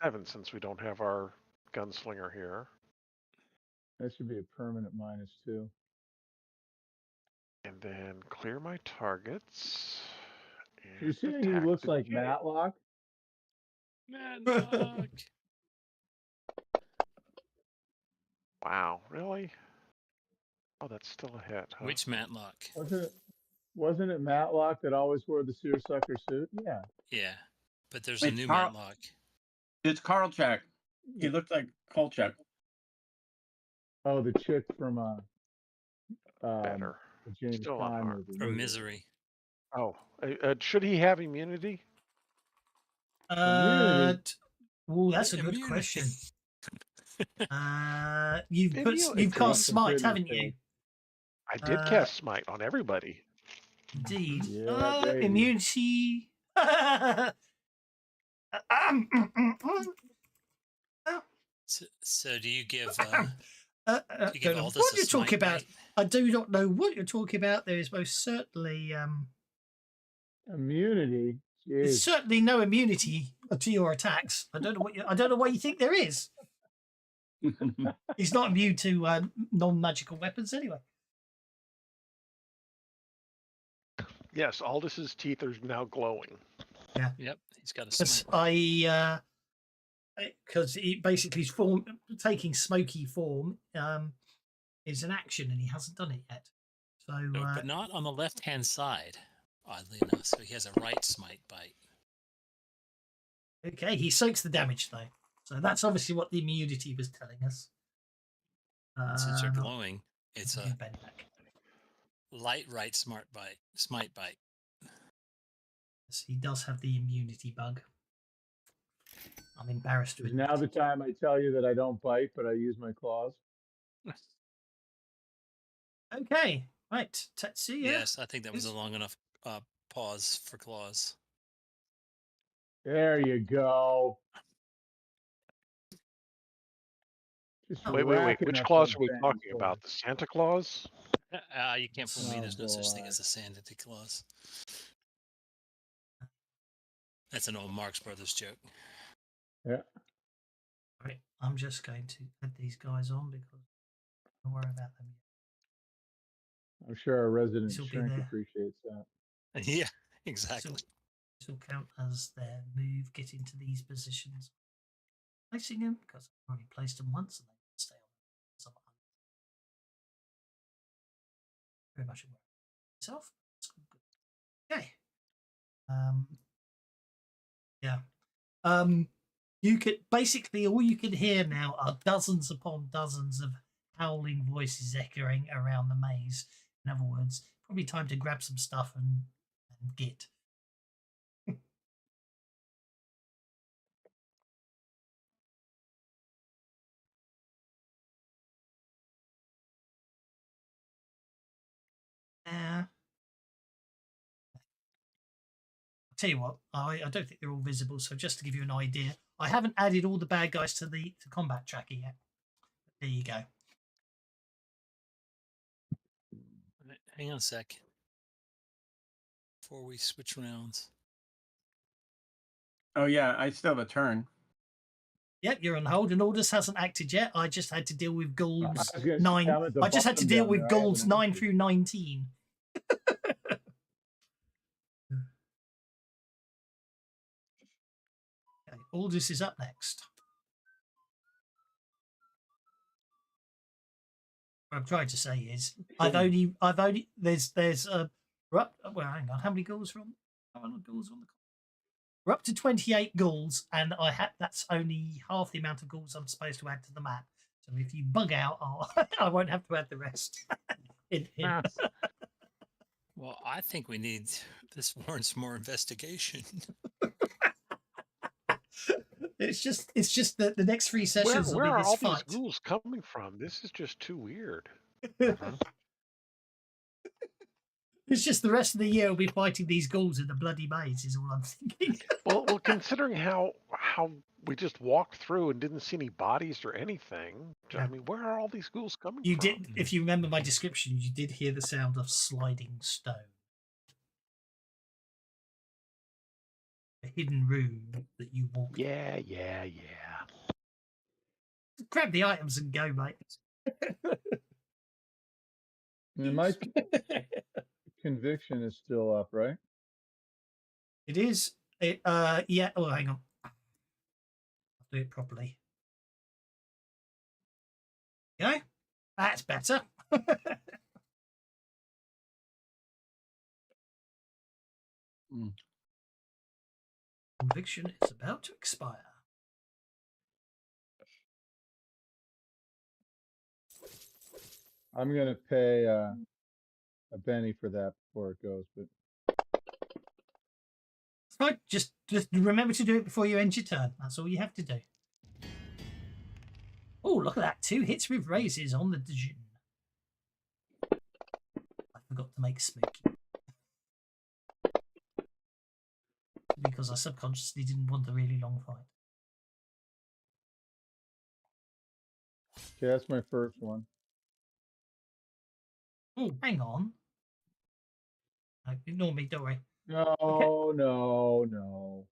7 since we don't have our gunslinger here. That should be a permanent -2. And then clear my targets. You're And saying he attack looks the like J. Matlock? Matlock. Wow, really? Oh, that's still a hit, huh? Which Matlock? Wasn't it Matlock that always wore the seersucker suit? Yeah. Yeah, but there's a It's new Carl. Matlock. It's Karlchak. He looks like Kolchak. Oh, the chick from Better. the James Still Caan unharmed. movie. From Misery. Oh, should he have immunity? Immunity? Oh, that's a good Immunity. question. You've Immunity. cast smite, Goodness haven't you? sake. I did cast smite on everybody. Indeed. Yeah, baby. Immunity. So do you give? Don't you give know Aldous what a you're talking smite about. bite? I do not know what you're talking about. There is most certainly Immunity? there's Jeez. certainly no immunity to your attacks. I don't know I don't know what you think there is. He's not immune to non-magical weapons anyway. Yes, Aldous' teeth are now glowing. Yep, he's got a Because smite. because he basically is taking smoky form is an action, and he hasn't done it yet. So, No, but not on the left-hand side. Oddly enough, so he has a right smite bite. okay, he soaks the damage though. So that's obviously what the immunity was telling us. Since they're No, glowing, it's I'll a give Ben back. light right smite bite. Yes, he does have the immunity bug. I'm embarrassed to Is admit now the it. time I tell you that I don't bite, but I use my claws? Okay, right, Tetsuya. Yes, I think that was a Yes. long enough pause for claws. There you go. Just Wait. racking Which up claws those are we bang talking claws. about? The Santa Claus? You can't fool me. Oh, There's no such thing boy. as a Santa Claus. That's an old Marx Brothers joke. Yeah. Right, I'm just going to add these guys on because don't worry about them yet. I'm sure our resident This'll be shrink there. appreciates that. Yeah, exactly. This will count as their move. Get into these positions. Placing them because I've already placed them once and they can stay on. So I'm very much aware of myself. That's all good. Okay. Yeah. You could basically all you can hear now are dozens upon dozens of howling voices echoing around the maze. In other words, probably time to grab some stuff and get. I'll tell you what, I don't think they're all visible, so just to give you an idea, I haven't added all the bad guys to the combat tracker yet. There you go. Hang on a sec. Before we switch rounds. Oh yeah, I still have a turn. Yep, you're on hold, and Aldous hasn't acted yet. I just had to deal with ghouls was gonna say, 9. I'm at the I just had to bottom deal down with there. I haven't ghouls 9 acted. through 19. Okay, Aldous is up next. What I'm trying to say is, I've only, there's well, hang on, how many ghouls from? How many ghouls on the? We're up to 28 ghouls, and that's only half the amount of ghouls I'm supposed to add to the map. So if you bug out, I won't have to add the rest. Ah, Well, I think we need this warrants more investigation. It's just that the next 3 sessions will where be are this all these fight. ghouls coming from? This is just too weird. It's just the rest of the year we'll be fighting these ghouls in the bloody maze. Is all I'm thinking. Well, considering how we just walked through and didn't see any bodies or anything, Yeah. I mean, where are all these ghouls coming You from? did, if you remember my description, you did hear the sound of sliding stone. A hidden room that you walked. Yeah. Grab the items and go, mate. And my conviction is still up, right? It is. Yeah. Oh, hang on. I'll do it properly. Okay, that's better. Conviction is about to expire. I'm gonna pay a penny for that before it goes, but Right, just remember to do it before you end your turn. That's all you have to do. Oh, look at that. 2 hits with raises on the Djinn. I forgot to make Smokey. Because I subconsciously didn't want a really long fight. okay, that's my first one. Oh, hang on. No, ignore me, don't worry. No, Okay. no.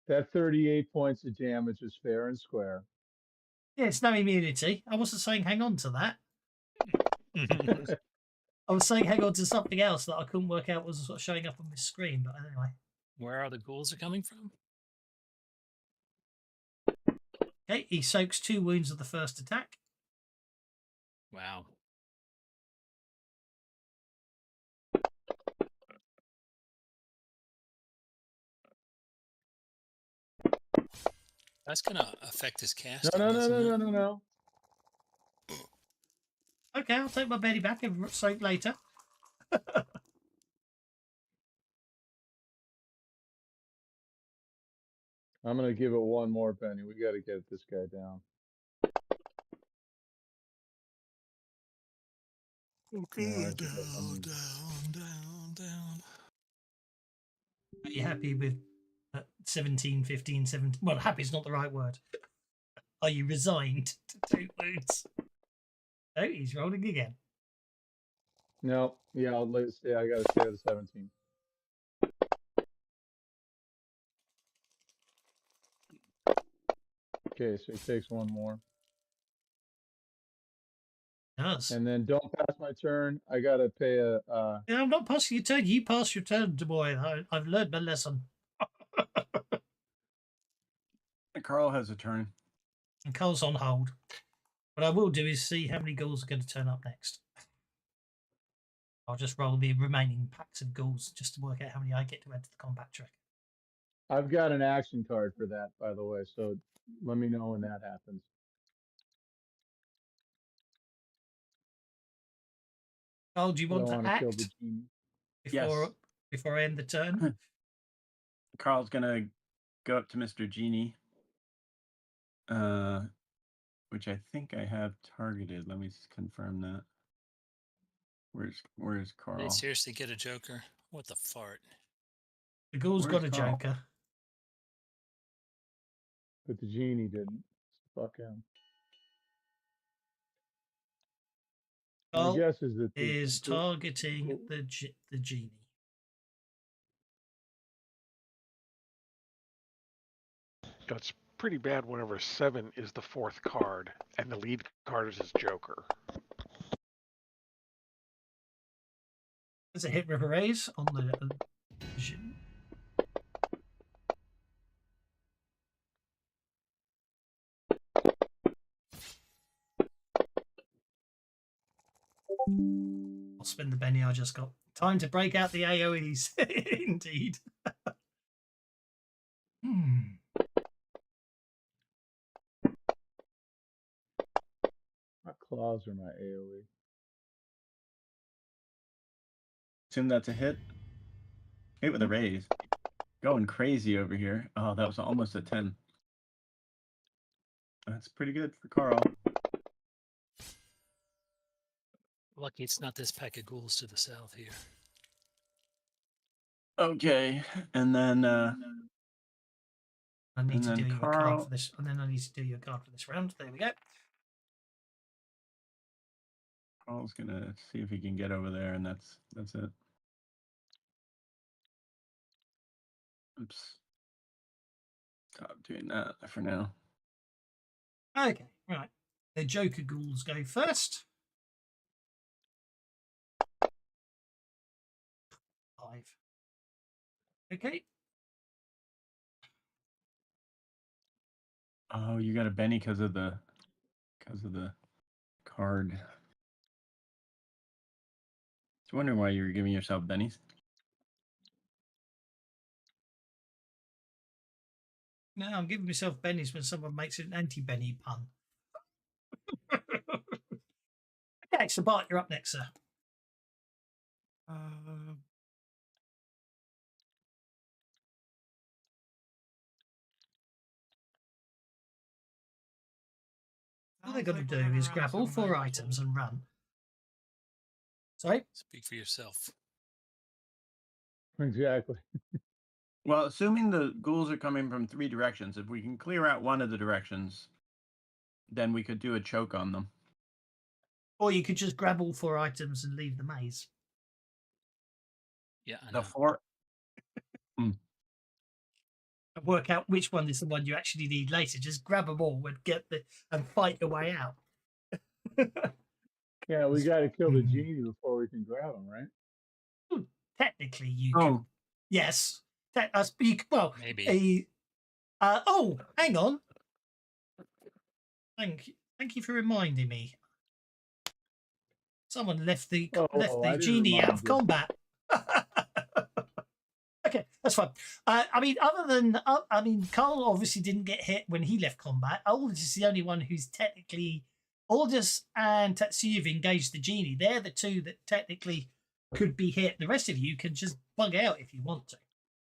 That 38 points of damage is fair and square. Yeah, it's no immunity. I wasn't saying hang on to that. I was saying hang on to something else that I couldn't work out was sort of showing up on my screen, but anyway. Where are the ghouls are coming from? Okay, he soaks 2 wounds of the first attack. Wow. That's gonna affect his casting. No. isn't it? Okay, I'll take my Betty back and soak later. I'm gonna give it one more penny. We gotta get this guy down. Okay, Yeah, I down, think I'm- down. Are you happy with 17, 15, 17? Well, happy is not the right word. Are you resigned to 2 wounds? Oh, he's rolling again. No, yeah, I gotta stay at 17. Okay, so he takes one more. Does. And then don't pass my turn. I gotta pay a Yeah, I'm not passing your turn. You pass your turn, boy. I've learned my lesson. Carl has a turn. And Carl's on hold. What I will do is see how many ghouls are going to turn up next. I'll just roll the remaining packs of ghouls just to work out how many I get to add to the combat track. I've got an action card for that, by the way, so let me know when that happens. Carl, do you I want don't to want to kill the act genie. before I end the turn? Carl's gonna go up to Mr. Genie, which I think I have targeted. Let me confirm that. Where's Carl? They seriously get a Joker? What the fart? The ghoul's got a Carl? Joker. But the genie didn't. Fuck him. My Carl guess is that is targeting the genie. That's pretty bad whenever 7 is the 4th card and the lead card is his Joker. There's a hit with a raise on the genie. I'll spend the Benny I just got. Time to break out the AoEs. Indeed. claws are my AoE. Assume that's a hit. Hit with a raise. Going crazy over here. Oh, that was almost a 10. That's pretty good for Carl. Lucky it's not this pack of ghouls to the south here. Okay, and then I need and to then do you a card Carl. for this, and then I need to do you a card for this round. There we go. Carl's gonna see if he can get over there, and that's it. Oops. Stop doing that for now. Okay, right. The Joker ghouls go first. 5. Okay. Oh, you got a Benny because of the card. I was wondering why you were giving yourself bennies. No, I'm giving myself bennies when someone makes an anti-Benny pun. Okay, so Bart, you're up next, sir. All they've got to do is grab all 4 items and run. Sorry? Speak for yourself. Exactly. Well, assuming the ghouls are coming from 3 directions, if we can clear out one of the directions, then we could do a choke on them. Or you could just grab all 4 items and leave the maze. Yeah, I The know. 4. And work out which one is the one you actually need later. Just grab them all and fight your way out. Yeah, we got to kill the genie before we can grab him, right? Technically, you can. Yes. Well, Maybe. Oh, hang on. Thank you for reminding me. Someone left the I didn't genie out remind of you. combat. Okay, that's fine. I mean, Carl obviously didn't get hit when he left combat. Aldous is the only one who's technically. Aldous and Tatsuya have engaged the genie. They're the 2 that technically could be hit. The rest of you can just bug out if you want to.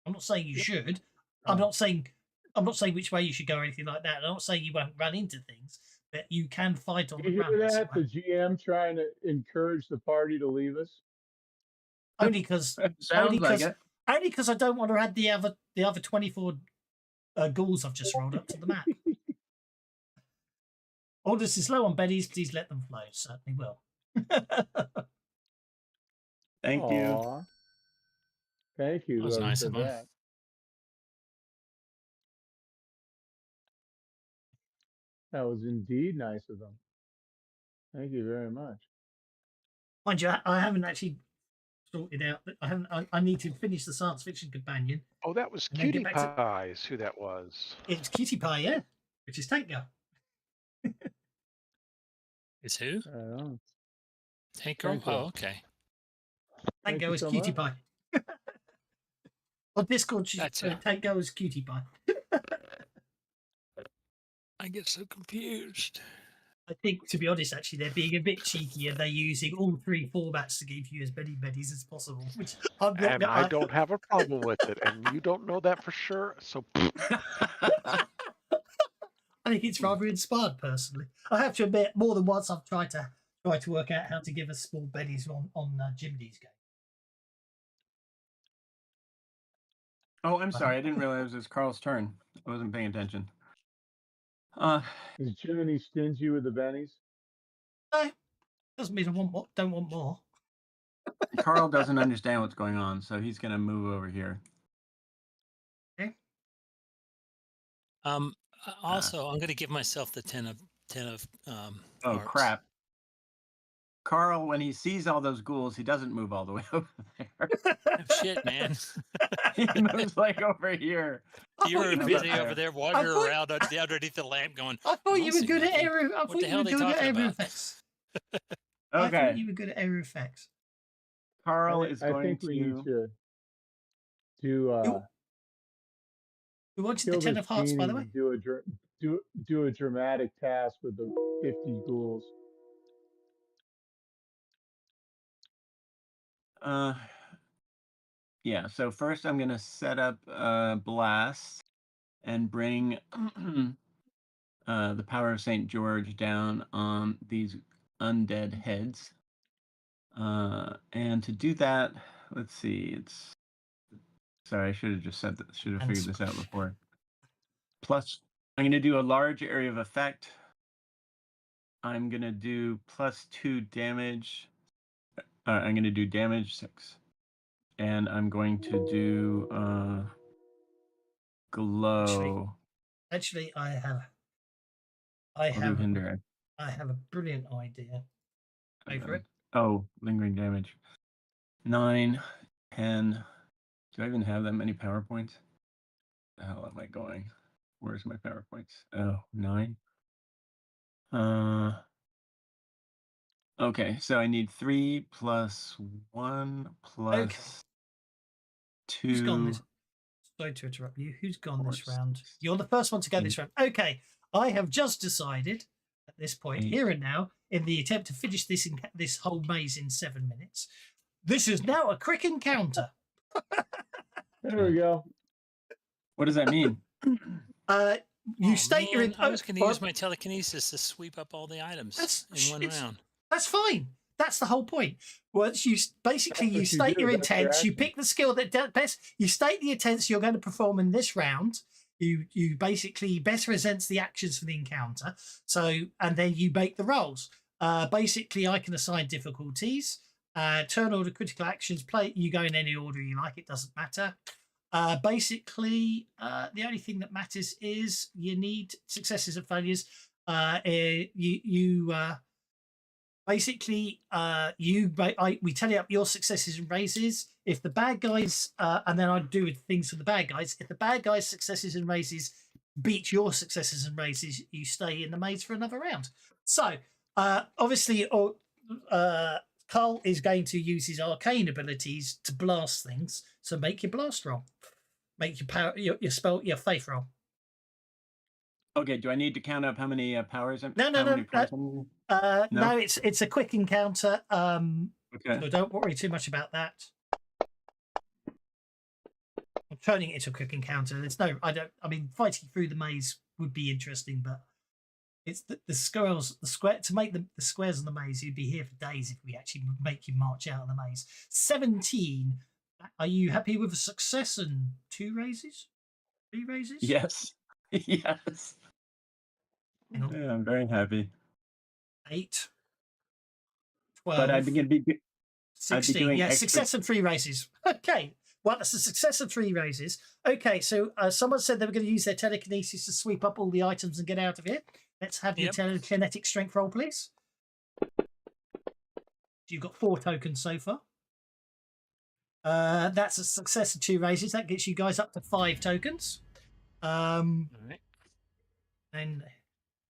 I'm not saying you should. I'm not saying which way you should go or anything like that. I'm not saying you won't run into things, but you can fight on the You run. hear that? The GM trying to encourage the party to leave us. Only because Sounds like it. Only because I don't want to add the other 24 ghouls I've just rolled up to the map. Aldous is low on bennies. Please let them flow. Certainly will. Thank you. Aw. Thank you. That was Whoever nice said of him. that. That was indeed nice of them. Thank you very much. Mind you, I haven't actually sorted out. I need to finish the science fiction companion. Oh, that was And then Cutie get back to- Pies. Who that was? It's Cutie Pie, yeah, which is Tank Girl. Is who? I don't know. Tank Girl? Tank Girl. Oh, okay. Tank Thank Girl you is so Cutie much. Pie. On Discord, Gotcha. Tank Girl is Cutie Pie. I get so confused. I think, to be honest, actually, they're being a bit cheeky and they're using all 3 formats to give you as many bennies as possible. Which I'm not. And I don't have a problem with it, and you don't know that for sure. So I think it's rather inspired, personally. I have to admit, more than once I've tried to work out how to give us small bennies on Jimny's game. Oh, I'm sorry. I didn't realize it was Carl's turn. I wasn't paying attention. Is Jiminy stingy with the bennies? No, doesn't mean I don't want more. Carl doesn't understand what's going on, so he's going to move over here. Okay. Also, I'm going to give myself the 10 of Oh, hearts. crap. Carl, when he sees all those ghouls, he doesn't move all the way over there. Oh, shit, man. He moves like over here. You were busy there. over there wandering around underneath the lamp going, I thought I you don't were see good at nothing. area. I What thought the you hell were are they good at talking area about? effects. I thought Okay. you were good at area effects. Carl is I going think we need to You wanted the kill 10 this of hearts, by genie the way. and do a dramatic task with the 50 ghouls. Yeah, so first I'm going to set up blast and bring the power of St. George down on these undead heads. And to do that, let's see, it's... Sorry, I should have just said that, should have figured this out before. Plus, I'm going to do a large area of effect. I'm going to do +2 damage. I'm going to do damage 6. And I'm going to do glow. Actually, I I'll do have hinder. a brilliant idea. Go for it. Oh, lingering damage. 9, 10. Do I even have that many PowerPoints? The hell am I going? Where's my PowerPoints? Oh, 9. Okay, so I need 3 plus 1 plus 2. Who's gone this? Sorry to interrupt you. Who's gone this 4, round? 6, You're the first one to go 8. this round. Okay, I have just decided at this point, 8. here and now, in the attempt to finish this whole maze in 7 minutes, this is now a quick encounter. There we go. What does that mean? You state your. I was going to use my telekinesis to sweep up all the items in one round. That's fine. That's the whole point. Once you basically you That's what you state do, your that's your intents, you action. pick the skill that best. You state the intents you're going to perform in this round. You basically best presents the actions for the encounter. So and then you make the rolls. Basically, I can assign difficulties. Turn order critical actions. Play. You go in any order you like. It doesn't matter. Basically, the only thing that matters is you need successes and failures. Basically, we tally up your successes and raises. If the bad guys, and then I do things for the bad guys. If the bad guys' successes and raises beat your successes and raises, you stay in the maze for another round. So, obviously, Carl is going to use his arcane abilities to blast things. So make your blast roll. Make your power, your spell, your faith roll. Okay, do I need to count up how many powers? No. No, it's a quick encounter. Okay. So don't worry too much about that. I'm turning it into a quick encounter. I mean, fighting through the maze would be interesting, but it's the squares. To make the squares in the maze, you'd be here for days if we actually make you march out of the maze. 17. Are you happy with a success and 2 raises? 3 raises? Yes. Yes. Yeah, I'm very happy. 8. 12. But I'd be 16. Yeah, success and 3 raises. Okay. Well, that's a success of 3 raises. Okay, so someone said they were going to use their telekinesis to sweep up all the items and get out of here. Let's have your telekinetic strength roll, please. You've got 4 tokens so far. That's a success of 2 raises. That gets you guys up to 5 tokens. All right. And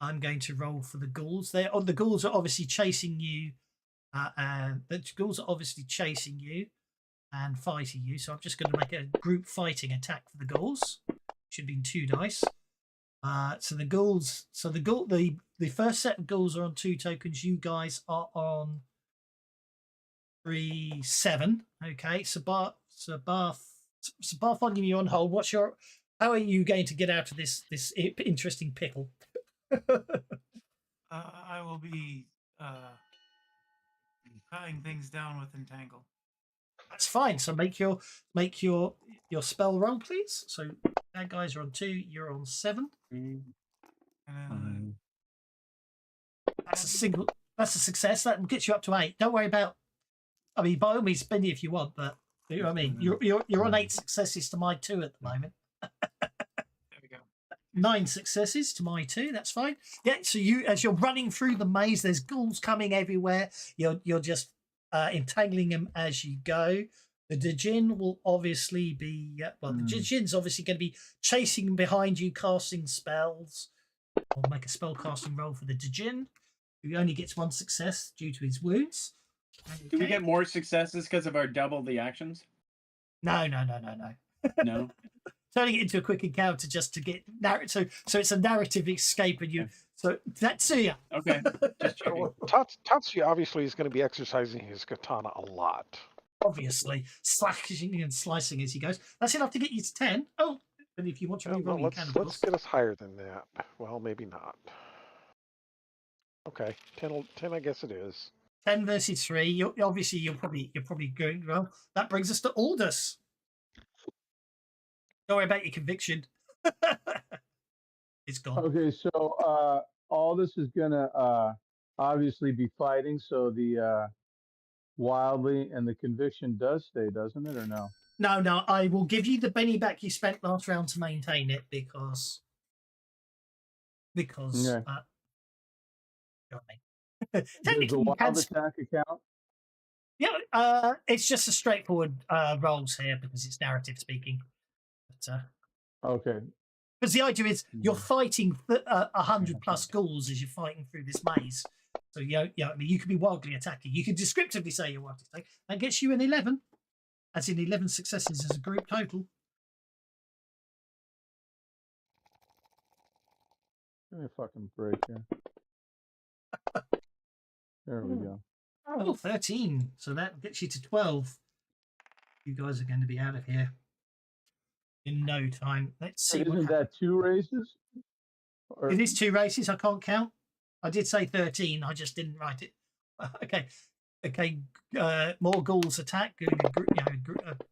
I'm going to roll for the ghouls. The ghouls are obviously chasing you. The ghouls are obviously chasing you and fighting you. So I'm just going to make a group fighting attack for the ghouls. Should be 2 dice. So the ghouls. So the first set of ghouls are on 2 tokens. You guys are on 3, 7. Okay. So Bartholomew, you're on hold. How are you going to get out of this interesting pickle? I will be cutting things down with entangle. That's fine. So make your spell roll, please. So bad guys are on 2. You're on 7. And then That's a success. That gets you up to 8. Don't worry about. I mean, by all means, spend it if you want, but you know what I mean. You're on 8 successes to my 2 at the moment. there we go. 9 successes to my 2. That's fine. Yeah. So as you're running through the maze, there's ghouls coming everywhere. You're just entangling them as you go. The Djinn will obviously be the Djinn's obviously going to be chasing behind you, casting spells. I'll make a spell casting roll for the Djinn, who only gets 1 success due to his wounds. Okay. Do we get more successes because of our double the actions? No. No. Turning it into a quick encounter just to get narrative. So it's a narrative escape, and you. So that's ya. Okay. Just checking. Tatsuya obviously is going to be exercising his katana a lot. obviously slashing and slicing as he goes. That's enough to get you to 10. Oh, and if you want to Well, no, re-roll, you can, of let's course. get us higher than that. Well, maybe not. Okay, 10 I guess it is. 10 versus 3. You're probably going well. That brings us to Aldous. Don't worry about your conviction. It's gone. Okay, so all this is gonna obviously be fighting, so the wildly and the conviction does stay, doesn't it, or no? No, I will give you the Benny back you spent last round to maintain it because Okay. you know what I mean. Does the Technically, you can. wild attack account? Yeah, it's just a straightforward rolls here because it's narrative speaking. But Okay. because the idea is you're fighting 100 plus ghouls as you're fighting through this maze. So I mean, you could be wildly attacking. You could descriptively say you're wildly attacking. That gets you an 11, as in 11 successes as a group total. Give me a fucking break here. There we go. Oh, 13. So that gets you to 12. You guys are going to be out of here in no time. Let's see. Isn't that 2 races? Or... It is 2 races. I can't count. I did say 13. I just didn't write it. Okay. More ghouls attack.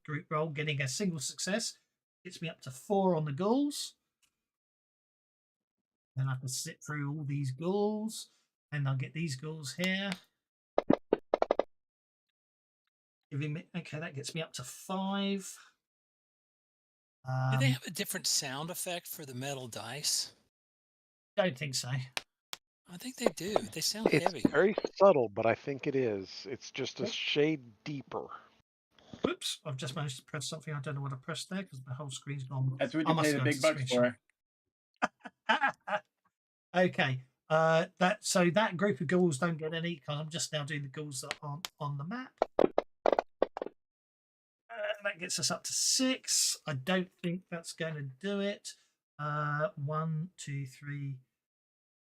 Group roll, getting a single success. Gets me up to 4 on the ghouls. Then I can sit through all these ghouls. And I'll get these ghouls here. Okay, that gets me up to 5. Do they have a different sound effect for the metal dice? Don't think so. I think they do. They sound It's heavy. very subtle, but I think it is. It's just a shade deeper. Whoops, I've just managed to press something. I don't know what I pressed there because the whole screen's gone. That's what you pay the big bucks for. Okay. So that group of ghouls don't get any because I'm just now doing the ghouls that aren't on the map. That gets us up to 6. I don't think that's going to do it. 1, 2, 3.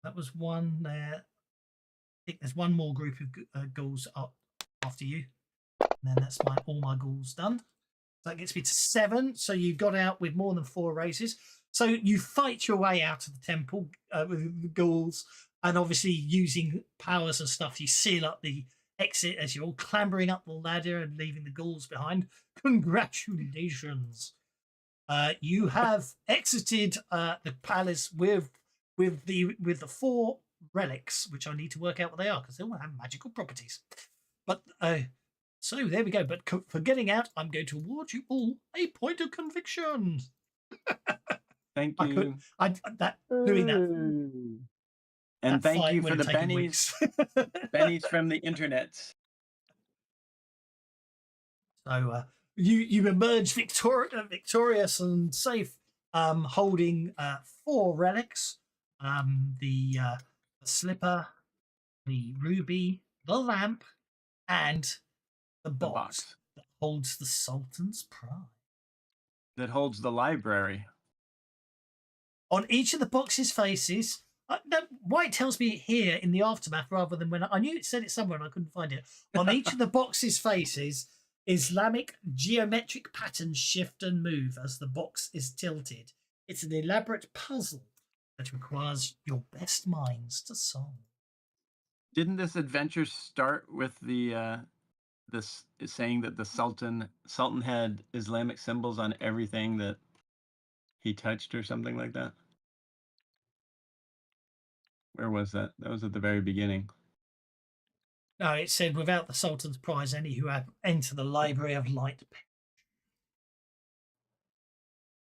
That was 1 there. I think there's one more group of ghouls up after you. And then that's all my ghouls done. So that gets me to 7. So you got out with more than 4 races. So you fight your way out of the temple with the ghouls, and obviously using powers and stuff, you seal up the exit as you're all clambering up the ladder and leaving the ghouls behind. Congratulations! You have exited the palace with the 4 relics, which I need to work out what they are because they all have magical properties. But so there we go. But for getting out, I'm going to award you all a point of conviction. Thank you. Doing that. And that thank you for the bennies. bennies from the internet. So you emerge victorious and safe, holding 4 relics: the slipper, the ruby, the lamp, and the box that holds the Sultan's prize. That holds the library. On each of the box's faces, why it tells me here in the aftermath rather than when I knew it said it somewhere and I couldn't find it. On each of the box's faces, Islamic geometric patterns shift and move as the box is tilted. It's an elaborate puzzle that requires your best minds to solve. Didn't this adventure start with the this saying that the Sultan had Islamic symbols on everything that he touched or something like that? Where was that? That was at the very beginning. No, it said without the Sultan's prize, any who have enter the Library of Light.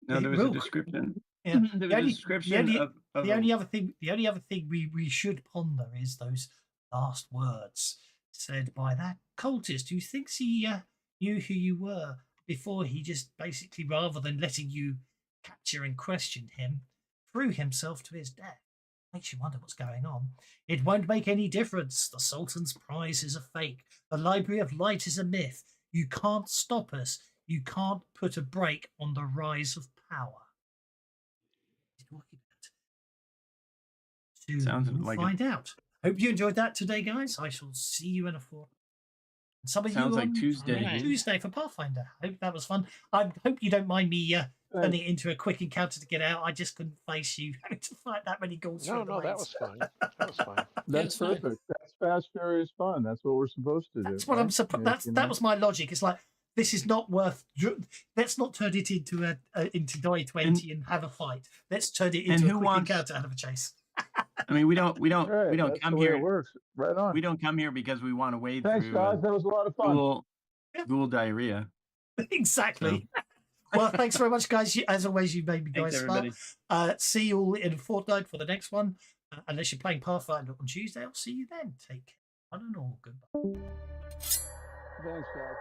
No, there was a description. Yeah. There was a description of the only other thing we should ponder is those last words said by that cultist who thinks he knew who you were before he just basically, rather than letting you capture and question him, threw himself to his death. Makes you wonder what's going on. It won't make any difference. The Sultan's prize is a fake. The Library of Light is a myth. You can't stop us. You can't put a brake on the rise of power. Sounds we'll like find out. Hope you enjoyed that today, guys. I shall see you in a fortnight. Some of Sounds you like on Tuesday. Right. Tuesday for Pathfinder. I hope that was fun. I hope you don't mind me Thanks. turning it into a quick encounter to get out. I just couldn't face you having to fight that many ghouls No, through the no, that maze. was fine. That was fine. That's it's fine. perfect. That's fast, furious fun. That's what we're supposed to do. That's what I'm right? surprised. You That know? was my logic. It's like this is not worth. Let's not turn it into into die 20 and have a fight. Let's turn it And into a who quick wants- encounter and have a chase. I mean, we don't Right, that's come the way here. it works. Right on. We don't come here because we want to wade Thanks, through guys. That was a lot of fun. ghoul diarrhea. Exactly. Well, thanks very much, guys. As always, you made me Thanks, guys smile. everybody. See you all in a fortnight for the next one. Unless you're playing Pathfinder on Tuesday, I'll see you then. Take care. One and all. Goodbye. Thanks, guys.